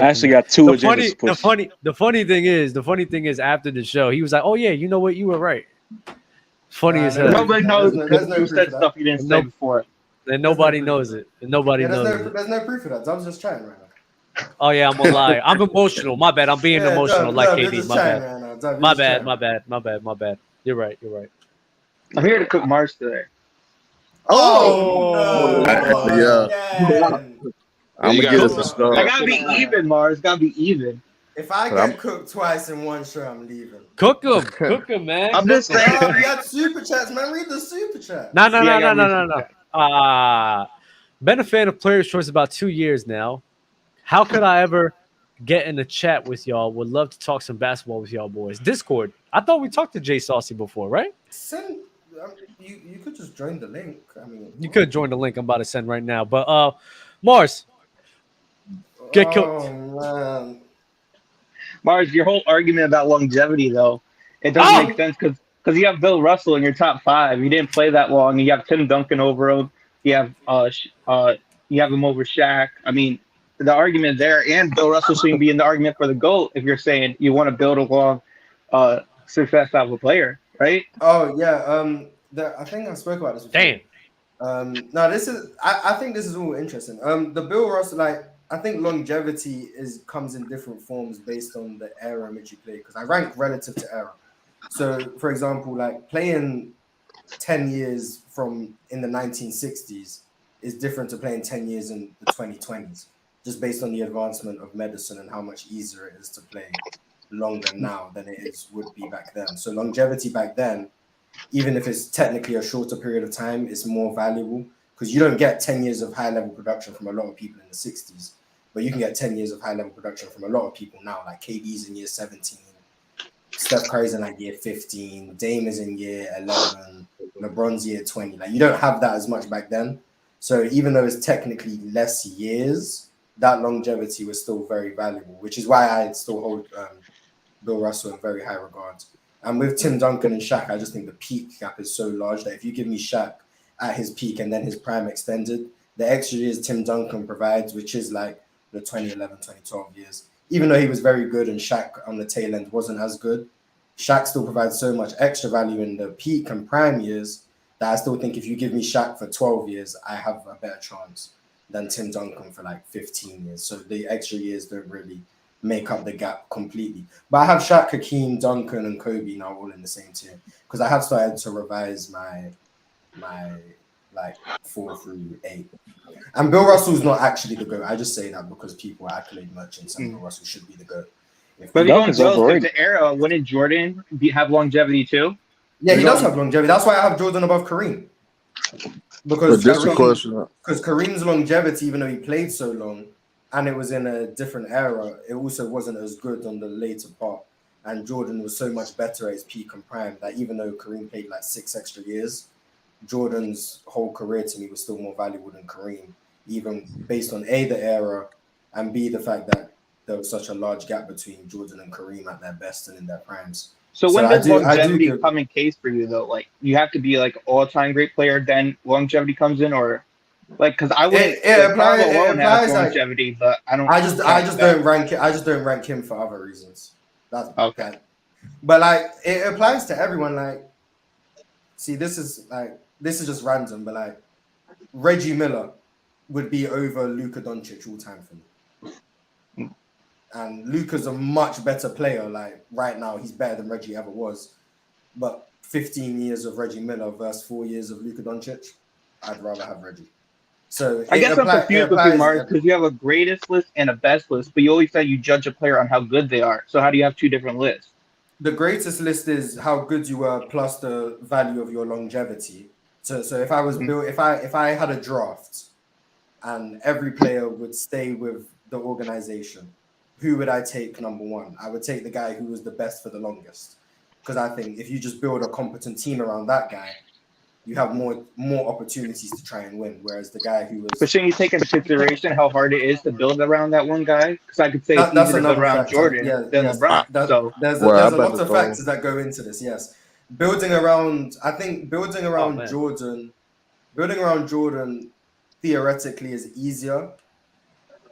I actually got 2 agendas. The funny thing is, after the show, he was like, "Oh yeah, you know what? You were right." Funny as hell. Nobody knows because you said stuff you didn't say before. And nobody knows it. And nobody knows it. There's no proof of that. Dub's just trying right now. Oh yeah, I'm gonna lie. I'm emotional. My bad. I'm being emotional like KD. My bad. You're right. I'm here to cook Marz today. Yeah. I'm gonna get us a start. I gotta be even, Marz. Gotta be even. If I get cooked twice in one show, I'm leaving. Cook him, man. I'm just saying. You got super chats, man. Read the super chat. No. Been a fan of Players Choice about 2 years now. How could I ever get in a chat with y'all? Would love to talk some basketball with y'all boys. Discord. I thought we talked to Jay Saucy before, right? You could just join the link. I mean, you could join the link I'm about to send right now. But Marz. Get cooked. Man. Marz, your whole argument about longevity, though, it doesn't make sense because you have Bill Russell in your top 5. You didn't play that long. You have Tim Duncan over him. You have him over Shaq. I mean, the argument there, and Bill Russell shouldn't be in the argument for the GOAT if you're saying you want to build a long success out of a player, right? Oh yeah. I think I spoke about this before. Damn. No, this is. I think this is all interesting. The Bill Russell, I think longevity comes in different forms based on the era in which you play. Because I rank relative to era. So, for example, playing 10 years in the 1960s is different to playing 10 years in the 2020s, just based on the advancement of medicine and how much easier it is to play longer now than it would be back then. So longevity back then, even if it's technically a shorter period of time, it's more valuable because you don't get 10 years of high-level production from a lot of people in the 60s, but you can get 10 years of high-level production from a lot of people now, like KD's in year 17, Steph Curry's in year 15, Dame is in year 11, LeBron's year 20. You don't have that as much back then. So even though it's technically less years, that longevity was still very valuable, which is why I still hold Bill Russell in very high regards. And with Tim Duncan and Shaq, I just think the peak gap is so large that if you give me Shaq at his peak and then his prime extended, the extra years Tim Duncan provides, which is the 2011, 2012 years, even though he was very good and Shaq on the tail end wasn't as good, Shaq still provides so much extra value in the peak and prime years that I still think if you give me Shaq for 12 years, I have a better chance than Tim Duncan for 15 years. So the extra years don't really make up the gap completely. But I have Shaq, Hakeem, Duncan, and Kobe now all in the same tier because I have started to revise my like 4 through 8. And Bill Russell's not actually the GOAT. I just say that because people are accolade merchants and Bill Russell should be the GOAT. But if you don't go with the era, wouldn't Jordan have longevity too? Yeah, he does have longevity. That's why I have Jordan above Kareem. Because Kareem's longevity, even though he played so long, and it was in a different era, it also wasn't as good on the later part. And Jordan was so much better at his peak and prime that even though Kareem played like 6 extra years, Jordan's whole career to me was still more valuable than Kareem, even based on A, the era, and B, the fact that there was such a large gap between Jordan and Kareem at their best and in their primes. So when does longevity come in case for you though? Like you have to be like all-time great player, then longevity comes in, or like because I wouldn't. It applies longevity, but I don't. I just don't rank it. I just don't rank him for other reasons. That's okay. But like it applies to everyone. Like, see, this is just random, but like Reggie Miller would be over Luka Doncic all time for me. And Luka's a much better player. Like right now, he's better than Reggie ever was. But 15 years of Reggie Miller versus 4 years of Luka Doncic, I'd rather have Reggie. So I guess I'm confused with you, Marz, because you have a greatest list and a best list, but you always say you judge a player on how good they are. So how do you have two different lists? The greatest list is how good you were plus the value of your longevity. So if I was if I had a draft and every player would stay with the organization, who would I take number one? I would take the guy who was the best for the longest. Because I think if you just build a competent team around that guy, you have more opportunities to try and win. Whereas the guy who was... But shouldn't you take into consideration how hard it is to build around that one guy? Because I could say it's easier to build around Jordan than LeBron. There's a lot of factors that go into this, yes. Building around Jordan theoretically is easier.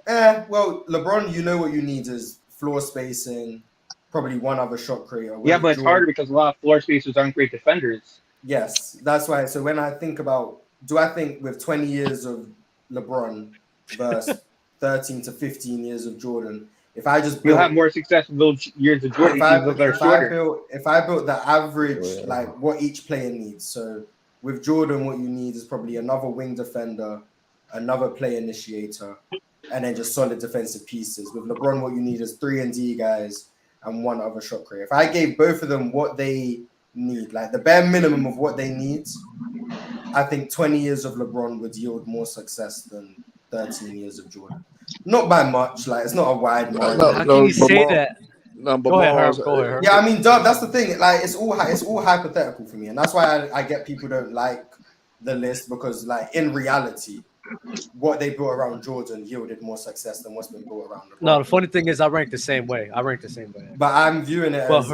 Well, LeBron, you know what you need is floor spacing, probably one other shot creator. Yeah, but it's harder because a lot of floor spacers aren't great defenders. Yes, that's why. So when I think about, do I think with 20 years of LeBron versus 13 to 15 years of Jordan, if I just you'll have more success with those years of Jordan. If I built the average, like what each player needs. So with Jordan, what you need is probably another wing defender, another play initiator, and then just solid defensive pieces. With LeBron, what you need is 3 and D guys and one other shot creator. If I gave both of them what they need, like the bare minimum of what they need, I think 20 years of LeBron would yield more success than 13 years of Jordan. Not by much, like it's not a wide margin. How can you say that? Go ahead, Herb. Yeah, I mean, Dub, that's the thing. Like it's all hypothetical for me, and that's why I get people don't like the list because, like, in reality, what they built around Jordan yielded more success than what's been built around LeBron. No, the funny thing is I rank the same way. But I'm viewing it as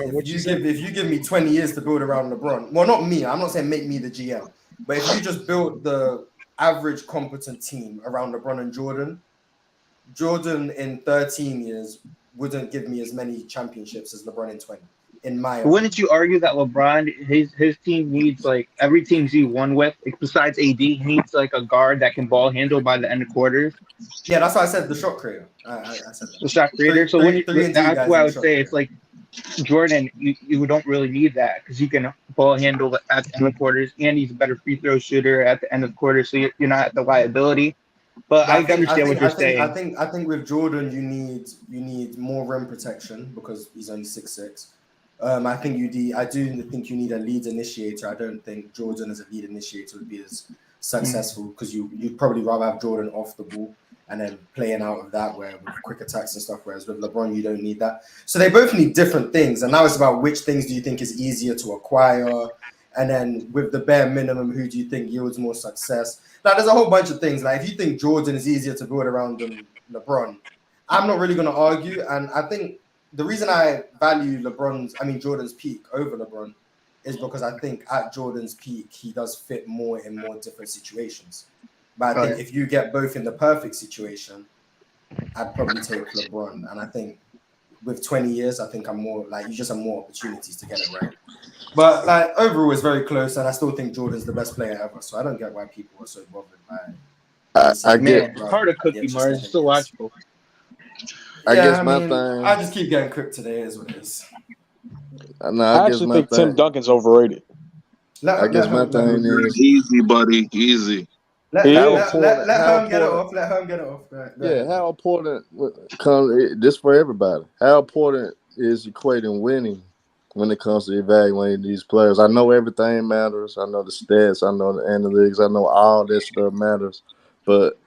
if you give me 20 years to build around LeBron, well, not me. I'm not saying make me the GM. But if you just build the average competent team around LeBron and Jordan in 13 years wouldn't give me as many championships as LeBron in 20. In my opinion. Wouldn't you argue that LeBron, his team needs, like, every team he won with, besides AD, he needs like a guard that can ball handle by the end of quarters? Yeah, that's why I said the shot creator. I said that. The shot creator. So that's why I would say it's like Jordan, you don't really need that because you can ball handle at the end of quarters, and he's a better free throw shooter at the end of quarters, so you're not the liability. But I understand what you're saying. I think with Jordan, you need more rim protection because he's only 6'6". I do think you need a lead initiator. I don't think Jordan as a lead initiator would be as successful because you'd probably rather have Jordan off the ball and then playing out of that where with quick attacks and stuff. Whereas with LeBron, you don't need that. So they both need different things. And now it's about which things do you think is easier to acquire. And then with the bare minimum, who do you think yields more success? Now, there's a whole bunch of things. Like if you think Jordan is easier to build around than LeBron, I'm not really going to argue. And I think the reason I value Jordan's peak over LeBron is because I think at Jordan's peak, he does fit more in more different situations. But I think if you get both in the perfect situation, I'd probably take LeBron. And I think with 20 years, I think I'm more like, you just have more opportunities to get it right. But like overall, it's very close. And I still think Jordan's the best player ever. So I don't get why people are so bothered by it's hard to cook you, Marz. It's so logical. I just keep getting cooked today, is what it is. I actually think Tim Duncan's overrated. I guess my thing is easy, buddy, easy. Let him get it off. Let him get it off. Yeah, how important this for everybody? How important is equating winning when it comes to evaluating these players? I know everything matters. I know the stats. I know the analytics. I know all that stuff matters. But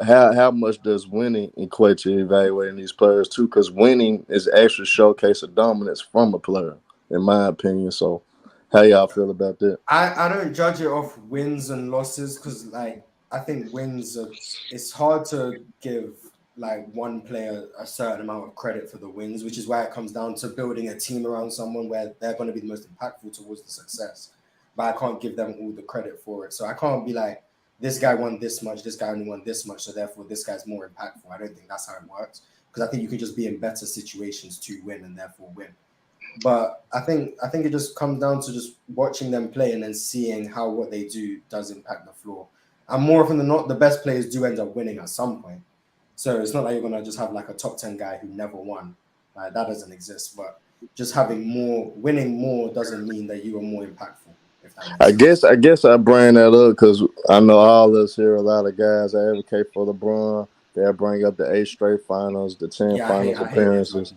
how much does winning equate to evaluating these players too? Because winning is actually showcase of dominance from a player, in my opinion. So, how y'all feel about that? I don't judge it off wins and losses because, like, I think it's hard to give like one player a certain amount of credit for the wins, which is why it comes down to building a team around someone where they're going to be the most impactful towards the success. But I can't give them all the credit for it. So I can't be like, this guy won this much, this guy only won this much, so therefore this guy's more impactful. I don't think that's how it works because I think you can just be in better situations to win and therefore win. But I think it just comes down to just watching them play and then seeing how what they do does impact the floor. And more often than not, the best players do end up winning at some point. So it's not like you're gonna just have like a top 10 guy who never won. That doesn't exist. But just winning more doesn't mean that you are more impactful. If that makes sense. I guess I bring that up because I know all of us here, a lot of guys that advocate for LeBron. They'll bring up the 8 straight finals, the 10 finals appearances,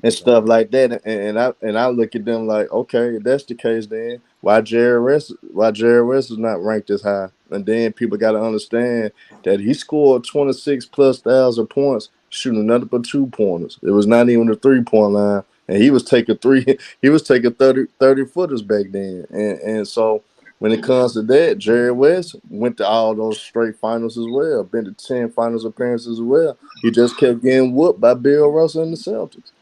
and stuff like that. And I look at them like, okay, if that's the case, then why Jerry West is not ranked as high? And then people got to understand that he scored 26,000+ points shooting nothing but 2-pointers. It was not even a 3-point line, and he was taking 30 footers back then. And so when it comes to that, Jerry West went to all those straight finals as well, been to 10 finals appearances as well. He just kept getting whooped by Bill Russell and the Celtics.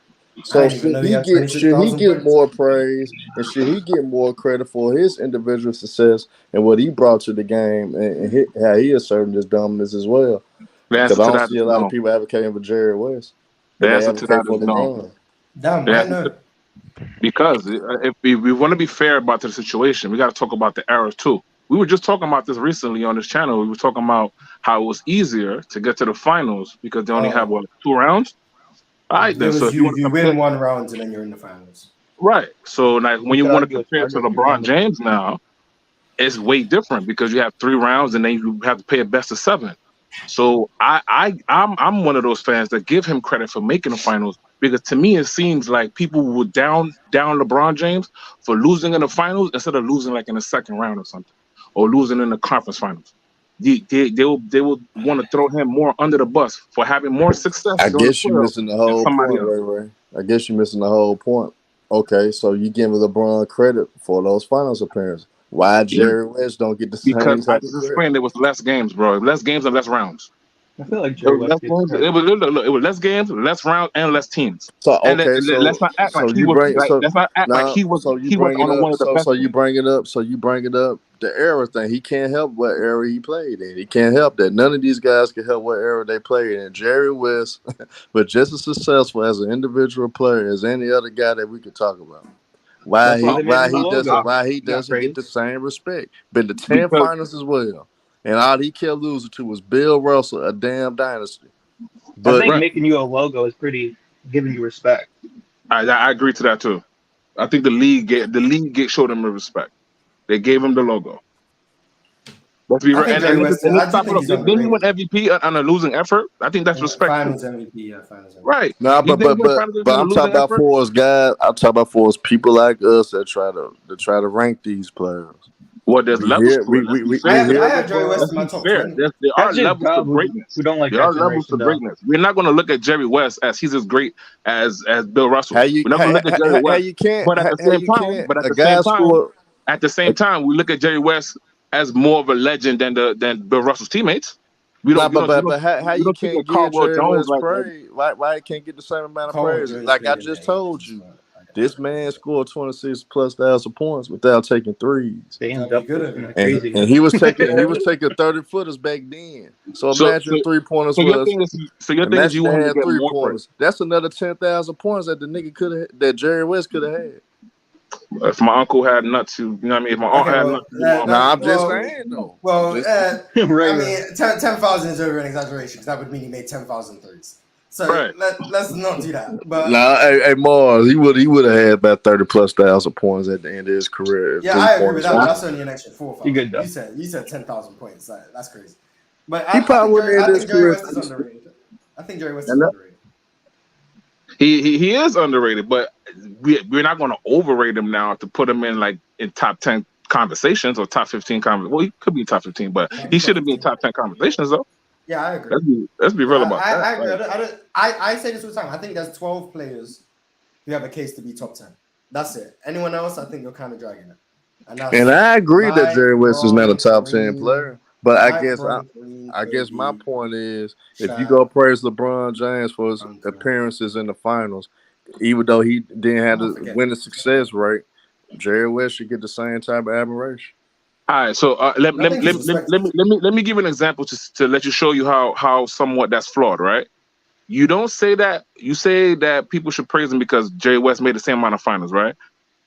So should he get more praise and should he get more credit for his individual success and what he brought to the game and how he asserted his dominance as well? Because I don't see a lot of people advocating for Jerry West. The answer to that is no. Damn, I know. Because if we want to be fair about the situation, we got to talk about the era too. We were just talking about this recently on this channel. We were talking about how it was easier to get to the finals because they only have 2 rounds. All right, then. So you win 1 round and then you're in the finals. Right. So like when you want to compare to LeBron James now, it's way different because you have 3 rounds and then you have to play a best of 7. So I'm one of those fans that give him credit for making the finals because to me it seems like people would down LeBron James for losing in the finals instead of losing like in the second round or something or losing in the conference finals. They will want to throw him more under the bus for having more success. I guess you're missing the whole point, Ray. I guess you're missing the whole point. Okay, so you give LeBron credit for those finals appearances. Why Jerry West don't get the same? Because I just explained there was less games, bro. Less games and less rounds. I feel like Jerry West it was less games, less rounds, and less teams. So okay, let's not act like he was. So you bring it up. The era thing. He can't help what era he played in. He can't help that. None of these guys can help what era they played in. Jerry West, but just as successful as an individual player as any other guy that we could talk about. Why he doesn't get the same respect? Been to 10 finals as well. And all he kept losing to was Bill Russell, a damn dynasty. But I think making you a logo is pretty giving you respect. I agree to that too. I think the league showed him respect. They gave him the logo. Let's be right. And then he went MVP on a losing effort. I think that's respect. Finals MVP, finals MVP. Right. No, but I'm talking about for us guys. I'm talking about for us people like us that try to rank these players. Well, there's levels. I have Jerry West in my top 20. There are levels to greatness. There are levels to greatness. We're not going to look at Jerry West as he's as great as Bill Russell. We're not going to look at Jerry West. But at the same time, we look at Jerry West as more of a legend than Bill Russell's teammates. But how you can't give Jerry West praise? Why he can't get the same amount of praise? Like I just told you. This man scored 26,000+ points without taking threes. And he was taking 30-footers back then. So imagine 3-pointers was. You want to get more points. That's another 10,000 points that the nigga that Jerry West could have had. If my uncle had nuts, you know what I mean? If my aunt had nuts. I'm just saying though. Well, I mean, 10,000 is over an exaggeration because that would mean he made 10,000 threes. So let's not do that. But hey, Marz, he would have had about 30,000+ points at the end of his career. Yeah, I agree with that. But that's only an extra 4 or 5. You good though? You said 10,000 points. That's crazy. But He probably would have I think Jerry West is underrated. I think Jerry West is underrated. He is underrated, but we're not going to overrate him now to put him in top 10 conversations or top 15 conversations. Well, he could be in top 15, but he shouldn't be in top 10 conversations though. Yeah, I agree. Let's be real about that. I agree. I say this all the time. I think there's 12 players who have a case to be top 10. That's it. Anyone else, I think you're kind of dragging it. And I agree that Jerry West is not a top 10 player. But I guess my point is, if you go praise LeBron James for his appearances in the finals, even though he didn't have the winning success rate, Jerry West should get the same type of admiration. All right, so let me give an example to let you show you how somewhat that's flawed, right? You don't say that. You say that people should praise him because Jerry West made the same amount of finals, right?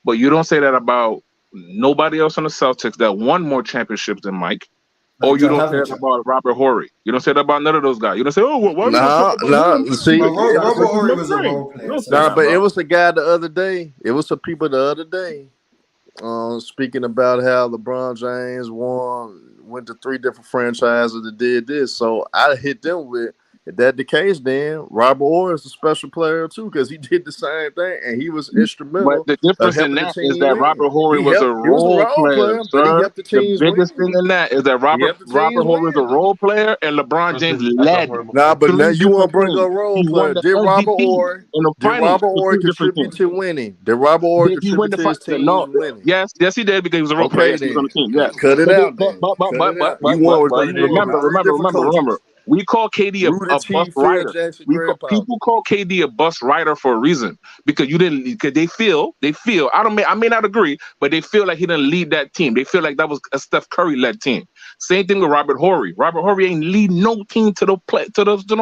But you don't say that about nobody else on the Celtics that won more championships than Mike. Or you don't say that about Robert Horry. You don't say that about none of those guys. You don't say, oh, well, why? No. See, Robert Horry was a role player. But it was the guy the other day. It was some people the other day. Speaking about how LeBron James went to 3 different franchises that did this. So I hit them with, if that's the case, then Robert Horry is a special player too, because he did the same thing and he was instrumental. But the difference in that is that Robert Horry was a role player. The biggest thing in that is that Robert Horry was a role player and LeBron James led. Nah, but now you want to bring a role player. Did Robert Horry contribute to winning? Did Robert Horry contribute to his team winning? Yes, he did because he was a role player. He was on the team. Yes. Cut it out. But remember. We call KD a bus rider. People call KD a bus rider for a reason because they feel. I may not agree, but they feel like he didn't lead that team. They feel like that was a Steph Curry led team. Same thing with Robert Horry. Robert Horry ain't lead no team to the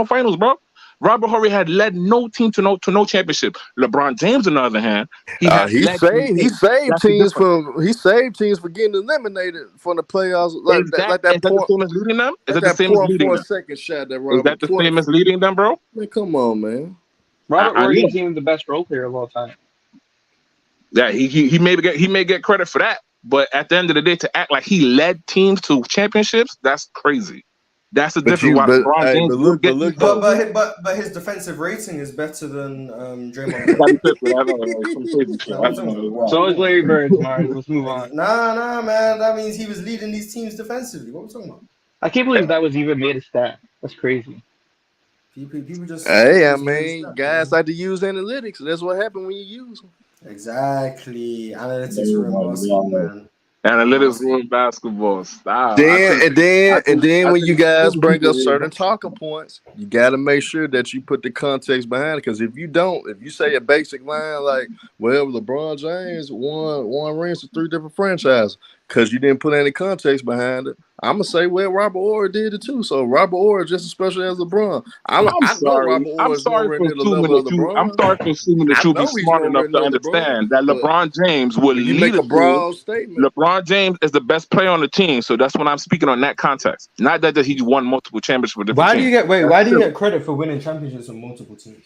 finals, bro. Robert Horry had led no team to no championship. LeBron James, on the other hand, he saved teams for getting eliminated from the playoffs. Is that the same as leading them? Is that the same as leading them? Is that the same as leading them, bro? Man, come on, man. Robert Horry is even the best role player of all time. Yeah, he may get credit for that, but at the end of the day, to act like he led teams to championships, that's crazy. That's the difference. But his defensive rating is better than Draymond. So is Larry Bird. Marz. Let's move on. Nah, man. That means he was leading these teams defensively. What are we talking about? I can't believe that was even made a stat. That's crazy. People just. Guys like to use analytics. That's what happened when you use them. Exactly. Analytics ruin basketball, man. Analytics ruin basketball. Stop. And then when you guys bring up certain talking points, you got to make sure that you put the context behind it. Because if you don't, if you say a basic line like, "Well, LeBron James won rings to 3 different franchises," because you didn't put any context behind it, I'm gonna say, well, Robert Horry did it too. So Robert Horry is just as special as LeBron. I'm sorry for assuming that you'll be smart enough to understand that LeBron James will lead a broad statement. LeBron James is the best player on the team, so that's when I'm speaking on that context. Not that he won multiple championships with different teams. Why do you get credit for winning championships on multiple teams?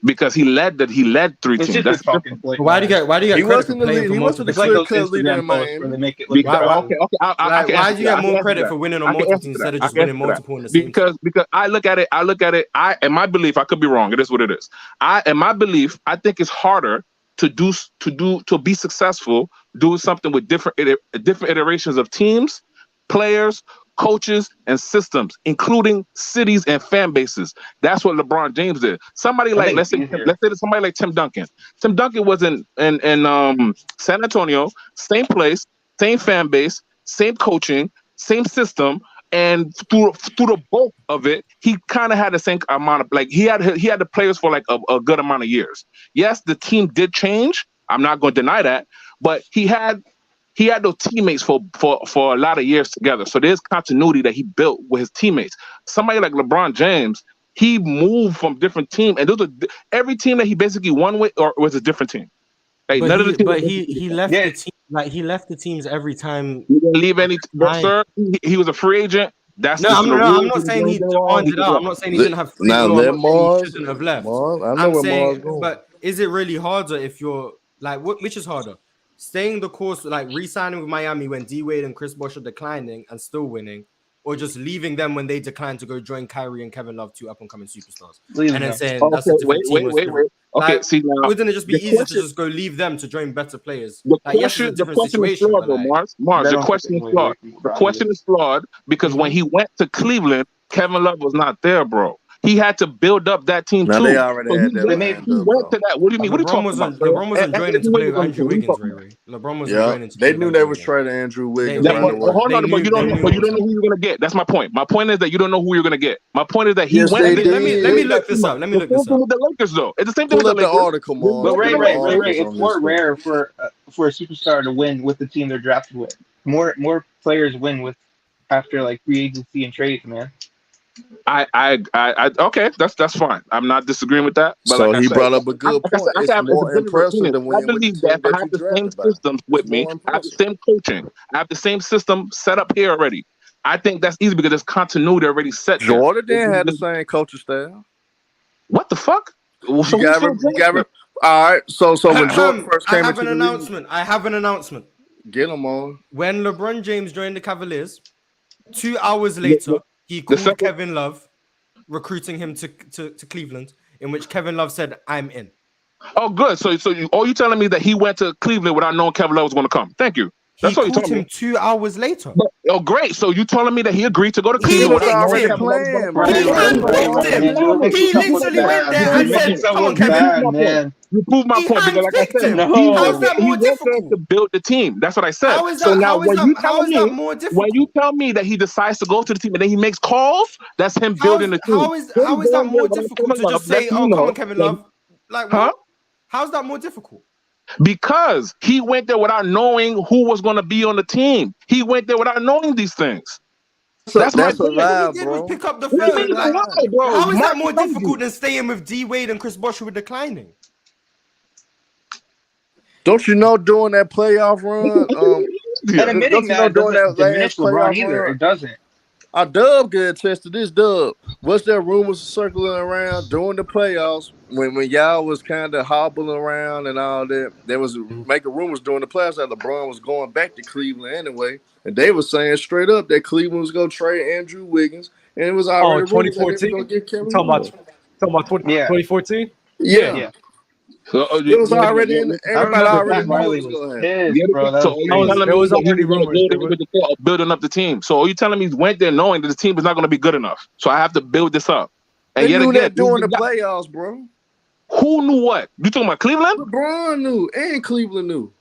Because he led 3 teams. That's why do you get credit for playing for multiple teams? Why do you get more credit for winning on multiple teams instead of just winning multiple in the same? Because I look at it. In my belief, I could be wrong. It is what it is. In my belief, I think it's harder to be successful doing something with different iterations of teams, players, coaches, and systems, including cities and fan bases. That's what LeBron James did. Somebody like let's say somebody like Tim Duncan. Tim Duncan was in San Antonio, same place, same fan base, same coaching, same system, and through the bulk of it, he kind of had the same amount of he had the players for like a good amount of years. Yes, the team did change. I'm not going to deny that, but he had those teammates for a lot of years together. So there's continuity that he built with his teammates. Somebody like LeBron James, he moved from different teams, and every team that he basically won with or was a different team. Like, he left the team. Like he left the teams every time. He didn't leave any. Sir, he was a free agent. That's No, just I'm not saying he demanded out. I'm not saying he didn't have free will. I'm not saying he shouldn't have left. I'm saying, but is it really harder if you're like, which is harder? Staying the course, like re-signing with Miami when D Wade and Chris Bosh are declining and still winning, or just leaving them when they decline to go join Kyrie and Kevin Love, 2 up-and-coming superstars, and then saying that's a different team. Wait. Okay, like, see now, wouldn't it just be easier to just go leave them to join better players? The like, question, yes, it's a different is situation, flawed, though, like, Marz. The question is flawed. The question is flawed because when he went to Cleveland, Kevin Love was not there, bro. He had to build up that team too. They already had that. He went to that. What do you mean? What are you talking about? LeBron wasn't joining to play with Andrew Wiggins, Ray. LeBron wasn't joining to They play knew with they was trading Andrew Wiggins. Hold on, but you don't know who you're gonna get. That's my point. My point is that you don't know who you're gonna get. My point is that he went. Let me look this up. Let me look this up. With the Lakers, though, it's the same thing with the Pull up Lakers. the article, Marz. But Ray, it's more rare for a superstar to win with the team they're drafted with. More players win with after like free agency and trades, man. Okay, that's fine. I'm not disagreeing with that. But so like he brought up a good point. It's more impressive than I believe that if I have the same systems with me, I have the same coaching, I have the same system set up here already. I think that's easy because there's continuity already set. Jordan didn't have the same coaching style. What the fuck? You got it. All right. So when Jordan first came into the league, I have an announcement. Get him on. When LeBron James joined the Cavaliers, 2 hours later, he called Kevin Love, recruiting him to Cleveland, in which Kevin Love said, "I'm in." Oh, good. So you telling me that he went to Cleveland without knowing Kevin Love was going to come? Thank you. That's what you told him 2 hours later. Oh, great. So you telling me that he agreed to go to Cleveland? He literally went there and said, "Come on, Kevin." You proved my point because, like I said, how's that more difficult to build the team? That's what I said. How is that more difficult? When you tell me that he decides to go to the team and then he makes calls, that's him building the team. How is that more difficult to just say, "Oh, come on, Kevin Love"? Like, what? How's that more difficult? Because he went there without knowing who was going to be on the team. He went there without knowing these things. That's my point. What he did was pick up the phone. Like, how is that more difficult than staying with D Wade and Chris Bosh who were declining? Don't you know during that playoff run? And admitting that doesn't diminish LeBron either. It doesn't. Our Dub good attest to this. Dub, what's there rumors circling around during the playoffs when y'all was kind of hobbling around and all that? There was making rumors during the playoffs that LeBron was going back to Cleveland anyway, and they were saying straight up that Cleveland was going to trade Andrew Wiggins, and it was already 2014. Talking about 2014. Yeah. It was already in. Everybody already knew it was already building up the team. So are you telling me he went there knowing that the team is not going to be good enough? So I have to build this up. And they knew that during the playoffs, bro. Who knew what? You talking about Cleveland? LeBron knew, and Cleveland knew.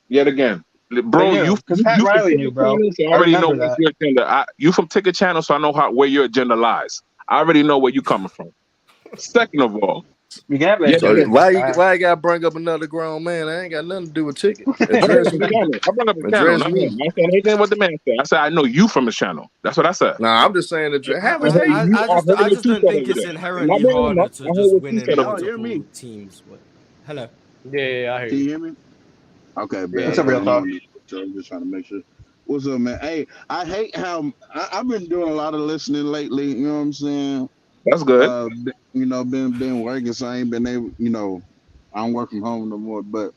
Yet again, bro, you Riley knew, bro. I already know what's your agenda. You from Ticket Channel, so I know where your agenda lies. I already know where you coming from. Second of all. So why you gotta bring up another grown man? I ain't got nothing to do with Ticket. I bring up the channel. I said anything what the man said. I said I know you from the channel. That's what I said. Nah, I'm just saying that. I just don't think it's inherently harder to just win in multiple teams. Hello. Yeah, I hear you. Can you hear me? Okay, man. What's up, real talk? I'm just trying to make sure. What's up, man? Hey, I hate how I've been doing a lot of listening lately. You know what I'm saying? That's good. Been working, so I ain't been able. I don't work from home no more. But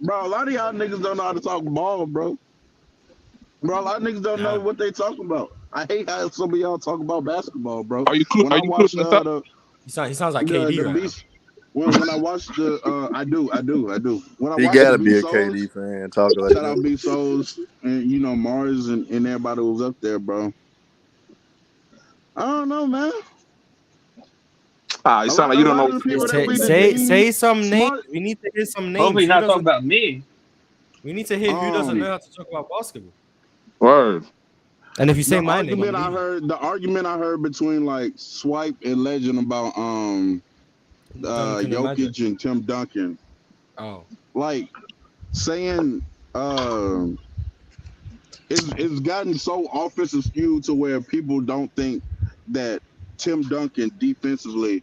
bro, a lot of y'all niggas don't know how to talk ball, bro. A lot of niggas don't know what they talking about. I hate how some of y'all talk about basketball, bro. Are you cool? He sounds like KD. When I watch I do. When I he gotta be a KD fan. Talking like shout out Big Souls and Marz and everybody who was up there, bro. I don't know, man. You sound like you don't know. Say some names. We need to hear some names. Hopefully not talking about me. We need to hear who doesn't know how to talk about basketball. Word. And if you say my name, the argument I heard between like Swipe and Legend about Jokic and Tim Duncan. Oh, like saying it's gotten so offensive skewed to where people don't think that Tim Duncan defensively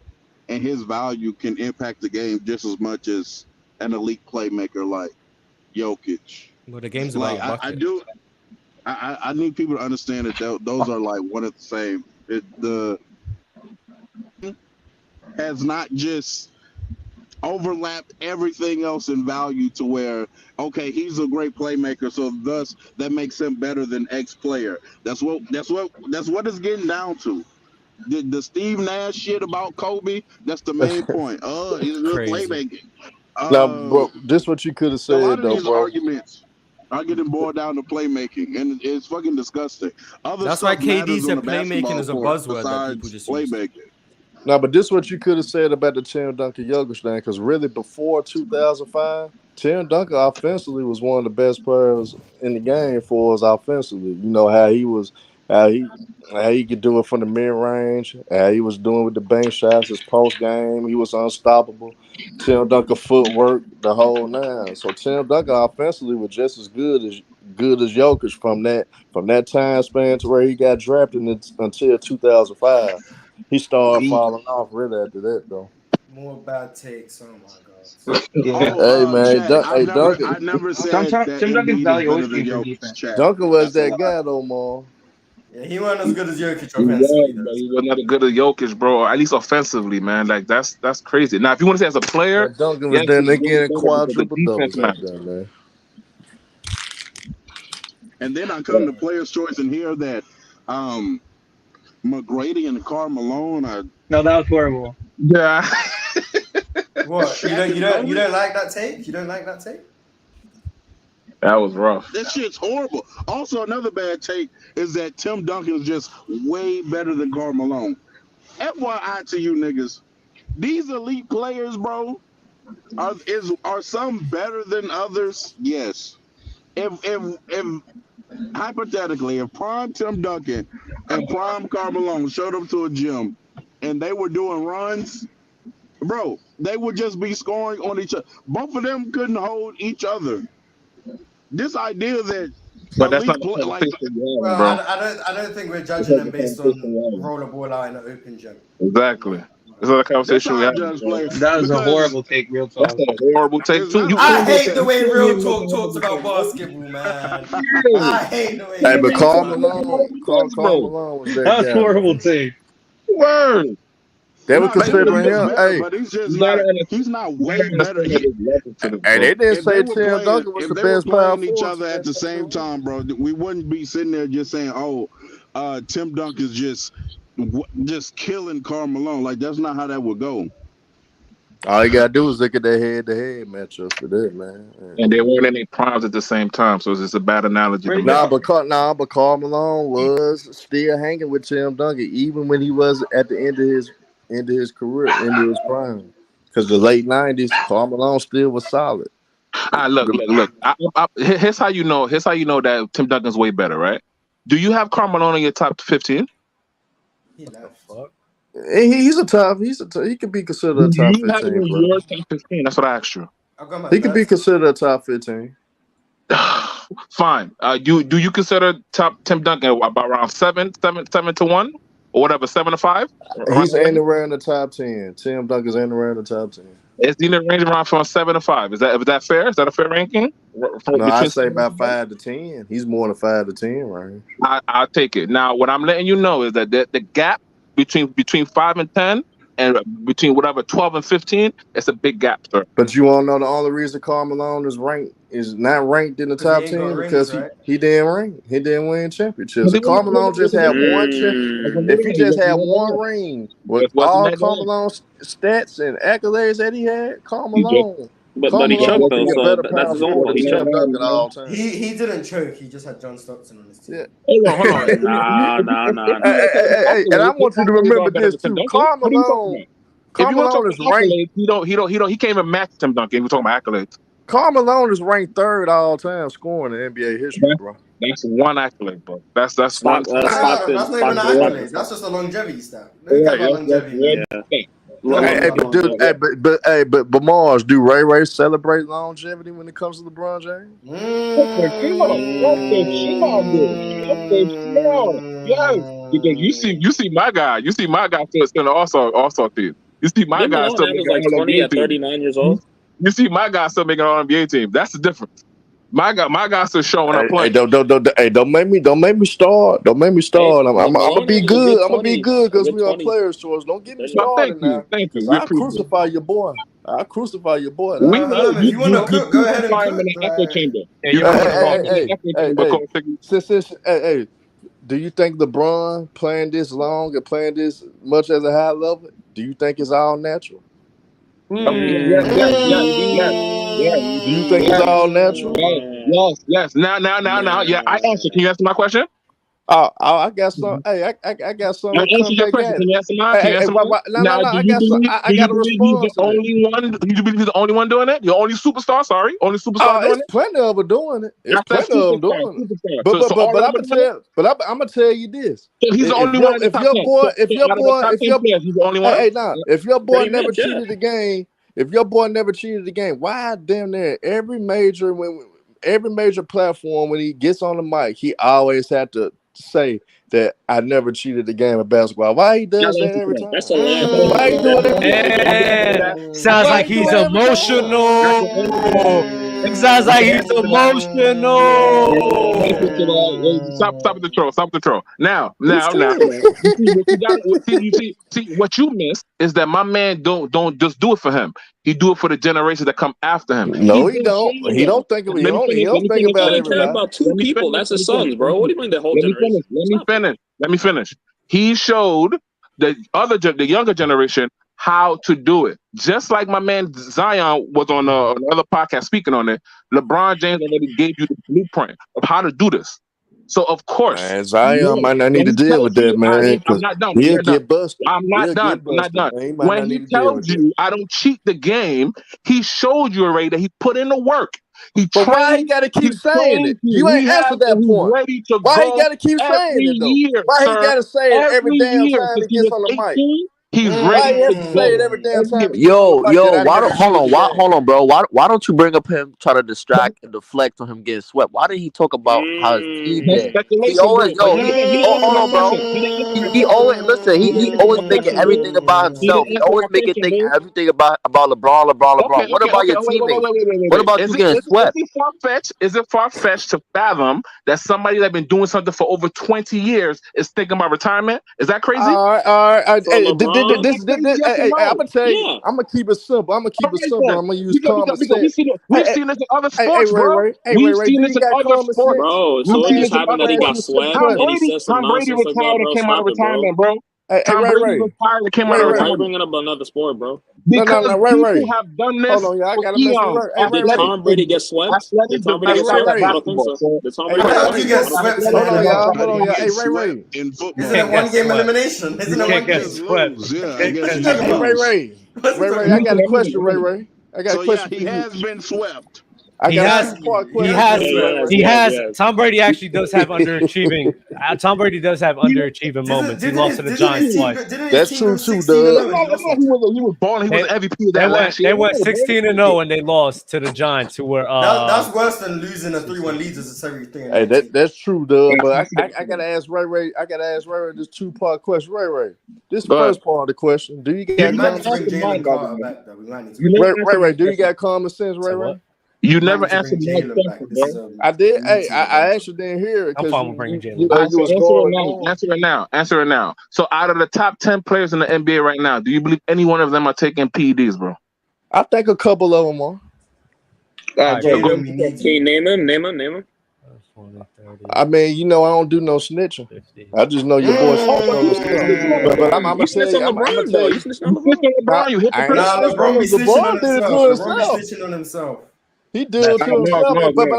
and his value can impact the game just as much as an elite playmaker like Jokic. Well, the game's like about bucket. I do. I need people to understand that those are like one of the same. The has not just overlapped everything else in value to where, okay, he's a great playmaker, so thus that makes him better than X player. That's what it's getting down to. The Steve Nash shit about Kobe, that's the main point. He's a good playmaker. Now, bro, this what you could have A said lot of though, these bro. arguments are getting boiled down to playmaking, and it's fucking disgusting. That's why KD matters said on the playmaking basketball is a court buzzword that people besides just use. playmaking. No, but this what you could have said about the Tim Duncan Jokic thing, because really before 2005, Tim Duncan offensively was one of the best players in the game for us offensively. You know how he could do it from the mid range, how he was doing with the bank shots, his post game, he was unstoppable. Tim Duncan footwork, the whole nine. So Tim Duncan offensively was just as good as Jokic from that time span to where he got drafted until 2005. He started falling off really after that, though. More bad takes. Oh my god. Hey man, Duncan. I never said that Tim Duncan's Embiid value is always better than came from Jokic. defense. Chat. Duncan was That's a that lie. guy though, man. Yeah, he wasn't as good as Jokic He offensively. was, but he was not as good as Jokic, bro. Or at least offensively, man. Like that's crazy. Now, if you want to say as a player, But Duncan was then getting quadruple doubles out there, man. And then I come to player's choice and hear that McGrady and Karl Malone. No, that was horrible. Yeah. What? You don't like that take? You don't like that take? That was rough. That shit's horrible. Also, another bad take is that Tim Duncan is just way better than Karl Malone. FYI to you niggas, these elite players, bro, are some better than others? Yes. If hypothetically, if prime Tim Duncan and prime Karl Malone showed up to a gym and they were doing runs, bro, they would just be scoring on each other. Both of them couldn't hold each other. This idea that But that's not elite the like conversation we're Well, having, bro. I don't think we're judging them based on roll a ball out in an open gym. Exactly. That's not the conversation we're having. Bro. That was a horrible take, real talk. That's a horrible take too. I hate the way real talk talks about basketball, man. I hate the way. Hey, but Karl Malone was that That was guy. a horrible take. Word. They were considering him. Hey, but he's just he's not way better. Hey, they didn't say Tim Duncan was the best power playing each forward. other at the same time, bro. We wouldn't be sitting there just saying, "Oh, Tim Duncan's just killing Karl Malone." Like that's not how that would go. All you gotta do is look at that head-to-head matchup for that, man. And they weren't in their primes at the same time, so it's just a bad analogy. But Karl Malone was still hanging with Tim Duncan, even when he was at the end of his career, end of his prime. Because the late '90s, Karl Malone still was solid. Look. Here's how you know. Here's how you know that Tim Duncan's way better, right? Do you have Karl Malone in your top 15? He left. Fuck. He could be considered a top 15. You have him in your top 15. That's what I asked you. He could be considered a top 15. Fine. Do you consider top Tim Duncan about around 7 to 1 or whatever, 7 to 5? He's anywhere in the top 10. Tim Duncan's anywhere in the top 10. It's in the range around from 7 to 5. Is that fair? Is that a fair ranking? No, I say about 5 to 10. He's more than 5 to 10 range. I'll take it. Now, what I'm letting you know is that the gap between 5 and 10 and between whatever 12 and 15, it's a big gap, sir. But you want to know the only reason Karl Malone is not ranked in the top 10 because he didn't ring. He didn't win championships. If Karl Malone just had one if he just had one ring with all Karl Malone's stats and accolades that he had, Karl Malone. But he choked though, so that's his own fault. He choked. He didn't choke. He just had John Stockton on his team. Yeah. Hold on. Nah. Hey, and I want you to remember this too. Karl Malone is ranked. He can't even match Tim Duncan. We're talking about accolades. Karl Malone is ranked 3rd all time scoring in NBA history, bro. That's one accolade, bro. That's one. That's not even an accolade. That's just a longevity stat. Longevity. But Marz, do Ray celebrate longevity when it comes to LeBron James? Because you see my guy still in the All-Star team. You see my guy still making like 20 at 39 years old. You see my guy still making an All-NBA team. That's the difference. My guys are showing up Hey, playing. don't make me start. Don't make me start. I'm gonna be good. I'm gonna be 20s. good because Good we are 20s. players' choice. Don't get me No, started now. thank you. Because We I appreciate it. crucify your boy. I crucify your boy. We Now. know If you want to cook, go ahead and crucify him cook. in the echo chamber. Yeah, You you're crucify running wrong. him in the echo chamber. Since do you think LeBron playing this long and playing this much as a high level? Do you think it's all natural? Yes. Do you think it's all natural? Yes. Now. Yeah, I answer. Can you answer my question? I got some. Hey, I got some. I answered your question. Can you answer mine? Can you answer mine? No. I got some. I got a response. Do you believe he's the only one doing it? The only superstar? Sorry, only superstar doing it. Plenty of them doing it. It's plenty of them doing it. But I'm gonna tell you this. So he's the only one. If your boy, he's the only one. If your boy never cheated the game, why damn near every major platform when he gets on the mic, he always had to say that I never cheated the game of basketball. Why he does that every time? That's a lie. Why he doing that? Sounds like he's emotional. It sounds like he's emotional. Stop the troll. Stop the troll. Now. See, what you miss is that my man don't just do it for him. He do it for the generation that come after him. No, he don't. He don't think of it. He don't think about He everybody. care about two people. That's his sons, bro. What do you mean the whole generation? Let me finish. He showed the younger generation how to do it. Just like my man Zion was on another podcast speaking on it. LeBron James already gave you the blueprint of how to do this. So of course, man, Zion might not need to deal with that, man. I'm not done. He'll get busted. I'm not done. When he tells you I don't cheat the game, he showed you already that he put in the work. But why he gotta keep saying it? You ain't answered that point. Why he gotta keep saying it though? Why he gotta say it every damn time he gets on the mic? He's ready. Why he has to say it every damn time? Yo, hold on, bro. Why don't you bring up him try to distract and deflect on him getting swept? Why did he talk about how his team did? He always, hold on, bro. He always He always making everything about himself. He always making everything about LeBron. What about your teammate? What about you getting swept? Is it far-fetched to fathom that somebody that's been doing something for over 20 years is thinking about retirement? Is that crazy? All right. I'm gonna tell you. I'm gonna keep it simple. I'm gonna use common sense. We've seen this in other sports, bro. We've seen this in other sports, bro. So it just happened that he got swept. Tom Brady retired and came out of retirement, bro. Tom Brady retired and came out of Why are you retirement. bringing up another sport, bro? Because people have done this. Hold on, y'all. I gotta mess with Ray. Did Tom Brady get swept? Did Tom Brady get swept? I don't think so. Did Tom Brady get swept? Hold on, y'all. Hey, Ray. Isn't it one game elimination? Isn't it one game? Swept. Ray. I got a question, Ray. I got a question. He has been swept. He has. Tom Brady actually does have underachieving. Tom Brady does have underachieving moments. He lost to the Giants twice. That's true too, Doug. He was balling. He was MVP of that last year. They went 16-0 and they lost to the Giants, who were. That's worse than losing a 3-1 lead as everything. Hey, that's true, Doug. But I gotta ask Ray. I gotta ask Ray this 2-part question. Ray. This first part of the question. Do you got common sense? Ray, do you got common sense, Ray? You never answered my question, bro. I did. Hey, I actually didn't hear it. I'm fine with bringing Jalen. Answer it now. So, out of the top 10 players in the NBA right now, do you believe any one of them are taking PEDs, bro? I think a couple of them are. Can you name him? I mean, I don't do no snitching. I just know your boy. But I'm gonna tell you. You snitching on LeBron? You hypocrite. LeBron be snitching on himself. He did it to himself. But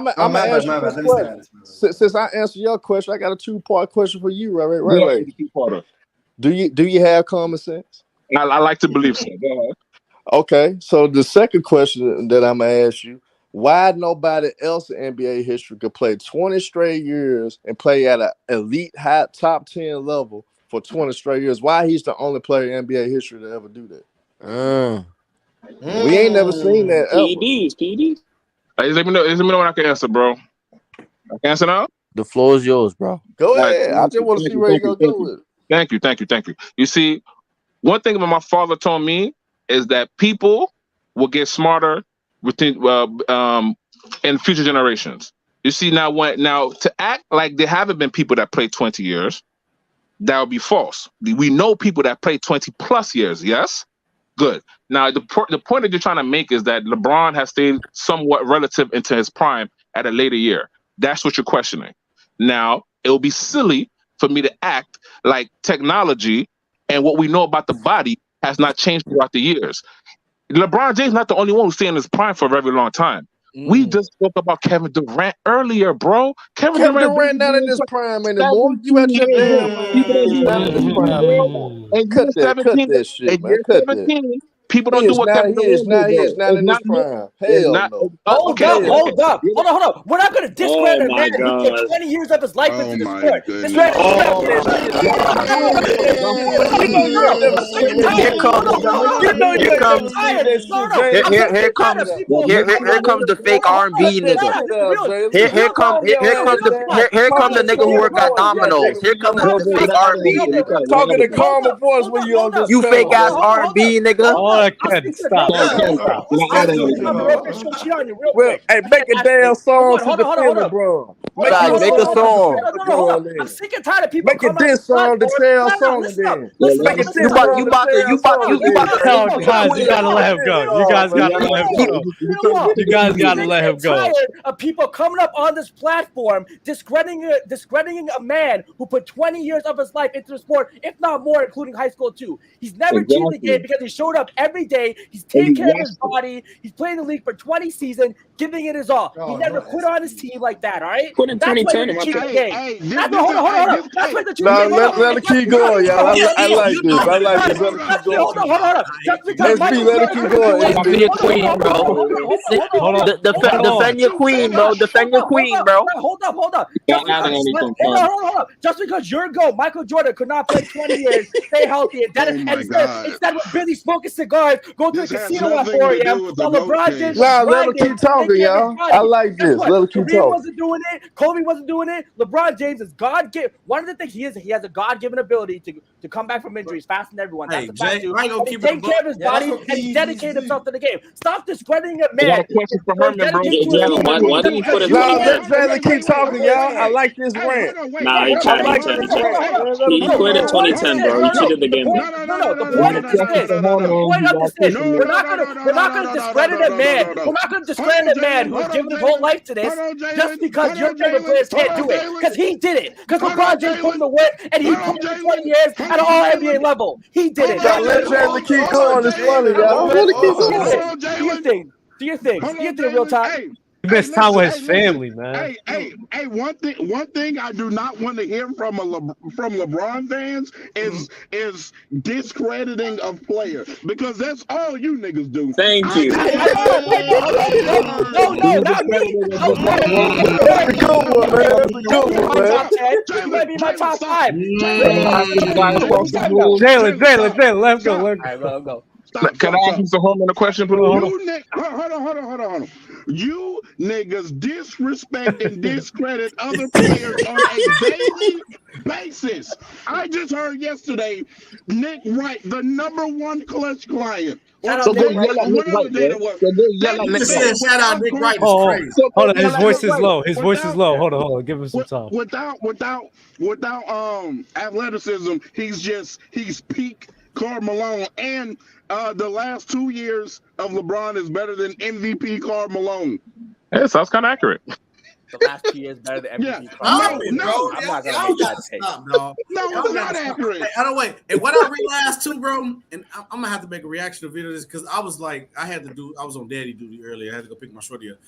I'm gonna ask you this question. Since I answered your question, I got a 2-part question for you, Ray. Do you have common sense? I like to believe so. Go ahead. Okay, so the second question that I'm gonna ask you: why nobody else in NBA history could play 20 straight years and play at an elite high top 10 level for 20 straight years? Why he's the only player in NBA history to ever do that? We ain't never seen that. PEDs. Let me know when I can answer, bro. I can answer now? The floor is yours, bro. Go ahead. I just want to see where you're going to go with it. Thank you. You see, one thing that my father told me is that people will get smarter within in future generations. You see now to act like there haven't been people that play 20 years, that would be false. We know people that play 20 plus years. Yes, good. Now the point that you're trying to make is that LeBron has stayed somewhat relative into his prime at a later year. That's what you're questioning. Now it will be silly for me to act like technology and what we know about the body has not changed throughout the years. LeBron James is not the only one who's staying in his prime for a very long time. We just spoke about Kevin Durant earlier, bro. Kevin Durant not in his prime anymore. You at your damn. He's not in his prime anymore. Cut that shit, man. Cut that. People don't do what Kevin Durant is. He is not in his prime. Hell no. Hold up. Hold on. We're not going to discredit a man who put 20 years of his life into the sport. Here comes the fake R&B nigga. Here comes the nigga who work at Domino's. Here comes the fake R&B nigga. Talking to calmer voice when you on this. You fake ass R&B nigga. Stop. Well, hey, make a damn song to defend LeBron. Make a song. I'm sick and tired of people. Make a diss song to tell song then. Make a diss song. You about to. Guys, you gotta let him go. You guys gotta let him go. You guys gotta let him go. Tired of people coming up on this platform discrediting a man who put 20 years of his life into the sport, if not more, including high school too. He's never cheated the game because he showed up every day. He's taking care of his body. He's playing the league for 20 seasons, giving it his all. He never quit on his team like that, all right? Quit in 2010. Hold on. That's why the cheating game. Let it keep going, y'all. I like this. Let it keep going. Hold on. Let it keep going. Be a queen, bro. Defend your queen, bro. Defend your queen, bro. Hold up. Hold up. Just because your goal, Michael Jordan, could not play 20 years, stay healthy, and instead of Billy smoking cigars, go to a casino at 4 a.m. while LeBron James. Let him keep talking, y'all. I like this. Let him keep talking. Wasn't doing it. Kobe wasn't doing it. LeBron James is God-given. One of the things he has a God-given ability to come back from injuries faster than everyone. That's a fact too. He take care of his body and dedicate himself to the game. Stop discrediting a man. Why didn't you put it? Let keep talking, y'all. I like this rant. Nah, he quit in 2010, bro. He cheated the game. No. The point of this is, we're not gonna discredit a man. We're not gonna discredit a man who's given his whole life to this just because your favorite players can't do it. Because he did it. Because LeBron James put in the work and he put in 20 years at an all NBA level. He did it. Let Jalen keep going. It's funny, y'all. Let it keep going. Do your thing real time. He missed time with his family, man. Hey, one thing I do not want to hear from LeBron fans is discrediting of players, because that's all you niggas do. Thank you. No, not me. That's a good one, man. That's a good one, man. You might be my top 5. Jalen, let him go. All right, let him go. Can I ask Mr. Holman a question, please? Hold on. You niggas disrespect and discredit other players on a daily basis. I just heard yesterday Nick Wright, the #1 clutch client. Shout out Nick Wright. Hold on, his voice is low. Hold on. Give him some time. Without athleticism, he's peak Karl Malone, and the last 2 years of LeBron is better than MVP Karl Malone. Yeah, sounds kind of accurate. The last 2 years better than MVP Karl Malone. No, I'm not gonna make that take. No, it's not accurate. I don't wait. And what I realized too, bro, and I'm gonna have to make a reaction video to this because I was on daddy duty earlier. I had to go pick my shorty up.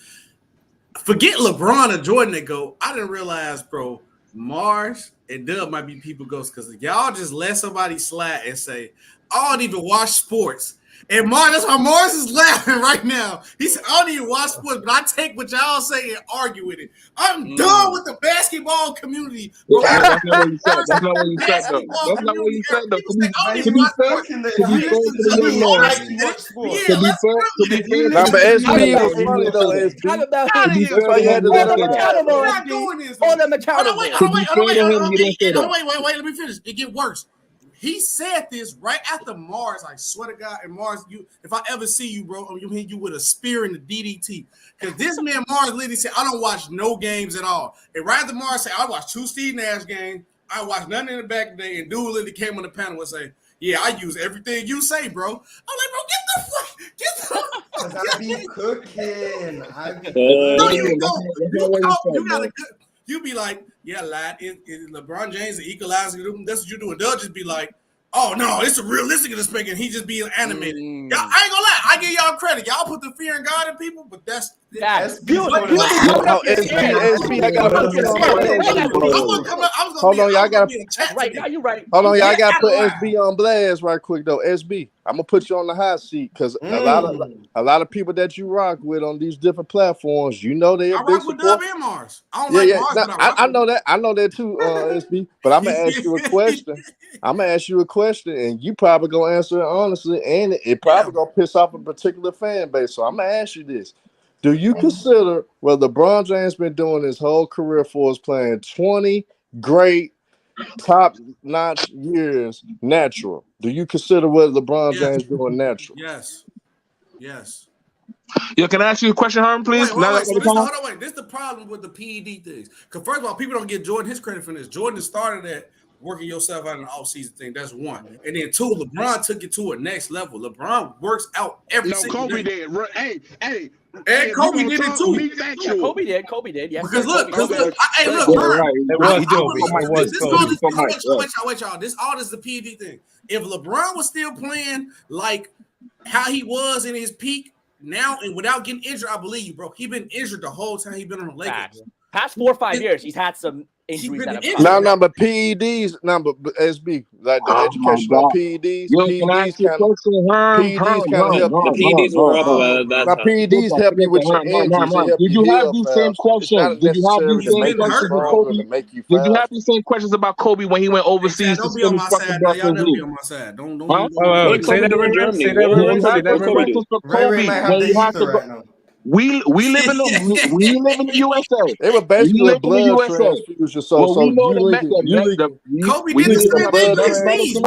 Forget LeBron and Jordan that go. I didn't realize, bro, Marz and Dub might be people ghosts because y'all just let somebody slide and say, I don't even watch sports. And Marz, that's why Marz is laughing right now. He said, I don't even watch sports, but I take what y'all say and argue with it. I'm done with the basketball community. Bro. That's not what you said. That's not what you said, though. That's not what you said, though. To be fair to the young man. But SB was funny, though, SB. That's why you had to let him Hold on, wait, let me finish. It get worse. He said this right after Marz. I swear to God, and Marz, if I ever see you, bro, I'm gonna hit you with a spear in the DDT. Because this man Marz literally said, I don't watch no games at all. And right after Marz said, I watched 2 Steve Nash games. I watched nothing in the back today. And dude literally came on the panel and say, yeah, I use everything you say, bro. I'm like, bro, get the fuck. Because I be cooking. No, you don't. You got a good. You be like, yeah, lad, is LeBron James an equalizer? That's what you do. And they'll just be like, oh no, it's a realistic in the speaking. He just being animated. Y'all, I ain't gonna lie. I give y'all credit. Y'all put the fear in God in people, but that's Hold on, y'all gotta. Right now, you're right. Hold on, y'all gotta put SB on blast right quick though. SB, I'm gonna put you on the hot seat because a lot of people that you rock with on these different platforms, you know they're I rock with Dub and Marz. I don't like Marz, but I know that. I know that too, SB. But I'm gonna ask you a question. And you probably gonna answer it honestly, and it probably gonna piss off a particular fan base. So I'm gonna ask you this. Do you consider what LeBron James been doing his whole career for us, playing 20 great, top-notch years natural? Do you consider what LeBron James doing natural? Yes. Yo, can I ask you a question, Harden, please? Hold on. This is the problem with the PED things. Because first of all, people don't give Jordan his credit for this. Jordan started that working yourself out in the offseason thing. That's one. And then two, LeBron took it to a next level. LeBron works out every single Kobe day. did. Hey. And Kobe did it too. Yeah, Kobe did. Yes. Because look, Kobe look. Hey, look, wait, y'all. This is the PED thing. If LeBron was still playing like how he was in his peak now and without getting injured, I believe you, bro. He been injured the whole time he been on the Lakers. Past 4 or 5 years, he's had some injuries. No, but PEDs, but SB, like the educational PEDs, PEDs help you with your injuries. Did you have these same questions? Did you have these same questions about Kobe when he went overseas? Don't be on my side. Y'all never be on my side. Don't. Say that again. We live in the USA. They were basically a blood transfusion. So Kobe did the same thing.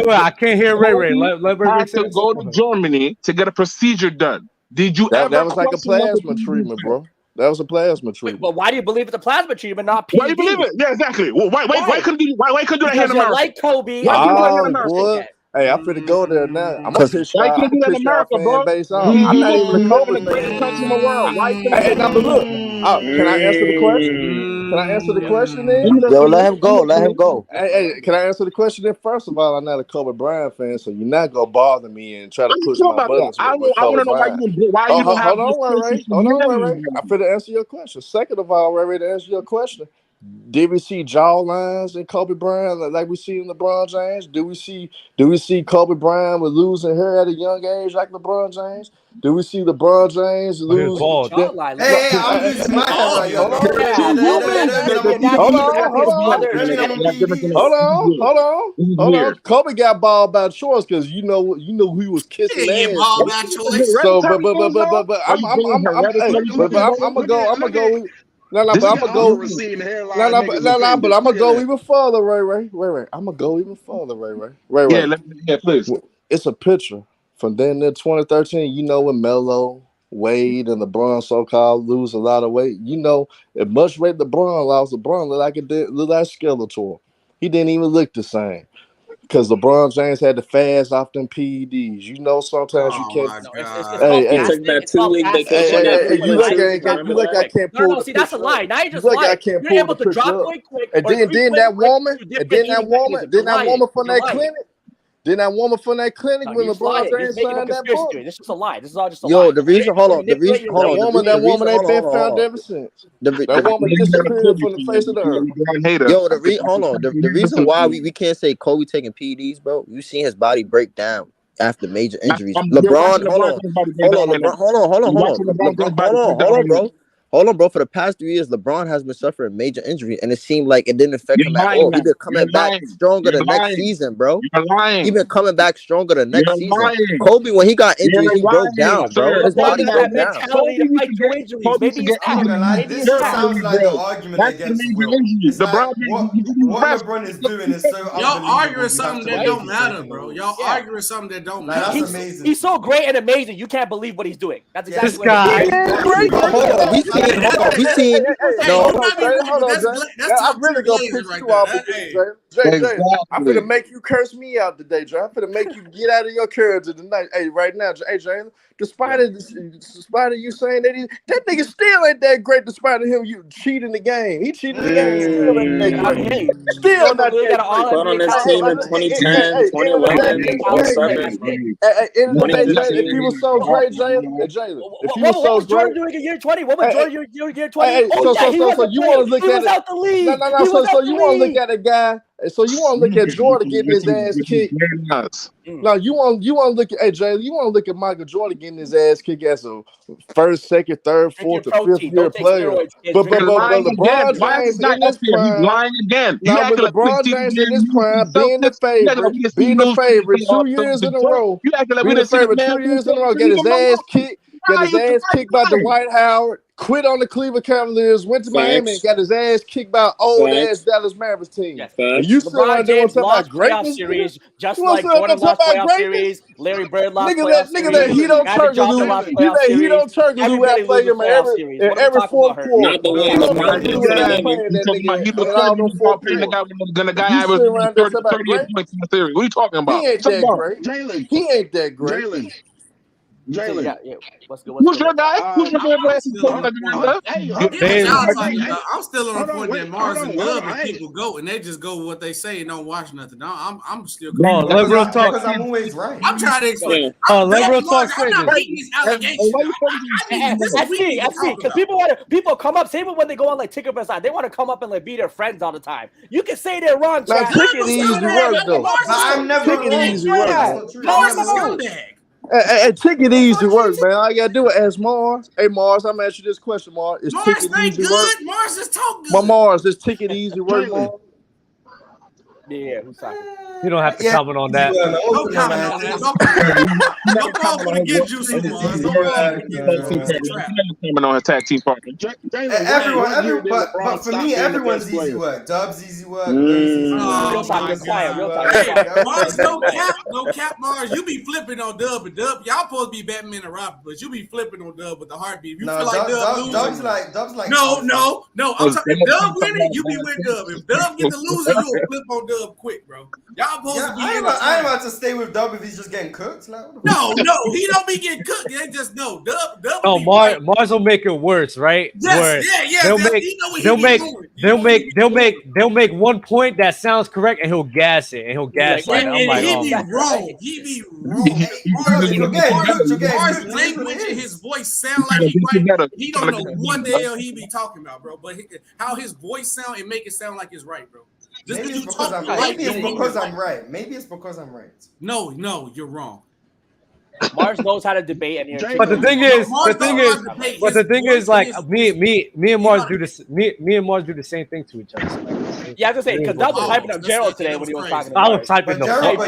I can't hear Ray. Let Ray have to go to Germany to get a procedure done. Did you ever? That was like a plasma treatment, bro. That was a plasma treatment. But why do you believe it's a plasma treatment, not PED? Why do you believe it? Yeah, exactly. Well, why couldn't you do that here in America? Like Kobe. Why do you do that here in America? Hey, I'm finna go there now. I'm gonna pitch why can't do that in America, bro? I'm not even the greatest country in the world. Hey, now, but look. Can I answer the question? Can I answer the question then? Yo, let him go. Hey, can I answer the question then? First of all, I'm not a Kobe Bryant fan, so you're not gonna bother me and try to push my buttons. I want to know why you don't have this. Hold on, Ray. I'm finna answer your question. Second of all, Ray, to answer your question. Did we see jaw lines in Kobe Bryant like we see in LeBron James? Do we see Kobe Bryant with losing hair at a young age like LeBron James? Do we see LeBron James lose? Hey, I'm just smiling. Hold on. Kobe got ball by choice because you know he was kissing ass. Ball by choice. So, but I'm gonna go. No, but I'm gonna go. But I'm gonna go even further, Ray. I'm gonna go even further, Ray. Yeah, please. It's a picture from then in 2013. You know when Melo, Wade, and LeBron so-called lose a lot of weight. You know, as much weight LeBron lost, LeBron looked like Skeletor. He didn't even look the same. Because LeBron James had to fast off them PEDs. You know, sometimes you can't. You look like I can't pull. No, see, that's a lie. Now you just lie. I can't pull the picture up. And then that woman from that clinic. Then that woman from that clinic when LeBron James signed that book. This is a lie. This is all just a lie. That woman ain't been found ever since. That woman disappeared from the face of the earth. Yo, the reason why we can't say Kobe taking PEDs, bro, you seen his body break down after major injuries. LeBron, hold on, bro. Hold on, bro. For the past 3 years, LeBron has been suffering major injury, and it seemed like it didn't affect him at all. He's been coming back stronger the next season, bro. He's been coming back stronger the next season. Kobe, when he got injured, he broke down, bro. His body broke down. This sounds like the argument against Will. What LeBron is doing is so y'all arguing something that don't matter, bro. Y'all arguing something that don't matter. That's amazing. He's so great and amazing. You can't believe what he's doing. That's exactly this guy. We seen. No, I'm really gonna piss you off, Jay. I'm gonna make you curse me out today, Jay. I'm gonna make you get out of your character tonight. Hey, right now, Jay. Despite you saying that nigga still ain't that great. Despite him, you cheating the game. He cheated the game. Still ain't that great. Still not that great. Put on this team in 2010, 2011, 07. If he was so great, Jalen. If he was so what was Jordan great. doing in year 20? What was Jordan doing year 20? So you want to look at it? Out the league. No. So you want to look at a guy. So you want to look at Jordan getting his ass kicked? No, you want to look at Jalen. You want to look at Michael Jordan getting his ass kicked as a first, second, third, fourth, or fifth year player. But LeBron James in this prime. Now with LeBron James in this prime, being the favorite 2 years in a row, being the favorite 2 years in a row, get his ass kicked. Got his ass kicked by Dwight Howard, quit on the Cleveland Cavaliers, went to Miami, and got his ass kicked by old-ass Dallas Mavericks team. And you still out there talking about greatness? Series, just like Jordan lost playoff series, Larry Bird lost playoff series. Nigga, that Hedo Turkers who have played him in every fourth quarter. Not the way LeBron did. The guy averaged 38 points in the series. What are you talking about? He ain't that great. Jalen. Yeah. What's good? Who's your guy? Who's your favorite? I'm still on the point that Marz and Love and people go and they just go with what they say and don't watch nothing. No, I'm still. Let bro talk. Because I'm always right. I'm trying to explain. Let bro talk. I'm not making these allegations. Because people come up, same when they go on like Ticker Beside, they want to come up and like be their friends all the time. You can say they're wrong. Now, Ticket easy work though. I'm never easy work. Marz is a scumbag. Hey, Ticket easy work, man. All you gotta do is ask Marz. Hey, Marz, I'm gonna ask you this question, Marz. Is Ticket easy work? Marz is talking good. But Marz, is Ticket easy work, Marz? Yeah, who's talking? You don't have to comment on that. No comment on that. No problem to get juicy, Marz. No Comment on his tag team partner. Everyone, but for me, everyone's easy work. Dub's easy work. Real talk. Marz, no cap, Marz. You be flipping on Dub, and Dub, y'all supposed to be Batman and Robin, but you be flipping on Dub with the heartbeat. You feel like Dub losing. Dub's like. No. I'm talking. If Dub winning, you be with Dub. If Dub get the loser, you'll flip on Dub quick, bro. Y'all supposed to be. I ain't about to stay with Dub if he's just getting cooked. Like, no, he don't be getting cooked. They just know Dub. No, Marz will make it worse, right? Yes, They'll make 1 point that sounds correct, and he'll gas it, and he'll gas it. I'm like, he be wrong. Marz language and his voice sound like he right. He don't know what the hell he be talking about, bro. But how his voice sound, it make it sound like it's right, bro. Maybe it's because I'm right. Maybe it's because I'm right. No, you're wrong. Marz knows how to debate, and but the thing is, like me and Marz do this. Me and Marz do the same thing to each other. So like, yeah, I was gonna say because Doug was typing up Gerald today when he was talking. I was typing the Gerald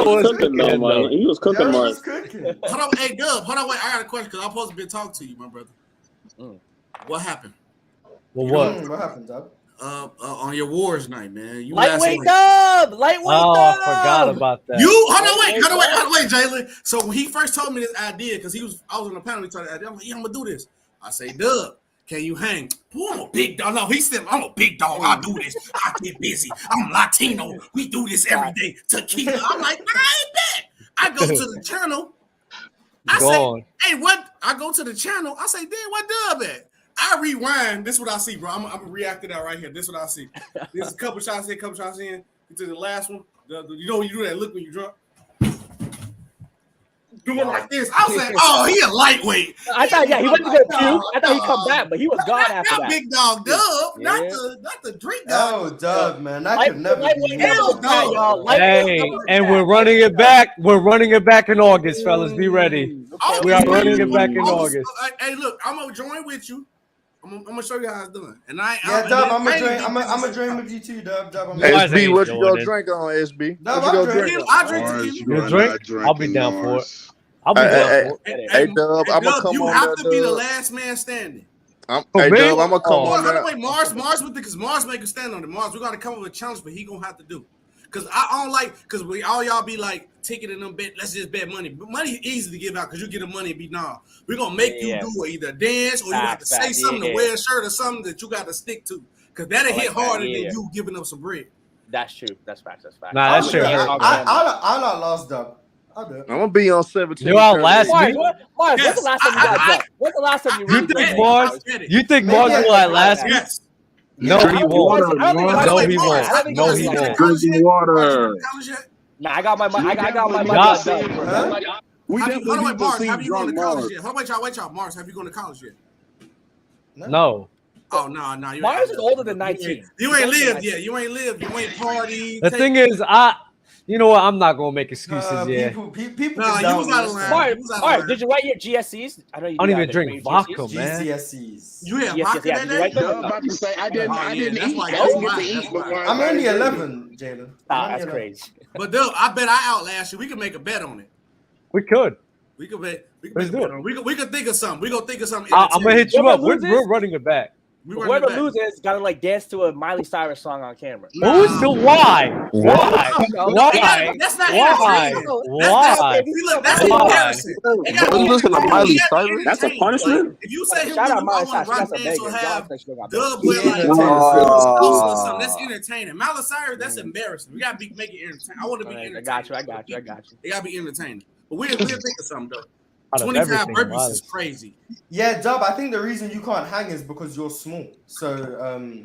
was cooking, man. He was cooking, Marz. Hold on, hey Dub, hold on, wait. I got a question because I'm supposed to be talking to you, my brother. What happened? Well, what happened, Dub? On your wars night, man. Lightweight Dub. I forgot about that. Hold on, wait, Jalen. So when he first told me this idea, because I was on the panel, he told me the idea. I'm like, yeah, I'm gonna do this. I say, Dub, can you hang? Boy, I'm a big dog. No, he said, I'm a big dog. I'll do this. I get busy. I'm Latino. We do this every day. Tequila. I'm like, I ain't bet. I go to the channel. I say, hey, what? I go to the channel. I say, damn, what Dub at? I rewind. This is what I see, bro. I'm gonna react to that right here. This is what I see. There's a couple shots in, to the last one. You know when you do that look when you're drunk. doing like this. I was like, oh, he a lightweight. I thought, he went to go puke. I thought he'd come back, but he was gone after that. Big dog Dub, not the drink dog. Oh, Dub, man, that could never be. Hey, and we're running it back. We're running it back in August, fellas. Be ready. We are running it back in August. Hey, look, I'm gonna join with you. I'm gonna show you how it's done. And Dub, I'm gonna drink with you too, Dub. SB, what you gonna drink on, SB? Dub, what you gonna drink? I drink tequila. You drink? I'll be down for it. I'll be down for it. Hey, Dub, I'm gonna come on. You have to be the last man standing. Hey, Dub, I'm gonna come on. Wait, Marz with because Marz make a stand on it. Marz, we gotta come up with a challenge, but he gonna have to do. Cause I don't like, cause we all y'all be like ticketing them bet. Let's just bet money. But money is easy to give out because you get the money and be we're gonna make you do either dance or you have to say something to wear a shirt or something that you got to stick to. Cause that'll hit harder than you giving up some bread. That's true. That's facts. Nah, that's true. I'll not last, Dub. I'll do it. I'm gonna be on 17. You all last week? Marz, when's the last time you got drunk? When's the last time you really drank? You think Marz will at last week? Yes. No, he won't. No, he won't. No, he won't. Drinking water. Nah, I got my money. We definitely Marz, have you gone to college yet? How about y'all? Marz, have you gone to college yet? No. Oh no. Marz is older than 19. You ain't lived yet. You ain't partied. The thing is, you know what? I'm not gonna make excuses. People. No, you was out of line. Marz, did you write your GSCs? I know you. I don't even drink vodka, man. GCSEs. You have vodka that day? I was about to say I didn't eat. I didn't get to eat. I'm only 11, Jalen. That's crazy. But Dub, I bet I outlast you. We can make a bet on it. We could. We could bet. Let's do it. We could think of something. We gonna think of something. I'm gonna hit you up. We're running it back. Whoever loses gotta like dance to a Miley Cyrus song on camera. Who's still why? Why? That's not why? Why? Look, that's embarrassing. Listen to Miley Cyrus. That's a punishment. If you say Shout out Miley Cyrus, Cyrus. dance will have That's Dub with like something. That's entertaining. Miley Cyrus, that's embarrassing. We gotta make it entertaining. I want to be entertaining. I got you. It gotta be entertaining. But we'll think of something though. 25 burpees is crazy. Yeah, Dub, I think the reason you can't hang is because you're small. So like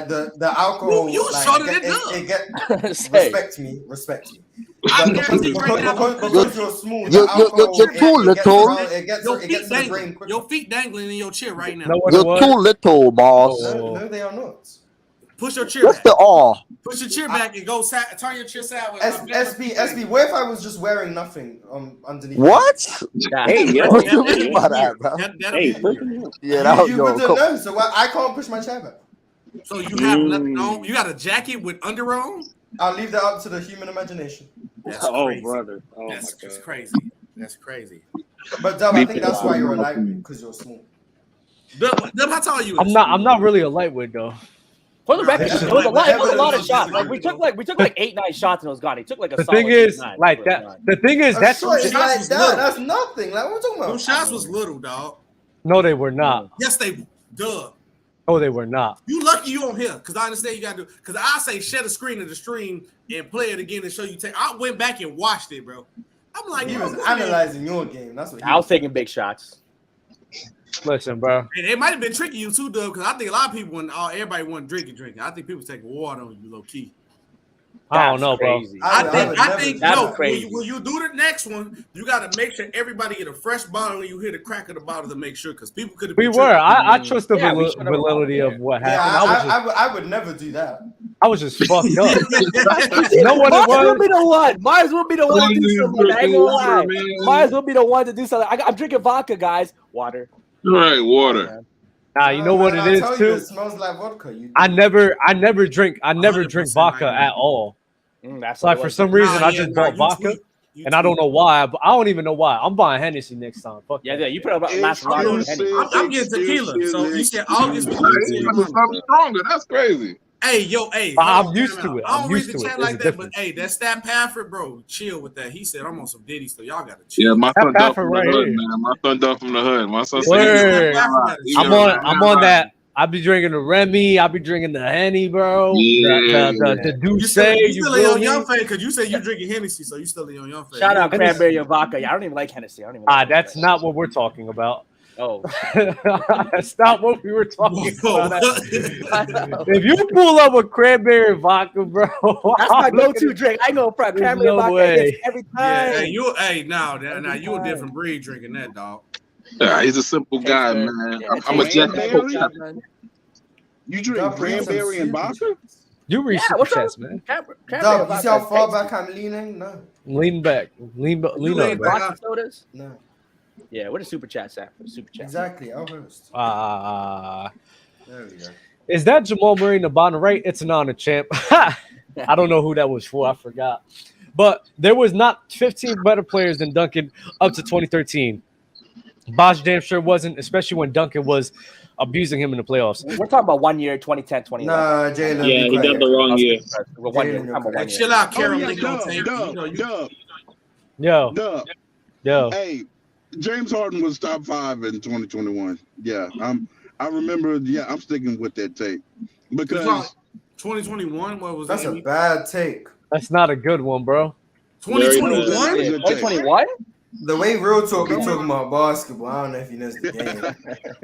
the alcohol, you like, shorter than Dub. Respect me. Because you're small, you're too little. It gets to the brain quicker. Your feet dangling in your chair right now. You're too little, boss. No, they are not. Push your chair back. Push your chair back and go turn your chair sideways. SB, what if I was just wearing nothing underneath? What? Hey, what do you mean by that, bro? You wouldn't know, so I can't push my chair back. So you have nothing on? You got a jacket with under on? I'll leave that up to the human imagination. That's crazy. Brother. That's crazy. That's crazy. But Dub, I think that's why you're a lightweight, because you're small. Dub, how tall are you? I'm not really a lightweight though. For the record, it was a lot of shots. Like we took like 8-9 shots and it was gone. He took like a. The thing is, like that. The thing is, that's like that's nothing. Like what we're talking about. Those shots was little, dog. No, they were not. Yes, they. Duh. No, they were not. You lucky you on here, because I understand you got to do. Because I say share the screen of the stream and play it again and show you. I went back and watched it, bro. I'm like, he was analyzing your game. That's what I was taking big shots. Listen, bro. And it might have been tricking you too, Doug, because I think a lot of people, everybody wasn't drinking. I think people taking water on you, low key. I don't know, bro. I think when you do the next one, you got to make sure everybody get a fresh bottle when you hear the crack of the bottle to make sure, because people could have. We were. I trust the validity of what happened. Yeah, I would never do that. I was just fucked up. You know what it was? Will be the one. Marz will be the one to do something. I ain't gonna lie. Marz will be the one to do something. I'm drinking vodka, guys. Water. Right, water. Nah, you know what it is too. It smells like vodka. I never drink vodka at all. That's like for some reason I just bought vodka, and I don't know why. But I don't even know why. I'm buying Hennessy next time. Fuck yeah. You put about last lot on Hennessy. I'm getting tequila. So you said August. Something stronger. That's crazy. Hey, I'm used to it. I don't read the chat like that, but hey, that's Stat Pafford, bro. Chill with that. He said I'm on some Diddy, so y'all gotta chill. Yeah, my son dumped from the hood, man. My son dumped from the hood. My son said, I'm on that. I be drinking the Remy. I be drinking the Henny, bro. Yeah. The Douce. You still in your young face because you said you're drinking Hennessy, so you still in your young face. Shout out Cranberry and vodka. I don't even like Hennessy. That's not what we're talking about. Oh, stop what we were talking about. If you pull up a cranberry vodka, bro, that's my go-to drink. I go for cranberry vodka every time. Yeah, you a different breed drinking that, dog. Yeah, he's a simple guy, man. I'm a cranberry. You drink cranberry and vodka? You read Superchats, man. Dog, you see how far back I'm leaning? No. Lean back. Lean up. Vodka sodas? No. Yeah, what is Superchats at? Superchats. Exactly. I'll host. There we go. Is that Jamal Murray in the bottom right? It's an honor, champ. I don't know who that was for. I forgot. But there was not 15 better players than Duncan up to 2013. Bosh damn sure wasn't, especially when Duncan was abusing him in the playoffs. We're talking about 1 year, 2010, 2011. Nah, Jalen. Yeah, he got the wrong year. 1 year. Chill out, Carol. Yo. Hey, James Harden was top 5 in 2021. Yeah, I remember. Yeah, I'm sticking with that take because 2021. What was that's that? a bad take. That's not a good one, bro. 2021. 2021. The way real talk be talking about basketball, I don't know if he knows the game.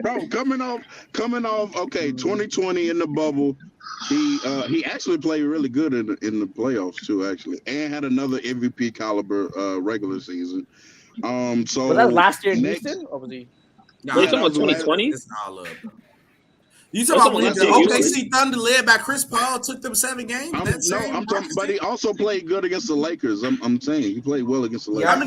Bro, coming off. Okay, 2020 in the bubble, he actually played really good in the playoffs too, actually, and had another MVP caliber regular season. So was that last year in Houston, or was he? Nah, you talking about 2020? You talking about when the OKC Thunder led by Chris Paul took them 7 games? I'm talking, but he also played good against the Lakers. I'm saying he played well against the Lakers.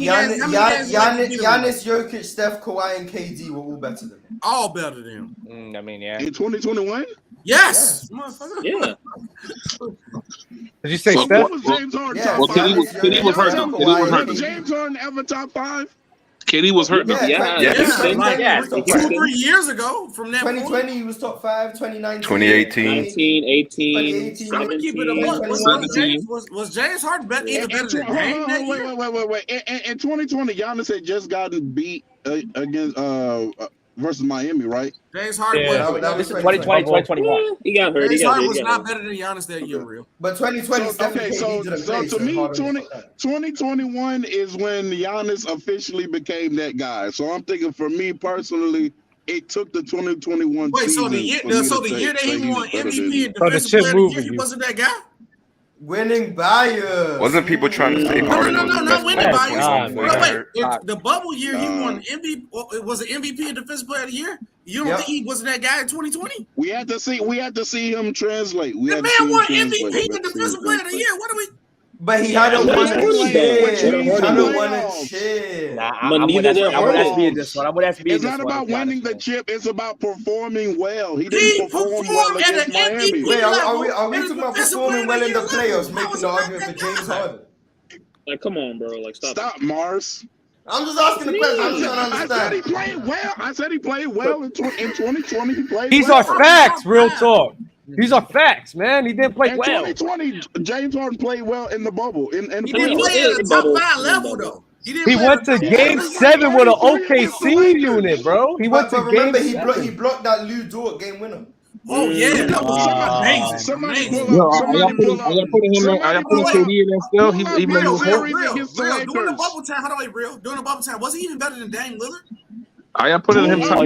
Giannis, Jokic, Steph, Kawhi, and KD were all better than him. All better than him. I mean, yeah. In 2021? Yes. Yeah. Did you say so Steph? Was James Harden yeah, top 5? KD was hurt. Was James Harden ever top 5? KD was hurt. Yeah. 2-3 years ago from that 2020 he was top 5, 2019. 2018. 18. 17. Was James Harden better than Dame? Wait. In 2020, Giannis had just gotten beat against versus Miami, right? James Harden was 2020, 2021. He got hurt. James Harden was not better than Giannis that year, real. But 2020, so to me, 2021 is when Giannis officially became that guy. So I'm thinking, for me personally, it took the 2021. Wait, so the year that he won MVP and Defensive Player of the Year, he wasn't that guy? Winning bias. Wasn't people trying to say Harden was the best winning bias. player? Wait, the bubble year he won MVP. Was it MVP and Defensive Player of the Year? You don't think he wasn't that guy in 2020? We had to see him translate. The man won MVP and Defensive Player of the Year. What are we? But he hadn't won a chip. I'm with SB in this one. It's not about winning the chip. It's about performing well. He didn't perform well against Miami. Wait, are we talking about performing well in the playoffs, making the argument for James Harden? Like, come on, bro. Like, stop, Marz. I'm just asking the question. I'm trying to understand. I said he played well. I said he played well in 2020. He played These are facts, real talk. These are facts, man. He didn't play well. In 2020, James Harden played well in the bubble. He didn't play at the top 5 level, though. He went to Game 7 with an OKC unit, bro. He went to Game 7. He blocked that Lou Dort game winner. Oh yeah, that was amazing. Somebody I got putting KD in there still. He made it real. During the bubble time, how do I real? During the bubble time, was he even better than Dame Lillard? I am putting him top 5.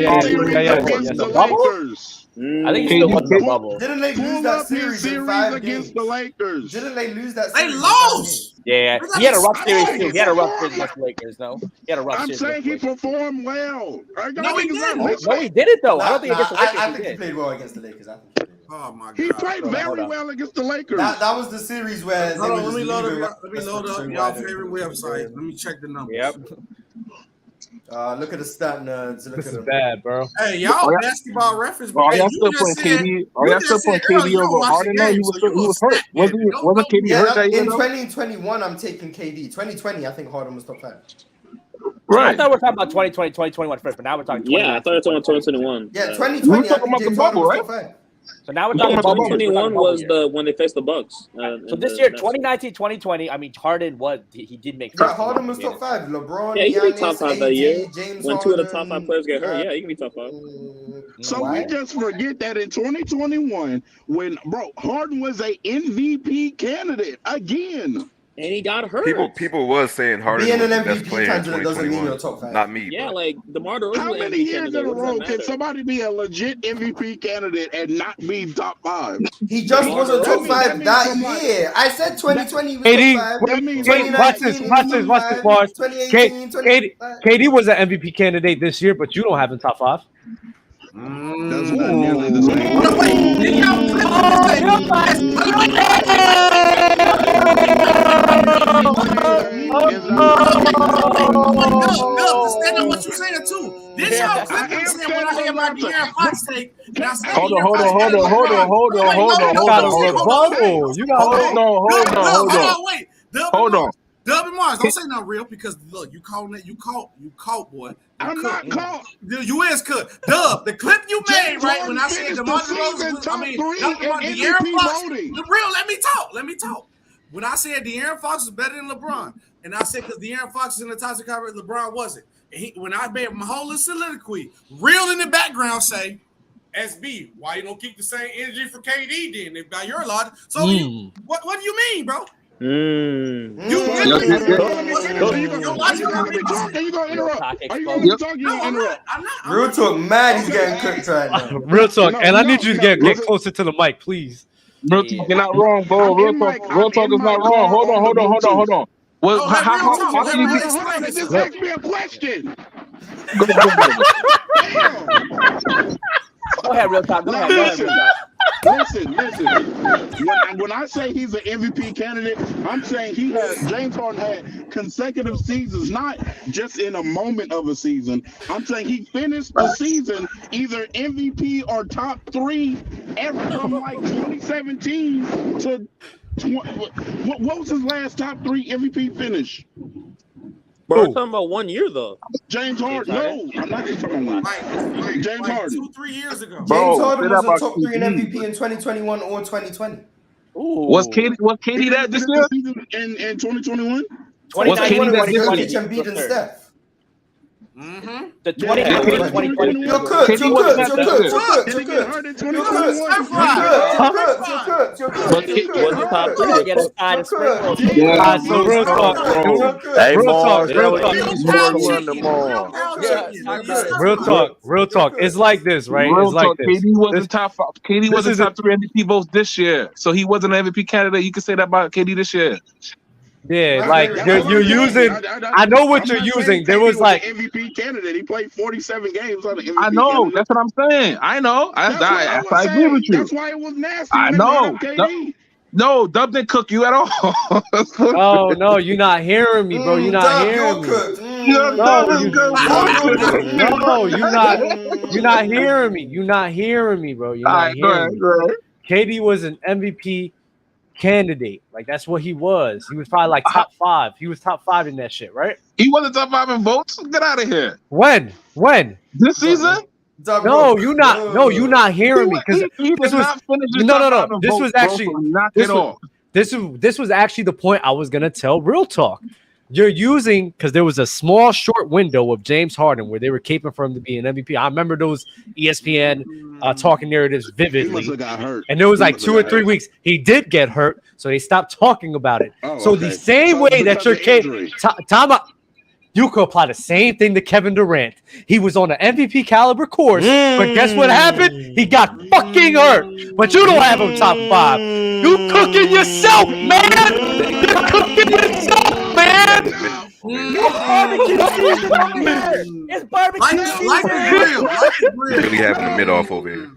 I think he still won the bubble. Didn't they lose that series in 5 against the Lakers? Didn't they lose that series? They lost. Yeah, he had a rough series too. He had a rough series against the Lakers, though. He had a rough series. I'm saying he performed well. No, he didn't though. I don't think against the Lakers I think he played well against the Lakers. Oh my God. He played very well against the Lakers. That was the series where hold on, let me load up y'all favorite website. Let me check the numbers. Yep. Look at the stat nerds. This is bad, bro. Hey, y'all basketball reference. Are y'all still putting KD over Harden? He was hurt. Wasn't KD hurt that year? In 2021, I'm taking KD. 2020, I think Harden was top 5. Right. I thought we were talking about 2020, 2021 first, but now we're talking 2020. Yeah, I thought we were talking 2021. Yeah, 2020. We were talking about the bubble, right? So now we're talking about 2021 was the when they faced the Bucks. So this year, 2019, 2020. I mean, Harden he did make. Harden was top 5. LeBron. Yeah, he can be top 5 that year. James when 2 of the top 5 players get hurt, yeah, he can be top 5. So we just forget that in 2021, when Harden was a MVP candidate again. and he got hurt. People was saying Harden Being was an the best MVP player in candidate doesn't mean 2021. you're top 5. Not me. Yeah, but. like DeMar DeRozan. How many years in a row can somebody be a legit MVP candidate and not be top 5? He just wasn't top 5 that year. I said 2020 he was KD, top 5. watch 2019 this, Marz. 2018, 20. KD was an MVP candidate this year, but you don't have him top 5. That's not nearly the same. No, wait, did stand on what you're saying too. Did y'all clip me saying when I hear my De'Aaron Fox take? Hold on. Wait. Dub and Marz, don't say nothing real because look, you caught, boy. I'm not caught. You is cooked. Dub, the clip you made, right? When I said DeMar DeRozan, De'Aaron Fox. Real, let me talk. When I said De'Aaron Fox was better than LeBron, and I said because De'Aaron Fox is in the toxic conference, LeBron wasn't. And when I made my whole soliloquy, real in the background say, SB, why you don't keep the same energy for KD then? By your logic. So what do you mean, bro? You gonna interrupt? Are you gonna talk? You gonna interrupt? Real talk, man, he's getting cooked right now. Real talk, and I need you to get closer to the mic, please. Real talk, you're not wrong, bro. Real talk is not wrong. Hold on. Well, how can you be? Just ask me a question. Go ahead, Real Talk. Go ahead, Real Talk. Listen. When I say he's an MVP candidate, I'm saying James Harden had consecutive seasons, not just in a moment of a season. I'm saying he finished the season either MVP or top 3 ever from like 2017 to what was his last top 3 MVP finish? But we're talking about 1 year though. James Harden. No, I'm not just talking about James Harden. 2-3 years ago. James Harden was a top 3 in MVP in 2021 or 2020. Was KD that this year? In 2021? 2021 was Embiid and Steph. The 2020. You're cooked. Real talk. It's like this, right? It's like this. KD wasn't top 5. KD wasn't top 3 MVP votes this year, so he wasn't an MVP candidate. You can say that about KD this year. Yeah, like you're using. I know what you're using. There was like MVP candidate. He played 47 games on the MVP. I know. That's what I'm saying. I know. I agree with you. That's why it was nasty. I know. No, Dub didn't cook you at all. Oh no, you're not hearing me, bro. You're not hearing me. No, you're not hearing me. You're not hearing me, bro. You're not hearing me. KD was an MVP candidate. Like that's what he was. He was probably like top 5. He was top 5 in that shit, right? He wasn't top 5 in votes. Get out of here. When? This season? No, you're not. No, you're not hearing me because this was no. This was actually this was actually the point I was gonna tell Real Talk. You're using because there was a small short window of James Harden where they were caping for him to be an MVP. I remember those ESPN talking narratives vividly. And there was like 2 or 3 weeks. He did get hurt, so they stopped talking about it. The same way that you're time out. You could apply the same thing to Kevin Durant. He was on an MVP caliber course, but guess what happened? He got fucking hurt. But you don't have him top 5. You cooking yourself, man. You're cooking yourself, man. It's barbecue. Life is real. Really having a mid-off over here.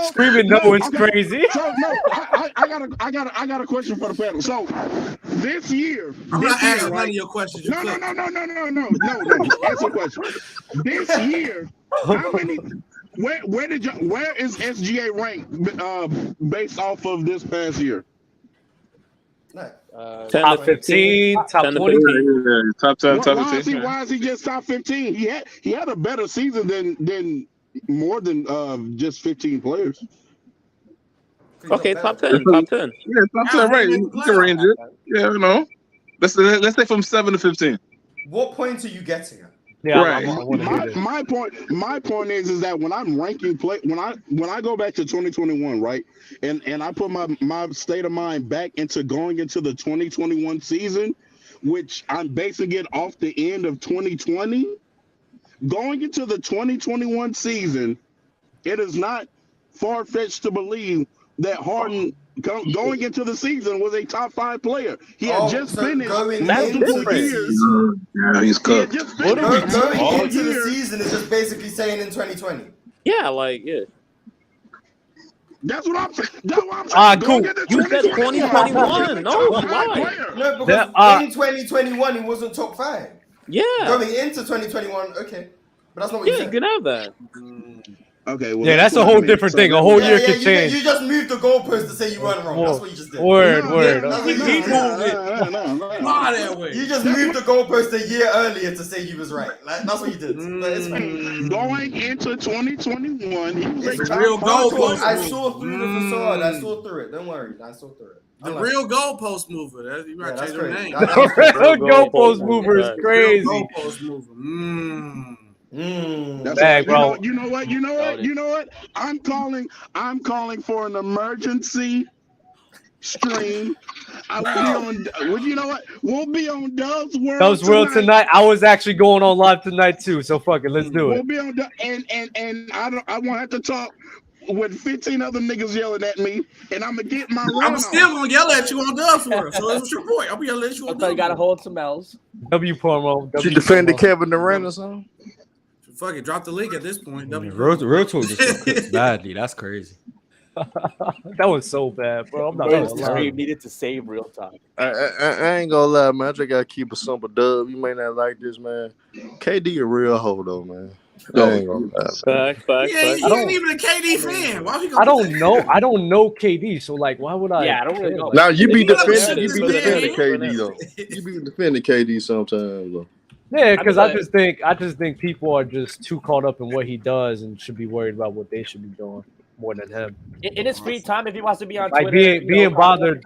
Screaming no, it's crazy. So no, I got a question for the panel. So this year, I'm not asking none of your questions. No. Answer the question. This year, how many? Where is SGA ranked based off of this past year? Top 15, top 20. Top 10, top 15. Why is he just top 15? He had a better season than more than just 15 players. Okay, top 10. Top 10. Yeah, top 10, right. You can range it. Yeah, you know. Let's say from 7 to 15. What point are you getting at? Yeah, Right. My point is that when I'm ranking when I go back to 2021, right, and I put my state of mind back into going into the 2021 season, which I'm basing it off the end of 2020, going into the 2021 season, it is not far-fetched to believe that Harden going into the season was a top 5 player. He had just finished multiple years. Yeah, he's cooked. Going into the season is just basically saying in 2020. Yeah, like yeah. That's what I'm saying. Cool. You said 2021. No, why? No, because in 2021 he wasn't top 5. Yeah. Going into 2021, okay. But that's not what you Yeah, said. you can have that. Okay. Well, Yeah, that's a whole different thing. A whole year could change. You just moved the goalpost to say you weren't wrong. That's what you just did. Word. That's what you just did. You just moved the goalpost a year earlier to say you was right. Like, that's what you did. But it's fine. Going into 2021, he was It's a real goalpost. I saw through the facade. I saw through it. Don't worry. I saw through it. The real goalpost mover. You might change your name. The real goalpost mover is crazy. Goalpost mover. Bag, bro. You know what? I'm calling for an emergency stream. You know what? We'll be on Dove's World tonight. I was actually going on live tonight too. So fuck it, let's do it. We'll be on and I won't have to talk with 15 other niggas yelling at me, and I'm gonna get my. I'm still gonna yell at you on Dove's World. So it's your point. I'll be yelling at you on Dove's. You gotta hold some L's. W promo. She defended Kevin Durant or something. Fuck it, drop the link at this point. Real talk just got cooked badly. That's crazy. That was so bad, bro. I'm not gonna lie. You needed to save real time. I ain't gonna lie, man. I just gotta keep a simple dub. You may not like this, man. KD a real hoe though, man. I ain't gonna lie. Fact. He ain't even a KD fan. Why we I don't know KD, so like, why would I? Yeah, I don't really know. Now you be defending KD though. You be defending KD sometimes though. Yeah, because I just think people are just too caught up in what he does and should be worried about what they should be doing more than him. In his free time, if he wants to be on like Twitter, being bothered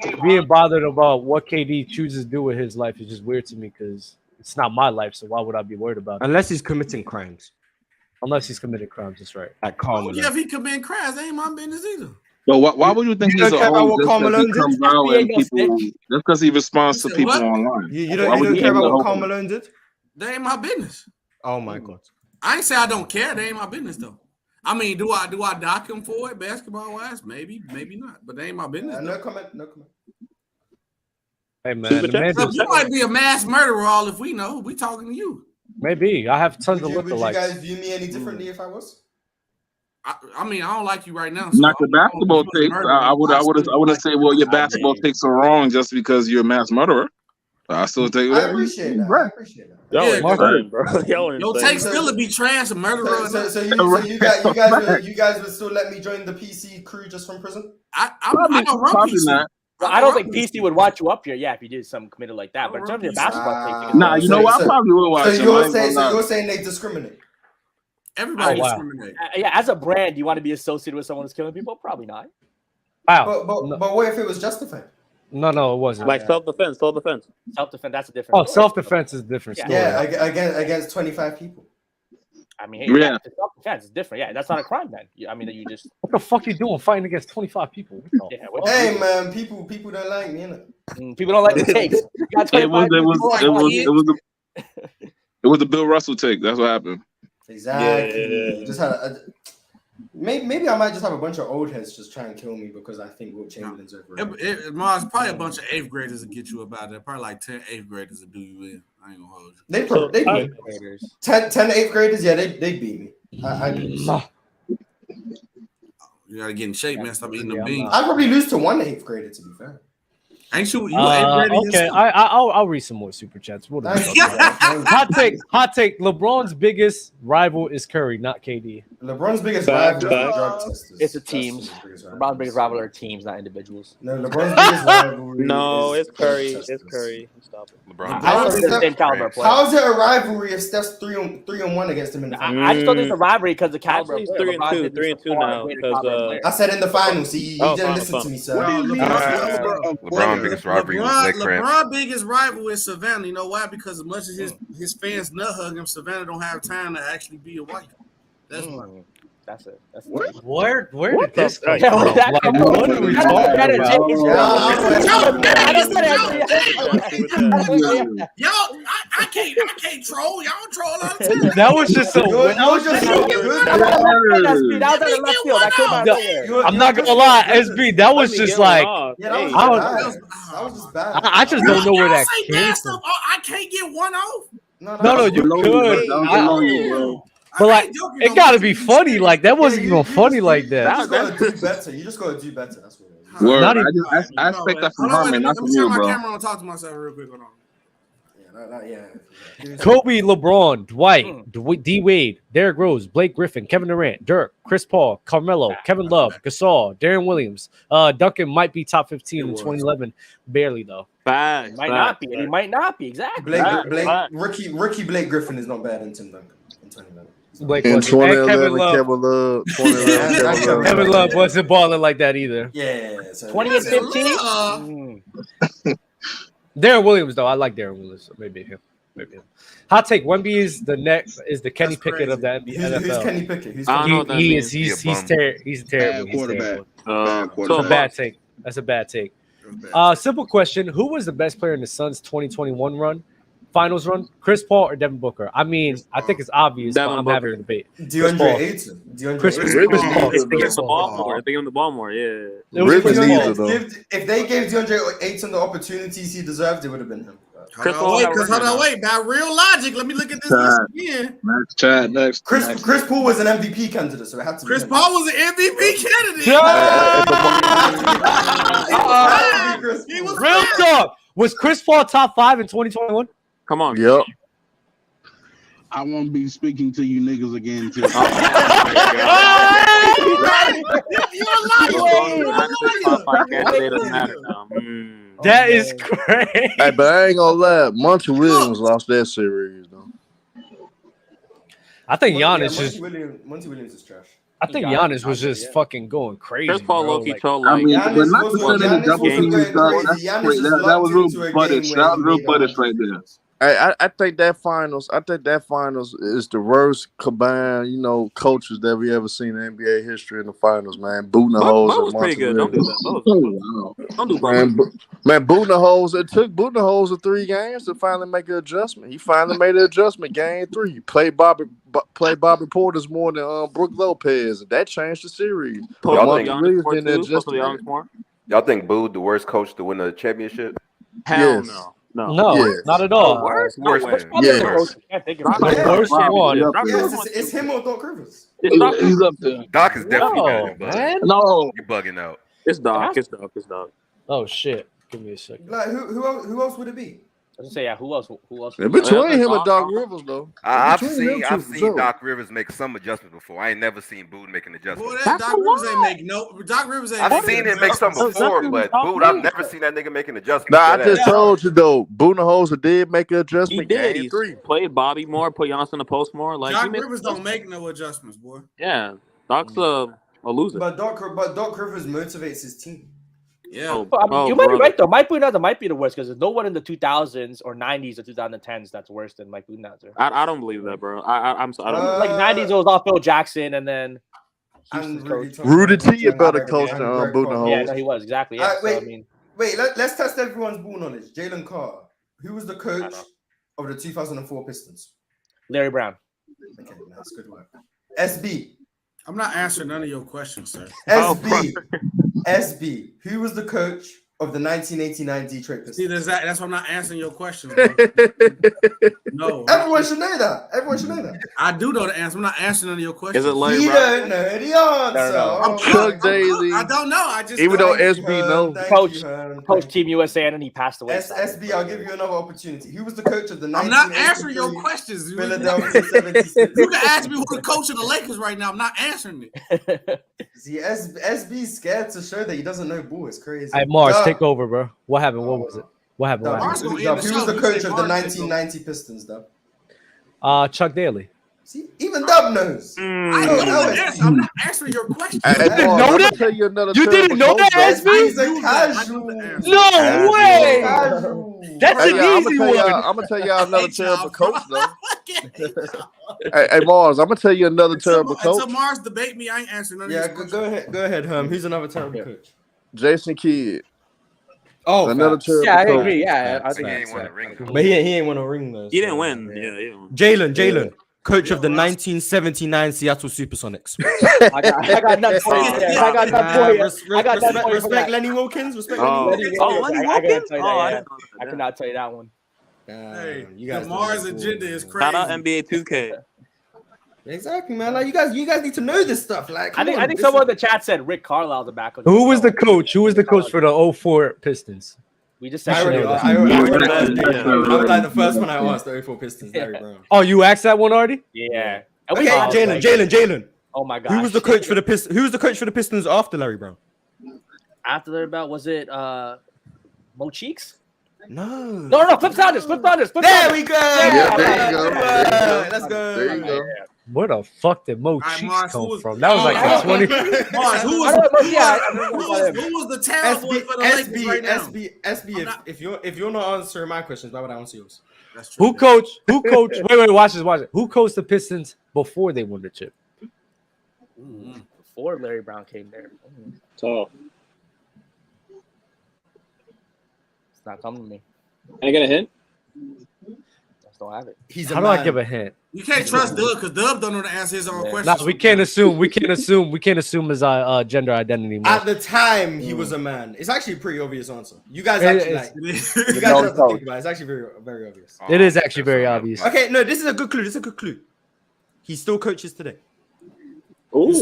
about what KD chooses to do with his life is just weird to me because it's not my life. So why would I be worried about it? Unless he's committing crimes. Unless he's committed crimes, that's right. Like Carmelo. Yeah, if he committing crimes, that ain't my business either. But why would you think he's a hoe just because he comes out and people just because he responds to people online? You don't care about what Carmelo did? That ain't my business. Oh my god. I ain't say I don't care. That ain't my business though. I mean, do I dock him for it basketball wise? Maybe not. But that ain't my business. No comment. Hey man, you might be a mass murderer. All if we know, we talking to you. Maybe I have tons of lookalikes. Would you guys view me any differently if I was? I mean, I don't like you right now. So Not your basketball takes. I wouldn't say, well, your basketball takes are wrong just because you're a mass murderer. I still take that. I appreciate that. Yeah, bro. Your take still to be trash, a murderer. So you guys would still let me join the PC crew just from prison? I don't run PC. I don't think PC would watch you up here, if you did something committed like that. But in terms of your basketball take, you know what? I probably will watch. So you're saying they discriminate? Everybody discriminate. Yeah, as a brand, you want to be associated with someone who's killing people? Probably not. Wow. But what if it was justified? No, it wasn't. Like self-defense. Self-defense, that's a different. Oh, self-defense is a different story. Yeah, against 25 people. I mean, self-defense is different. Yeah, that's not a crime then. I mean, that you just. What the fuck you doing fighting against 25 people? Hey man, people don't like me, innit? People don't like the takes. It was the Bill Russell take. That's what happened. Exactly. Yeah. Just had maybe I might just have a bunch of old heads just try and kill me because I think Wilt Chamberlain's over. Marz, probably a bunch of 8th graders to get you about that. Probably like 10 8th graders to do you in. I ain't gonna hold you. They beat me. 10 8th graders, yeah, they beat me. I lose. You gotta get in shape, man. Stop eating them beans. I'd probably lose to one 8th grader, to be fair. Ain't you 8th grader? Okay, I'll read some more super chats. Hot take. LeBron's biggest rival is Curry, not KD. LeBron's biggest rival is drug testers. It's the teams. LeBron's biggest rival are teams, not individuals. No, LeBron's biggest rivalry. No, it's Curry. It's Curry. Stop it. LeBron. How is it a rivalry if Steph's 3-on-1 against him in the finals? I just don't think it's a rivalry because the caliber. He's 3-2 now. I said in the finals. See, you didn't listen to me, sir. What do you mean LeBron biggest rivalry was leg cramps. LeBron biggest rival is Savannah. You know why? Because as much as his fans nut hug him, Savannah don't have time to actually be a wife. That's why. That's it. That's Where did this come Yeah, from? that- Like, what are we talking about? Y'all, I can't troll. Y'all troll all the time. That was just so. That was just so. I'm not gonna lie, SB. That was just like. I just don't know where that came from. I can't get one off. No, you could. But like, it gotta be funny. Like that wasn't even funny like that. You just gotta do better. You just gotta do better. That's what it is. Word. Not I expect that from Harmon, not Let from me turn you, my bro. camera on and talk to myself real quick. Hold on. Kobe, LeBron, Dwight, D Wade, Derrick Rose, Blake Griffin, Kevin Durant, Dirk, Chris Paul, Carmelo, Kevin Love, Gasol, Darren Williams. Duncan might be top 15 in 2011, barely though. Might not be. He might not be exactly. Rookie Blake Griffin is not better than Tim Duncan in 2011. Blake In wasn't. And 2011, Kevin Love. 2011, Kevin Love wasn't balling like that either. Yeah. 20 and 15. Darren Williams though, I like Darren Williams. So maybe him. Hot take: Wemby is the Kenny Pickett of the NFL. Who's Kenny Pickett? Who's He's terrible. Quarterback. So a bad take. That's a bad take. Simple question: who was the best player in the Suns' 2021 finals run? Chris Paul or Devin Booker? I mean, I think it's obvious, but I'm having a debate. DeAndre Ayton. Chris Paul. They give him the ball more. Yeah. If they gave DeAndre Ayton the opportunities he deserved, it would have been him. Hold on, wait. By real logic, let me look at this list again. Next. Chris Paul was an MVP candidate, so it had to be Chris him. Paul was an MVP candidate. He was Real talk. Was Chris Paul top 5 in 2021? Come on. Yep. I won't be speaking to you niggas again until. That is great. Hey, but I ain't gonna lie. Monty Williams lost that series, though. I think Giannis just. Monty Williams is trash. I think Giannis was just fucking going crazy. Chris Paul bro. low-key Like, told I mean, Giannis but not was- to say that Giannis double was team going stuff. crazy. Giannis That just was locked real into a footage. game That where was real he footage made right there. I think that finals. I think that finals is the worst combined, coaches that we ever seen in NBA history in the finals. Man, booting the holes. Bo was pretty good. Don't do that. Don't do Bo. Man, booting the holes. It took booting the holes of 3 games to finally make an adjustment. He finally made an adjustment. Game 3, play Bobby Portis more than Brook Lopez, and that changed the series. Y'all think Booed the worst coach to win a championship? Hell no. No, not at all. Worst Yeah. The worst one. It's him or Doc Rivers. He's up there. Doc is definitely No, better than Bud. man. No. You're bugging out. It's Doc. It's Doc. Oh shit! Give me a second. Like who else would it be? I was gonna say, yeah. Who else? In between him and Doc Rivers, though. I've Between them seen two, Doc Rivers make some adjustments before. I ain't never seen Booed make an adjustment. Boy, that Doc Rivers ain't make no. Doc Rivers ain't. I've seen him make some before, but Booed, I've never seen that nigga make an adjustment. Nah, I just told you though. Budenholzer did make an He adjustment. did. Game He 3. played Bobby more, put Giannis in the post more. Like Doc Rivers don't make no adjustments, boy. Yeah, Doc's a loser. But Doc Rivers motivates his team. Yeah. I mean, you might be right though. Mike Budenholzer might be the worst because there's no one in the 2000s or 90s or 2010s that's worse than Mike Budenholzer. I don't believe that, bro. I'm sorry. I don't Like 90s, it was all Phil Jackson, and then Rudy T, a better coach than Budenholzer. Yeah, no, he was exactly. Yeah. Wait, So, I mean, let's test everyone's ball knowledge. Jalen Carr, who was the coach of the 2004 Pistons? Larry Brown. Okay, that's good work. SB. I'm not answering none of your questions, sir. SB. Who was the coach of the 1989 Detroit Pistons? See, that's why I'm not answering your question. No. Everyone should know that. I do know the answer. I'm not answering none of your questions. Is it Larry You Brown? don't know the answer. I'm Chuck Daly. I don't know. I just Even though Thank SB you, knows. Thank Coach Team USA, and then he passed away. SB, I'll give you another opportunity. Who was the coach of the I'm 1983 not answering your questions. Philadelphia 76ers? You can ask me who the coach of the Lakers right now. I'm not answering it. See, SB's scared to show that he doesn't know ball. It's crazy. Hey, Marz, take over, bro. What happened? What was it? What happened? Who was the coach of the 1990 Pistons, though? Chuck Daly. See, even Dub knows. I know the answer. I'm not answering your question. Hey, You didn't know that? Tell you another You didn't know that, SB? He's a casual. No way. That's an easy one. I'm gonna tell y'all another terrible coach though. Hey, Marz, I'm gonna tell you another terrible coach. Until Marz debate me, I ain't answering none of Yeah, these go ahead, Herm. Who's another terrible coach? Jason Kidd. Oh, another terrible Yeah, I coach. agree. Yeah, I think He ain't won a ring. But he ain't won a ring though. He didn't win. Yeah, he didn't win. Jalen, coach of the 1979 Seattle Supersonics. I got nothing for you. I got nothing for you. Respect Lenny Wilkins. Respect Lenny Wilkins. Lenny Wilkins. I cannot tell you that one. Hey, the Marz agenda is crazy. Shout out NBA 2K. Exactly, man. Like you guys need to know this stuff. Like, I think someone in the chat said Rick Carlisle's the backup. Who was the coach? Who was the coach for the 04 Pistons? We just I said was like the first one I asked, the 04 Pistons, Larry Brown. Oh, you asked that one already? Yeah. Okay, Jalen. Oh my god. Who was the coach for the Pistons? Who was the coach for the Pistons after Larry Brown? After Larry Brown, was it Mo Cheeks? No. Flip Saunders. There we go. Yeah, there you go. Let's go. There you go. Where the fuck did Mo Right, Cheeks Marz, come from? That was like the 20. Marz, who was the talent boy for the Lakers right now? SB, if you're not answering my questions, why would I answer yours? That's true. Who coached? Wait, watch this. Who coached the Pistons before they won the chip? Before Larry Brown came there. Tough. It's not coming to me. Can I get a hint? Just don't have it. How do I give a hint? You can't trust Dub because Dub don't know to answer his own questions. No, we can't assume his gender identity. At the time, he was a man. It's actually a pretty obvious answer. You guys actually have to think about it. It's actually very, very obvious. It is actually very obvious. Okay, no, this is a good clue. He still coaches today. You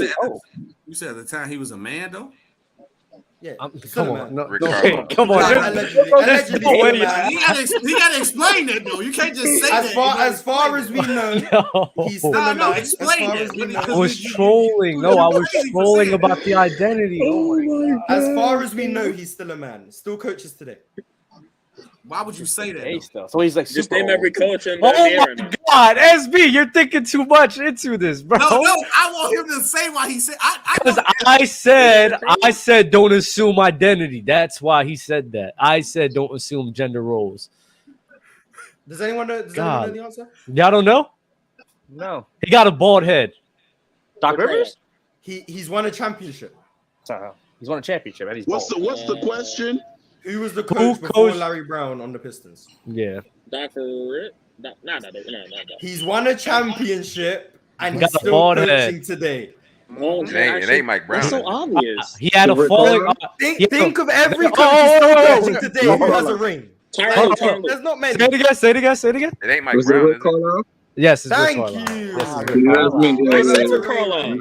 said at the time he was a man, though? Yeah. Come on. No, come on. Allegedly, he gotta explain that though. You can't just say that. As far as we know, he's still a man. Explain that. I was trolling. No, I was trolling about the identity. As far as we know, he's still a man. Still coaches today. Why would you say that? So he's like, just name every coach in oh my god, SB, you're thinking too much into this, bro. No, I want him to say why he said. I said, don't assume identity. That's why he said that. I said, don't assume gender roles. Does anyone know the answer? Y'all don't know? No. He got a bald head. Doc Rivers? He's won a championship. He's won a championship. And he's what's the question? Who was the coach before Larry Brown on the Pistons? Yeah. No. He's won a championship and Got he's a still bald coaching head. today. It ain't Mike Brown. That's so obvious. He had a falling. Think of every coach he's still coaching today who has a ring. There's not many. Say it again. It ain't Mike Brown. Is it? Yes, it's Thank Rick you. Carlisle.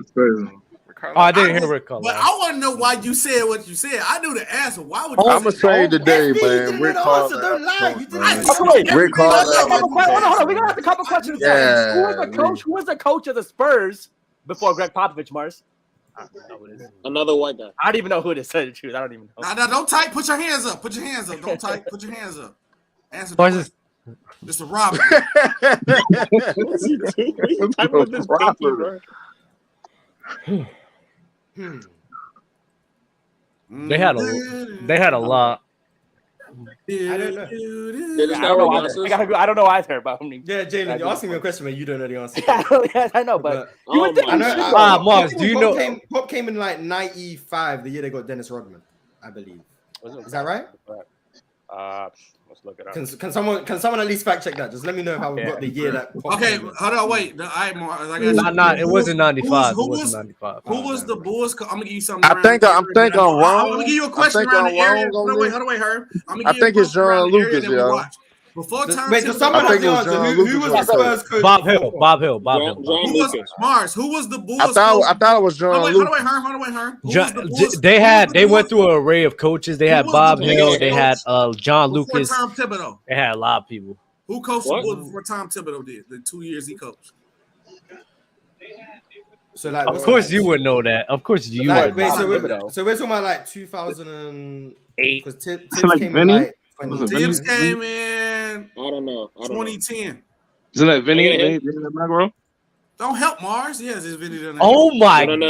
Oh, I didn't hear Rick Carlisle. But I want to know why you said what you said. I knew the answer. Why would you? I'm gonna say today, man. Rick Carlisle. Don't lie. You didn't. Rick Carlisle. Hold on. We gotta have a couple questions. Yeah. Who was the coach of the Spurs before Greg Popovich, Marz? Another white guy. I don't even know who it is. Tell you the truth, I don't even know. No, don't type. Put your hands up. Don't type. Put your hands up. Answer. Mr. Robert. What's he doing? What type of this pinky, bro? They had a lot. I don't know. I don't know either. But yeah, Jalen, you're asking me a question, but you don't know the answer. I know, but you would think Marz, do you know? Pop came in like 95, the year they got Dennis Rodman, I believe. Is that right? Let's look it up. Can someone at least fact check that? Just let me know if I got the year that. Okay, hold on, wait. It wasn't 95. Who was the Bulls? I'm gonna give you something. I'm wrong. I'm gonna give you a question around the area. Hold on, wait, Herb. I think it's John Lucas, yo. Before time. Wait, does someone have the answer? Who was the Spurs coach? Bob Hill. Marz, who was the Bulls? I thought it was John Lucas. Hold on, wait, Herb. They went through an array of coaches. They had Bob Hill. They had John Lucas. Tom Thibodeau. They had a lot of people. Who coached the Bulls before Tom Thibodeau did? The 2 years he coached. So like, of course you would know that. Of course you would. Wait, so we're talking about like 2008. Because Tibbs like came Vinny? in like Tibbs came in. I don't know. 2010. Isn't that Vinny? Vinny Magro? Don't help Marz. Yes, this video. Oh my god!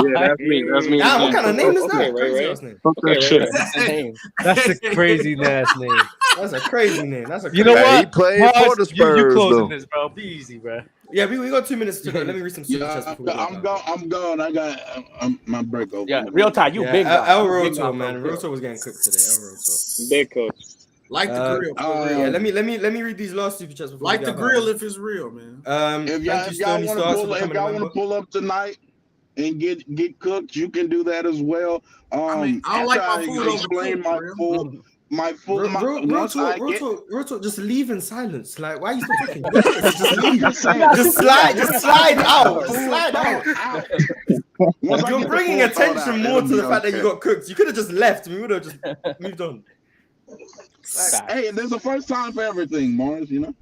Yeah, that's me. That's me. Nah, what kind of name is that? Okay, Crazy right. ass name. Fuck that shit. That's a crazy ass name. That's a crazy name. That's a. You know crazy what? He played Marz, for the Spurs, you closing though. this, bro. Be easy, bro. Yeah, we got 2 minutes to go. Let me read some super chats. I'm gone. I got my break over. Yeah, real time. You big dog. El You big Roto, dog, man. bro. Roto was getting cooked today. El Roto. Big coach. Like the grill. Yeah, let me read these last super chats. Before Like we the get grill out. if it's real, man. If y'all want to pull up tonight and get cooked, you can do that as well. I don't like my food explain my full Roto, just leave in silence. Like, why are you still talking? Just leave. Just slide out. Just slide out. You're bringing attention more to the fact that you got cooked. You could have just left. We would have just moved on. Hey, there's a first time for everything, Marz. You know.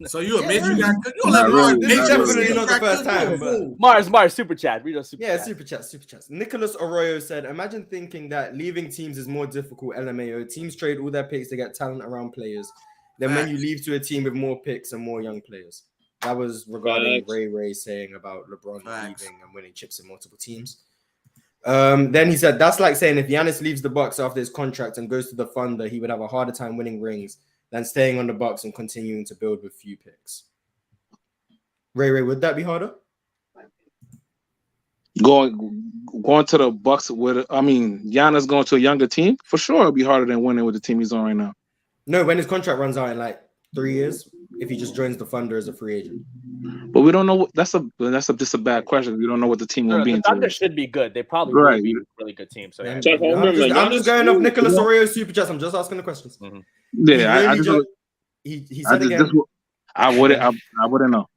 So you admit you got cooked? You let Marz It's definitely not the first time. Marz, super chat. Read us super chat. Super chats. Nicholas Arroyo said, imagine thinking that leaving teams is more difficult. LMAO. Teams trade all their picks to get talent around players. Then when you leave to a team with more picks and more young players. That was regarding Ray saying about LeBron leaving and winning chips in multiple teams. Then he said, that's like saying if Giannis leaves the Bucks after his contract and goes to the Thunder, he would have a harder time winning rings than staying on the Bucks and continuing to build with few picks. Ray, would that be harder? Going to the Bucks Giannis going to a younger team for sure. It'll be harder than winning with the team he's on right now. No, when his contract runs out in like 3 years, if he just joins the Thunder as a free agent. But we don't know. That's just a bad question. We don't know what the team will be. The Thunder should be good. They probably will be a really good team. So I'm just going off Nicholas Arroyo's super chats. I'm just asking the questions. Mm-hmm. Yeah, he said again. I wouldn't know.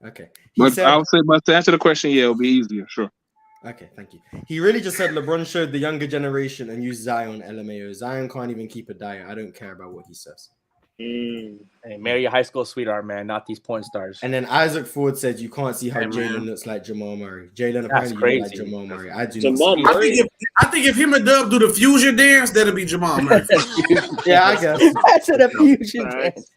Okay. But I would say, but to answer the question, yeah, it'll be easier. Sure. Okay, thank you. He really just said LeBron showed the younger generation and used Zion LMAO. Zion can't even keep a diet. I don't care about what he says. Hey, marry your high school sweetheart, man, not these porn stars. And then Isaac Ford said you can't see how Jalen looks like Jamal Murray. Jalen apparently looks like Jamal Murray. I do. I think if him and Dub do the fusion dance, that'll be Jamal Murray. Yeah, I guess. That's a fusion dance.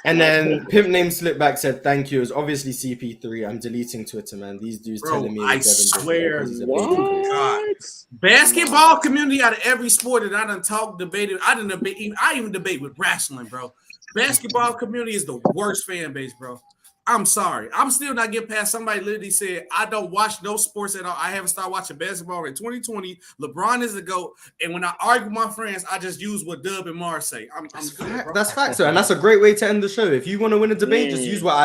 And then Pimp Name Slipback said, thank you. It's obviously CP3. I'm deleting Twitter, man. These dudes telling me. I swear. God. Basketball community out of every sport that I done debated. I even debate with wrestling, bro. Basketball community is the worst fan base, bro. I'm sorry. I'm still not getting past somebody literally said, I don't watch no sports at all. I haven't started watching basketball in 2020. LeBron is the GOAT. And when I argue with my friends, I just use what Dub and Marz say. I'm good, bro. That's fact, sir. And that's a great way to end the show. If you want to win a debate, just use what I